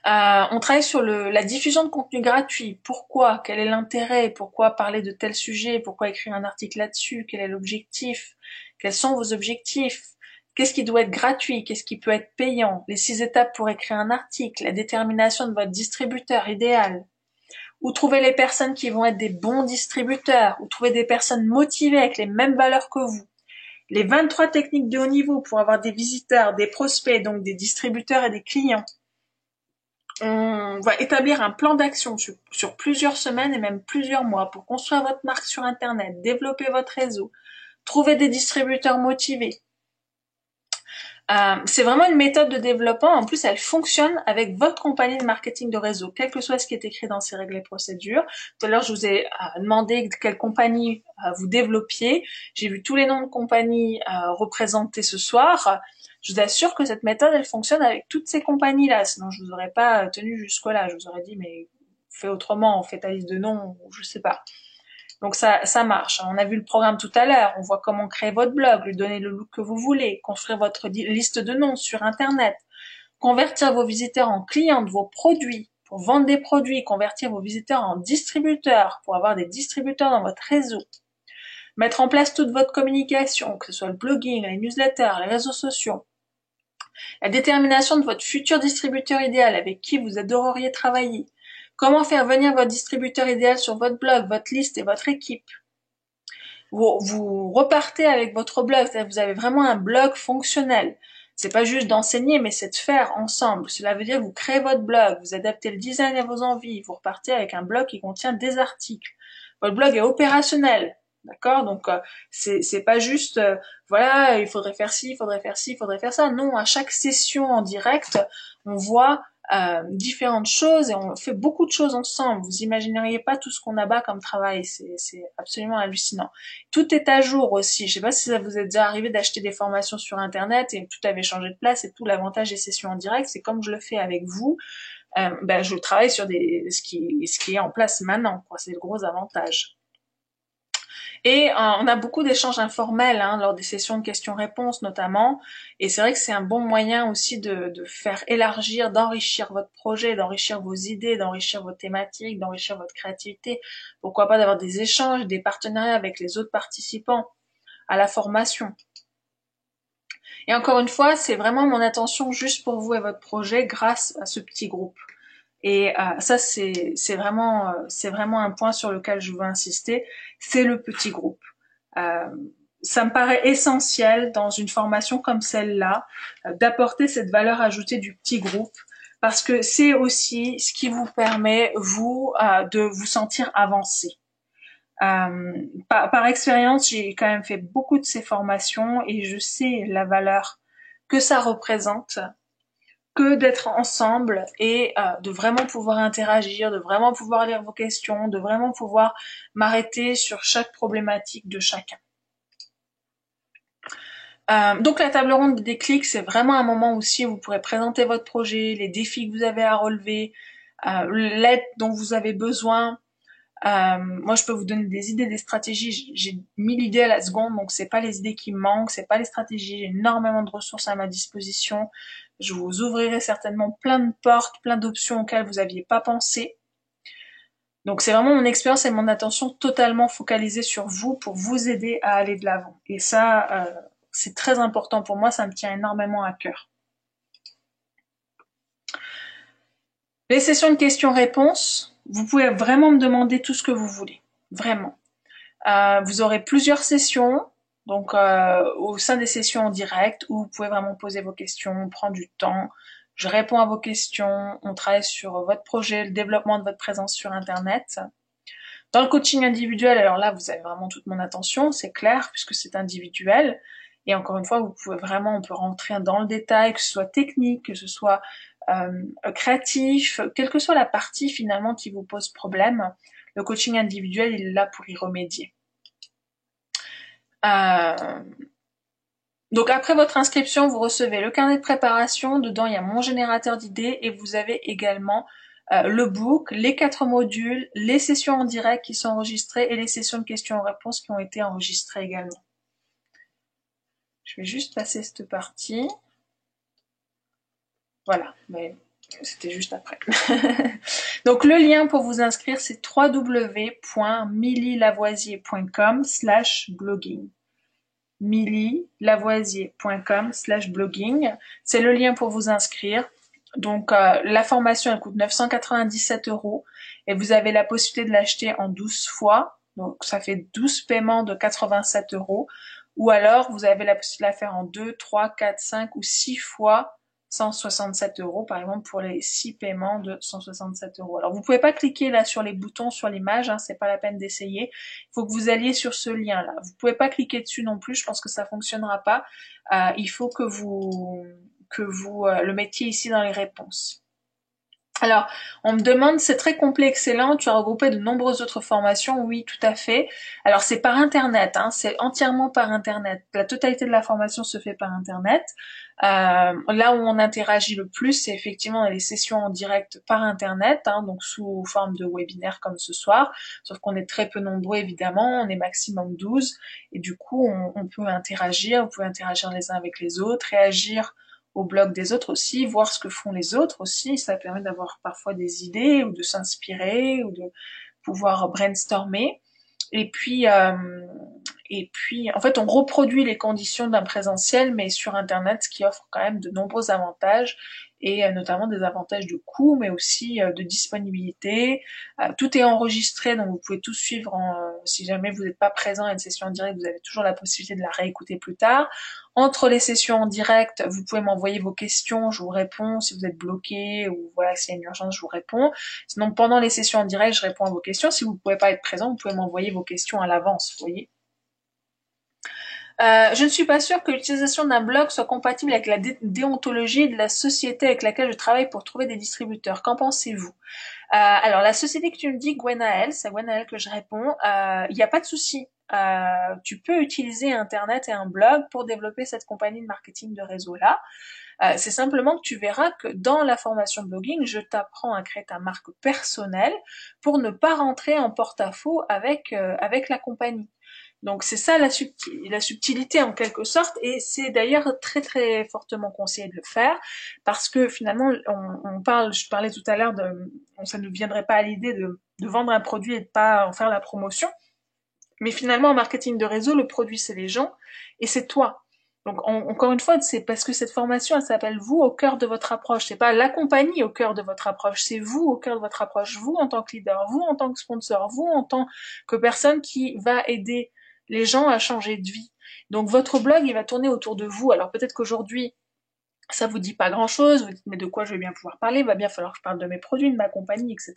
On travaille sur la diffusion de contenu gratuit. Pourquoi? Quel est l'intérêt? Pourquoi parler de tel sujet? Pourquoi écrire un article là-dessus? Quel est l'objectif? Quels sont vos objectifs? Qu'est-ce qui doit être gratuit? Qu'est-ce qui peut être payant? Les 6 étapes pour écrire un article, la détermination de votre distributeur idéal. Où trouver les personnes qui vont être des bons distributeurs? Où trouver des personnes motivées avec les mêmes valeurs que vous? Les 23 techniques de haut niveau pour avoir des visiteurs, des prospects, donc des distributeurs et des clients. On va établir un plan d'action sur plusieurs semaines et même plusieurs mois pour construire votre marque sur Internet, développer votre réseau, trouver des distributeurs motivés. C'est vraiment une méthode de développement. En plus, elle fonctionne avec votre compagnie de marketing de réseau, quel que soit ce qui est écrit dans ces règles et procédures. Tout à l'heure, je vous ai demandé quelle compagnie vous développiez. J'ai vu tous les noms de compagnies représentés ce soir. Je vous assure que cette méthode, elle fonctionne avec toutes ces compagnies-là. Sinon, je vous aurais pas tenu jusque-là. Je vous aurais dit, mais fais autrement, fais ta liste de noms, je sais pas. Donc ça marche. On a vu le programme tout à l'heure. On voit comment créer votre blog, lui donner le look que vous voulez, construire votre liste de noms sur Internet, convertir vos visiteurs en clients de vos produits pour vendre des produits, convertir vos visiteurs en distributeurs pour avoir des distributeurs dans votre réseau, mettre en place toute votre communication, que ce soit le blogging, les newsletters, les réseaux sociaux, la détermination de votre futur distributeur idéal avec qui vous adoreriez travailler, comment faire venir votre distributeur idéal sur votre blog, votre liste et votre équipe. Vous repartez avec votre blog, c'est-à-dire que vous avez vraiment un blog fonctionnel. C'est pas juste d'enseigner, mais c'est de faire ensemble. Cela veut dire que vous créez votre blog, vous adaptez le design à vos envies, vous repartez avec un blog qui contient des articles. Votre blog est opérationnel, d'accord? Donc c'est pas juste voilà, il faudrait faire ci, il faudrait faire ci, il faudrait faire ça. Non, à chaque session en direct, on voit différentes choses et on fait beaucoup de choses ensemble. Vous imagineriez pas tout ce qu'on abat comme travail, c'est absolument hallucinant. Tout est à jour aussi. Je sais pas si ça vous est déjà arrivé d'acheter des formations sur Internet et tout avait changé de place et tout. L'avantage des sessions en direct, c'est comme je le fais avec vous, je travaille sur ce qui est en place maintenant, quoi. C'est le gros avantage. Et on a beaucoup d'échanges informels lors des sessions de questions-réponses notamment. Et c'est vrai que c'est un bon moyen aussi de faire élargir, d'enrichir votre projet, d'enrichir vos idées, d'enrichir vos thématiques, d'enrichir votre créativité. Pourquoi pas d'avoir des échanges, des partenariats avec les autres participants à la formation. Et encore une fois, c'est vraiment mon attention juste pour vous et votre projet grâce à ce petit groupe. Et ça, c'est vraiment un point sur lequel je veux insister, c'est le petit groupe. Ça me paraît essentiel dans une formation comme celle-là d'apporter cette valeur ajoutée du petit groupe parce que c'est aussi ce qui vous permet vous de vous sentir avancé. Par expérience, j'ai quand même fait beaucoup de ces formations et je sais la valeur que ça représente que d'être ensemble et de vraiment pouvoir interagir, de vraiment pouvoir lire vos questions, de vraiment pouvoir m'arrêter sur chaque problématique de chacun. Donc la table ronde des déclics, c'est vraiment un moment aussi où vous pourrez présenter votre projet, les défis que vous avez à relever, l'aide dont vous avez besoin. Moi, je peux vous donner des idées, des stratégies. J'ai 1000 idées à la seconde, donc c'est pas les idées qui me manquent, c'est pas les stratégies. J'ai énormément de ressources à ma disposition. Je vous ouvrirai certainement plein de portes, plein d'options auxquelles vous aviez pas pensé. Donc c'est vraiment mon expérience et mon attention totalement focalisée sur vous pour vous aider à aller de l'avant. Et ça, c'est très important pour moi, ça me tient énormément à cœur. Les sessions de questions-réponses, vous pouvez vraiment me demander tout ce que vous voulez. Vraiment. Vous aurez plusieurs sessions, donc au sein des sessions en direct, où vous pouvez vraiment poser vos questions, prendre du temps. Je réponds à vos questions, on travaille sur votre projet, le développement de votre présence sur Internet. Dans le coaching individuel, alors là, vous avez vraiment toute mon attention, c'est clair, puisque c'est individuel. Et encore une fois, vous pouvez vraiment, on peut rentrer dans le détail, que ce soit technique, que ce soit créatif, quelle que soit la partie finalement qui vous pose problème, le coaching individuel, il est là pour y remédier. Donc après votre inscription, vous recevez le carnet de préparation, dedans il y a mon générateur d'idées et vous avez également le book, les 4 modules, les sessions en direct qui sont enregistrées et les sessions de questions-réponses qui ont été enregistrées également. Je vais juste passer cette partie. Voilà, mais c'était juste après. Donc le lien pour vous inscrire, c'est www.millylavoisier.com/blogging. millylavoisier.com/blogging. C'est le lien pour vous inscrire. Donc la formation, elle coûte 997 € et vous avez la possibilité de l'acheter en 12 fois. Donc ça fait 12 paiements de 87 €. Ou alors vous avez la possibilité de la faire en 2, 3, 4, 5 ou 6 fois 167 €, par exemple pour les 6 paiements de 167 €. Alors vous pouvez pas cliquer là sur les boutons sur l'image, hein, c'est pas la peine d'essayer. Il faut que vous alliez sur ce lien là. Vous pouvez pas cliquer dessus non plus, je pense que ça fonctionnera pas. Il faut que vous le mettiez ici dans les réponses. Alors, on me demande, c'est très complet, excellent, tu as regroupé de nombreuses autres formations, oui, tout à fait. Alors, c'est par Internet, hein, c'est entièrement par Internet. La totalité de la formation se fait par Internet. Là où on interagit le plus, c'est effectivement les sessions en direct par Internet, hein, donc sous forme de webinaire comme ce soir, sauf qu'on est très peu nombreux, évidemment, on est maximum 12, et du coup, on peut interagir, vous pouvez interagir les uns avec les autres, réagir au blog des autres aussi, voir ce que font les autres aussi, ça permet d'avoir parfois des idées ou de s'inspirer ou de pouvoir brainstormer. Et puis en fait, on reproduit les conditions d'un présentiel, mais sur Internet, ce qui offre quand même de nombreux avantages, et notamment des avantages de coût, mais aussi de disponibilité. Tout est enregistré, donc vous pouvez tout suivre. Si jamais vous n'êtes pas présent à une session en direct, vous avez toujours la possibilité de la réécouter plus tard. Entre les sessions en direct, vous pouvez m'envoyer vos questions, je vous réponds. Si vous êtes bloqué ou voilà, s'il y a une urgence, je vous réponds. Sinon, pendant les sessions en direct, je réponds à vos questions. Si vous ne pouvez pas être présent, vous pouvez m'envoyer vos questions à l'avance, vous voyez. Je ne suis pas sûre que l'utilisation d'un blog soit compatible avec la déontologie de la société avec laquelle je travaille pour trouver des distributeurs. Qu'en pensez-vous? Alors, la société que tu me dis, Gwenaël, c'est à Gwenaël que je réponds, il n'y a pas de souci. Tu peux utiliser Internet et un blog pour développer cette compagnie de marketing de réseau-là. C'est simplement que tu verras que dans la formation blogging, je t'apprends à créer ta marque personnelle pour ne pas rentrer en porte-à-faux avec la compagnie. Donc c'est ça la subtilité en quelque sorte, et c'est d'ailleurs très très fortement conseillé de le faire parce que finalement je parlais tout à l'heure ça ne viendrait pas à l'idée de vendre un produit et de pas en faire la promotion, mais finalement en marketing de réseau, le produit c'est les gens et c'est toi. Donc encore une fois, c'est parce que cette formation elle s'appelle vous au cœur de votre approche, c'est pas la compagnie au cœur de votre approche, c'est vous au cœur de votre approche, vous en tant que leader, vous en tant que sponsor, vous en tant que personne qui va aider les gens à changer de vie. Donc votre blog, il va tourner autour de vous. Alors peut-être qu'aujourd'hui, ça vous dit pas grand-chose, vous dites mais de quoi je vais bien pouvoir parler, il va bien falloir que je parle de mes produits, de ma compagnie, etc.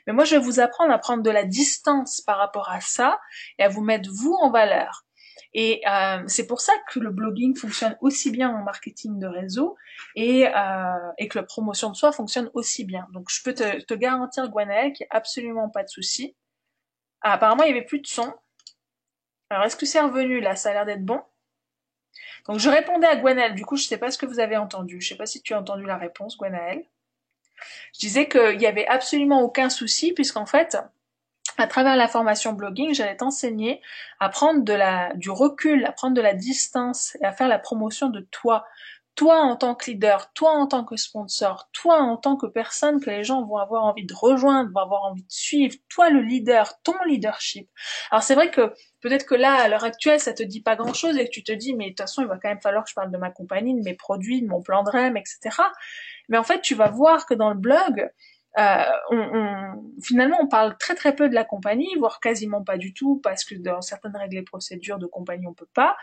Mais moi je vais vous apprendre à prendre de la distance par rapport à ça et à vous mettre vous en valeur. Et c'est pour ça que le blogging fonctionne aussi bien en marketing de réseau et que la promotion de soi fonctionne aussi bien. Donc je peux te garantir, Gwenaël, qu'il n'y a absolument pas de souci. Apparemment il y avait plus de son. Alors, est-ce que c'est revenu là? Ça a l'air d'être bon. Donc, je répondais à Gwenaël. Du coup, je sais pas ce que vous avez entendu. Je sais pas si tu as entendu la réponse, Gwenaël. Je disais qu'il n'y avait absolument aucun souci puisqu'en fait, à travers la formation blogging, j'allais t'enseigner à prendre du recul, à prendre de la distance et à faire la promotion de toi. Toi en tant que leader, toi en tant que sponsor, toi en tant que personne que les gens vont avoir envie de rejoindre, vont avoir envie de suivre, toi le leader, ton leadership. Alors c'est vrai que peut-être que là, à l'heure actuelle, ça te dit pas grand-chose et que tu te dis, mais de toute façon, il va quand même falloir que je parle de ma compagnie, de mes produits, de mon plan de REM, etc. Mais en fait, tu vas voir que dans le blog, finalement, on parle très très peu de la compagnie, voire quasiment pas du tout, parce que dans certaines règles et procédures de compagnie, on peut pas.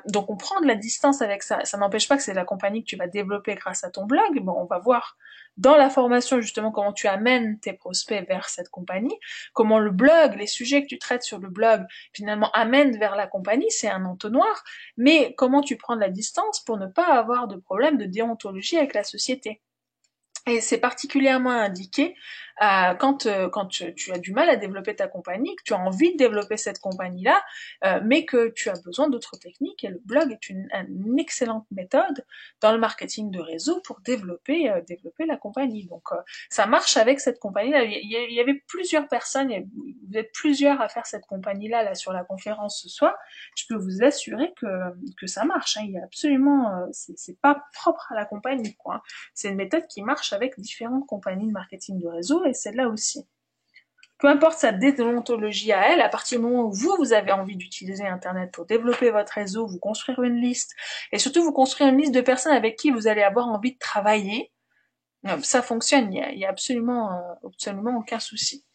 Donc, on prend de la distance avec ça. Ça n'empêche pas que c'est la compagnie que tu vas développer grâce à ton blog. Bon, on va voir dans la formation justement comment tu amènes tes prospects vers cette compagnie, comment le blog, les sujets que tu traites sur le blog, finalement amènent vers la compagnie, c'est un entonnoir, mais comment tu prends de la distance pour ne pas avoir de problème de déontologie avec la société. Et c'est particulièrement indiqué quand tu as du mal à développer ta compagnie, que tu as envie de développer cette compagnie-là, mais que tu as besoin d'autres techniques. Et le blog est une excellente méthode dans le marketing de réseau pour développer la compagnie. Donc ça marche avec cette compagnie-là. Il y avait plusieurs personnes, vous êtes plusieurs à faire cette compagnie-là là, sur la conférence ce soir. Je peux vous assurer que ça marche. Hein. Il y a absolument, c'est pas propre à la compagnie, quoi. C'est une méthode qui marche avec différentes compagnies de marketing de réseau et celle-là aussi. Peu importe sa déontologie à elle, à partir du moment où vous avez envie d'utiliser Internet pour développer votre réseau, vous construire une liste, et surtout vous construire une liste de personnes avec qui vous allez avoir envie de travailler, ça fonctionne, il y a absolument aucun souci.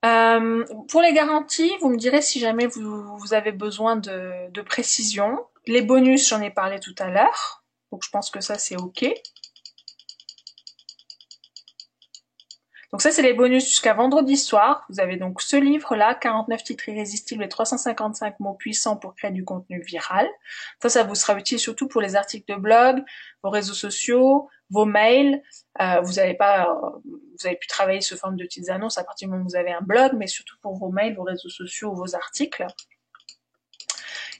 Pour les garanties, vous me direz si jamais vous avez besoin de précision. Les bonus, j'en ai parlé tout à l'heure, donc je pense que ça c'est ok. Donc ça, c'est les bonus jusqu'à vendredi soir. Vous avez donc ce livre-là, 49 titres irrésistibles et 355 mots puissants pour créer du contenu viral. Ça vous sera utile surtout pour les articles de blog, vos réseaux sociaux, vos mails. Vous avez pu travailler sous forme de petites annonces à partir du moment où vous avez un blog, mais surtout pour vos mails, vos réseaux sociaux, vos articles.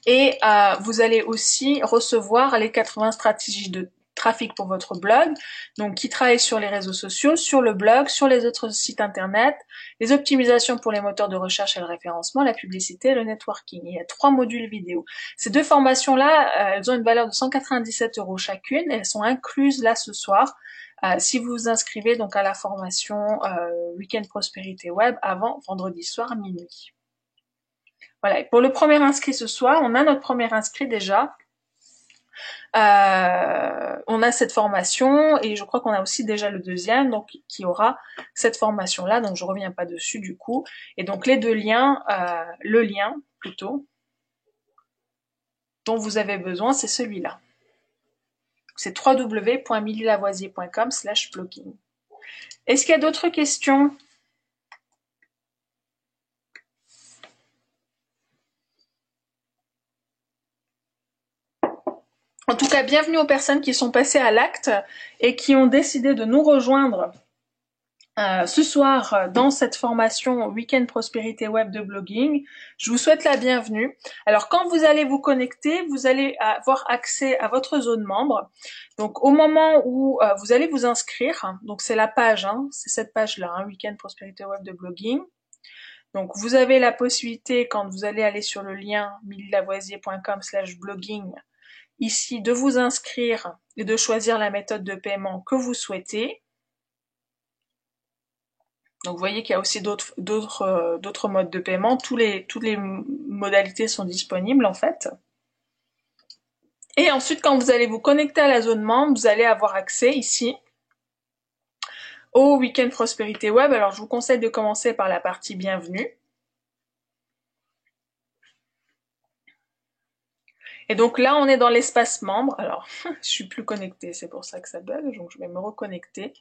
Et vous allez aussi recevoir les 80 stratégies de trafic pour votre blog, donc qui travaille sur les réseaux sociaux, sur le blog, sur les autres sites internet, les optimisations pour les moteurs de recherche et le référencement, la publicité, le networking. Il y a 3 modules vidéo. Ces 2 formations-là, elles ont une valeur de 197 € chacune, et elles sont incluses là ce soir, si vous vous inscrivez donc à la formation Weekend Prospérité Web avant vendredi soir à minuit. Voilà, et pour le premier inscrit ce soir, on a notre premier inscrit déjà. On a cette formation et je crois qu'on a aussi déjà le deuxième, donc qui aura cette formation-là, donc je reviens pas dessus du coup. Et donc les deux liens, le lien plutôt, dont vous avez besoin, c'est celui-là. C'est www.mililavoisier.com/blogging. Est-ce qu'il y a d'autres questions ? En tout cas, bienvenue aux personnes qui sont passées à l'acte et qui ont décidé de nous rejoindre ce soir dans cette formation Weekend Prospérité Web de blogging. Je vous souhaite la bienvenue. Alors quand vous allez vous connecter, vous allez avoir accès à votre zone membre. Donc au moment où vous allez vous inscrire, donc c'est la page, hein, c'est cette page-là, hein, Weekend Prospérité Web de blogging. Donc vous avez la possibilité, quand vous allez aller sur le lien mililavoisier.com/blogging, ici de vous inscrire et de choisir la méthode de paiement que vous souhaitez. Donc vous voyez qu'il y a aussi d'autres modes de paiement. Toutes les modalités sont disponibles en fait. Et ensuite, quand vous allez vous connecter à la zone membre, vous allez avoir accès ici au Weekend Prospérité Web. Alors je vous conseille de commencer par la partie bienvenue. Et donc là, on est dans l'espace membre. Alors, je suis plus connectée, c'est pour ça que ça bug. Donc je vais me reconnecter.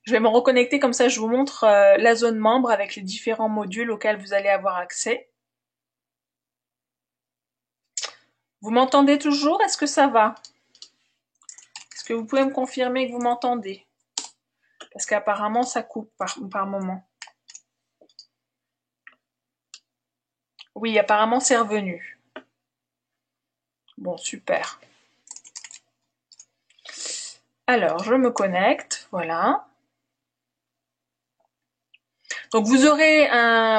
Je vais me reconnecter, comme ça je vous montre la zone membre avec les différents modules auxquels vous allez avoir accès. Vous m'entendez toujours? Est-ce que ça va? Est-ce que vous pouvez me confirmer que vous m'entendez? Parce qu'apparemment ça coupe par moment. Oui, apparemment c'est revenu. Bon, super. Alors, je me connecte, voilà. Donc vous aurez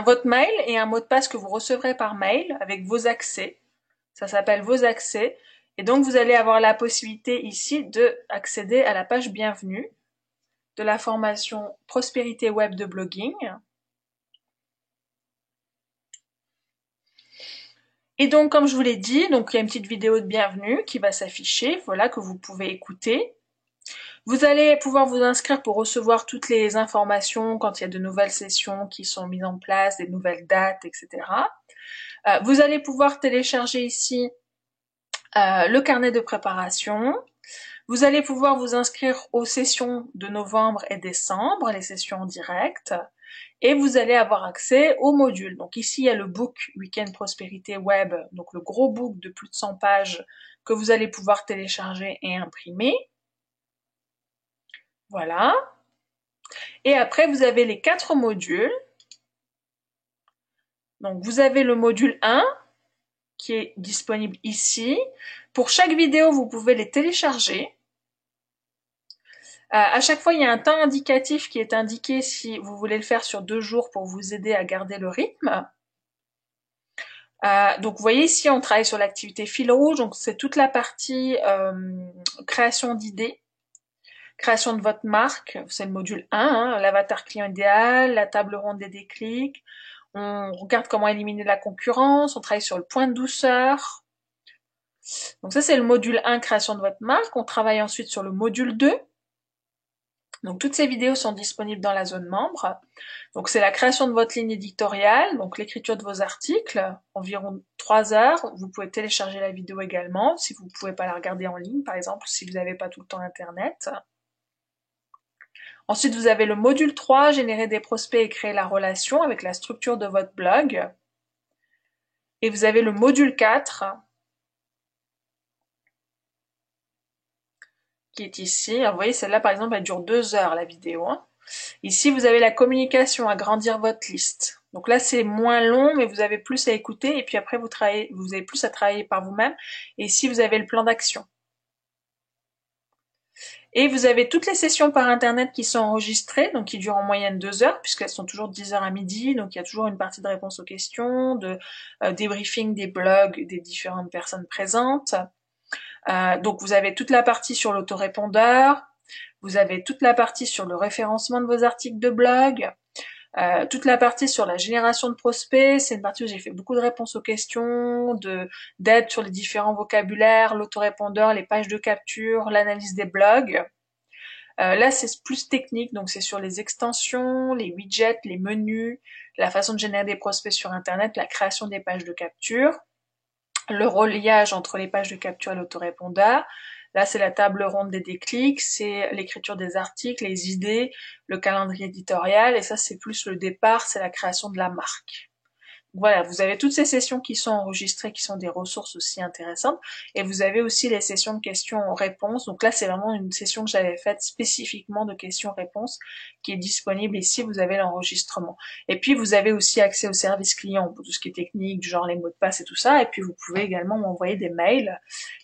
votre mail et un mot de passe que vous recevrez par mail avec vos accès. Ça s'appelle vos accès. Et donc vous allez avoir la possibilité ici de accéder à la page bienvenue de la formation Prospérité Web de Blogging. Et donc comme je vous l'ai dit, donc il y a une petite vidéo de bienvenue qui va s'afficher, voilà, que vous pouvez écouter. Vous allez pouvoir vous inscrire pour recevoir toutes les informations quand il y a de nouvelles sessions qui sont mises en place, des nouvelles dates, etc. Vous allez pouvoir télécharger ici le carnet de préparation. Vous allez pouvoir vous inscrire aux sessions de novembre et décembre, les sessions en direct. Et vous allez avoir accès aux modules. Donc ici, il y a le book Weekend Prospérité Web, donc le gros book de plus de 100 pages que vous allez pouvoir télécharger et imprimer. Voilà. Et après, vous avez les 4 modules. Donc vous avez le module 1 qui est disponible ici. Pour chaque vidéo, vous pouvez les télécharger. À chaque fois, il y a un temps indicatif qui est indiqué si vous voulez le faire sur 2 jours pour vous aider à garder le rythme. Donc vous voyez ici, on travaille sur l'activité fil rouge, donc c'est toute la partie création d'idées, création de votre marque, c'est le module 1, hein, l'avatar client idéal, la table ronde des déclics, on regarde comment éliminer la concurrence, on travaille sur le point de douceur. Donc ça c'est le module 1, création de votre marque. On travaille ensuite sur le module 2. Donc toutes ces vidéos sont disponibles dans la zone membre. Donc c'est la création de votre ligne éditoriale, donc l'écriture de vos articles, environ 3 heures. Vous pouvez télécharger la vidéo également, si vous ne pouvez pas la regarder en ligne, par exemple, si vous n'avez pas tout le temps Internet. Ensuite, vous avez le module 3, générer des prospects et créer la relation avec la structure de votre blog. Et vous avez le module 4, qui est ici. Alors, vous voyez, celle-là, par exemple, elle dure 2 heures, la vidéo. Hein. Ici, vous avez la communication, agrandir votre liste. Donc là, c'est moins long, mais vous avez plus à écouter. Et puis après, vous avez plus à travailler par vous-même. Et ici, vous avez le plan d'action. Et vous avez toutes les sessions par Internet qui sont enregistrées, donc qui durent en moyenne 2 heures, puisqu'elles sont toujours de 10 heures à midi. Donc il y a toujours une partie de réponse aux questions, de débriefing des blogs des différentes personnes présentes. Donc vous avez toute la partie sur l'autorépondeur, vous avez toute la partie sur le référencement de vos articles de blog, toute la partie sur la génération de prospects, c'est une partie où j'ai fait beaucoup de réponses aux questions, d'aide sur les différents vocabulaires, l'autorépondeur, les pages de capture, l'analyse des blogs. Là, c'est plus technique, donc c'est sur les extensions, les widgets, les menus, la façon de générer des prospects sur Internet, la création des pages de capture, le reliage entre les pages de capture et l'autorépondeur. Là, c'est la table ronde des déclics, c'est l'écriture des articles, les idées, le calendrier éditorial, et ça, c'est plus le départ, c'est la création de la marque. Voilà, vous avez toutes ces sessions qui sont enregistrées, qui sont des ressources aussi intéressantes, et vous avez aussi les sessions de questions-réponses. Donc là, c'est vraiment une session que j'avais faite spécifiquement de questions-réponses, qui est disponible ici, vous avez l'enregistrement. Et puis, vous avez aussi accès au service client, pour tout ce qui est technique, du genre les mots de passe et tout ça, et puis vous pouvez également m'envoyer des mails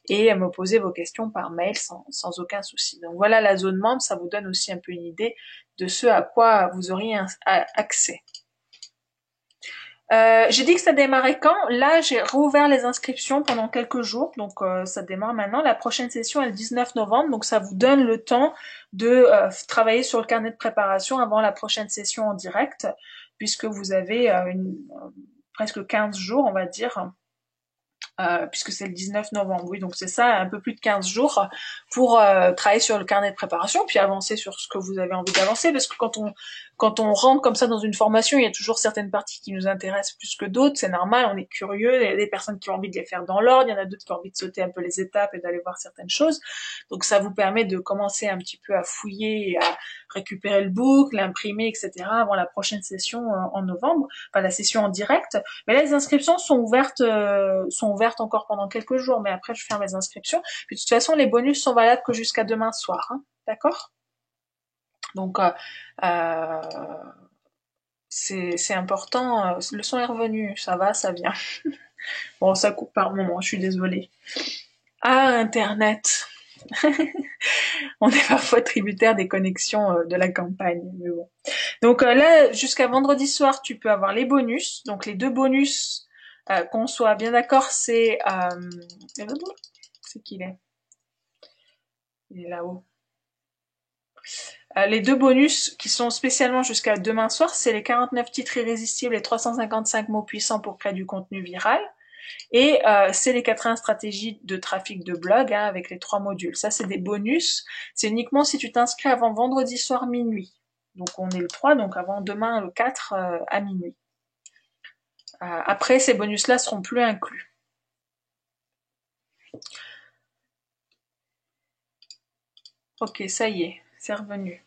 et me poser vos questions par mail sans aucun souci. Donc voilà la zone membre, ça vous donne aussi un peu une idée de ce à quoi vous auriez accès. J'ai dit que ça démarrait quand? Là, j'ai rouvert les inscriptions pendant quelques jours, donc ça démarre maintenant. La prochaine session est le 19 novembre, donc ça vous donne le temps de travailler sur le carnet de préparation avant la prochaine session en direct, puisque vous avez presque 15 jours, on va dire, puisque c'est le 19 novembre, oui, donc c'est ça, un peu plus de 15 jours pour travailler sur le carnet de préparation, puis avancer sur ce que vous avez envie d'avancer, parce que quand on rentre comme ça dans une formation, il y a toujours certaines parties qui nous intéressent plus que d'autres, c'est normal, on est curieux, il y a des personnes qui ont envie de les faire dans l'ordre, il y en a d'autres qui ont envie de sauter un peu les étapes et d'aller voir certaines choses, donc ça vous permet de commencer un petit peu à fouiller et à récupérer le book, l'imprimer, etc. avant la prochaine session en novembre, enfin la session en direct, mais là les inscriptions sont ouvertes encore pendant quelques jours, mais après je ferme les inscriptions, puis de toute façon les bonus sont valables que jusqu'à demain soir, hein, d'accord? Donc c'est important. Le son est revenu, ça va, ça vient. Bon, ça coupe par moment, je suis désolée. Ah, Internet. On est parfois tributaire des connexions de la campagne, mais bon. Donc là, jusqu'à vendredi soir, tu peux avoir les bonus. Donc les deux bonus, qu'on soit bien d'accord, c'est qu'il est. Il est là-haut. Les deux bonus qui sont spécialement jusqu'à demain soir, c'est les 49 titres irrésistibles et 355 mots puissants pour créer du contenu viral. Et c'est les 80 stratégies de trafic de blog hein, avec les 3 modules. Ça, c'est des bonus. C'est uniquement si tu t'inscris avant vendredi soir minuit. Donc on est le 3, donc avant demain le 4 à minuit. Après, ces bonus-là seront plus inclus. Ok, ça y est, c'est revenu.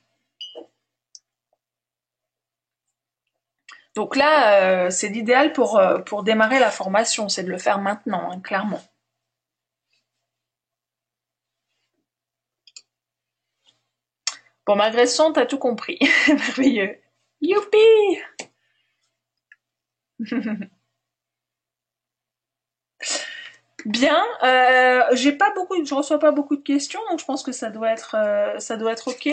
Donc là, c'est l'idéal pour démarrer la formation, c'est de le faire maintenant, hein, clairement. Bon, malgré le son, t'as tout compris. Merveilleux. Youpi! Bien, je reçois pas beaucoup de questions, donc je pense que ça doit être ok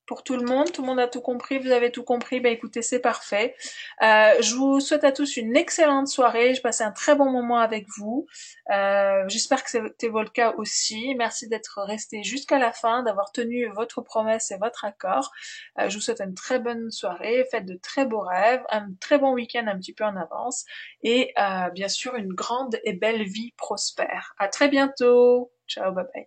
pour tout le monde. Tout le monde a tout compris, vous avez tout compris. Bah écoutez, c'est parfait. Je vous souhaite à tous une excellente soirée. J'ai passé un très bon moment avec vous. J'espère que c'était votre cas aussi. Merci d'être resté jusqu'à la fin, d'avoir tenu votre promesse et votre accord. Je vous souhaite une très bonne soirée, faites de très beaux rêves, un très bon week-end un petit peu en avance et bien sûr une grande et belle vie prospère. À très bientôt. Ciao, bye bye.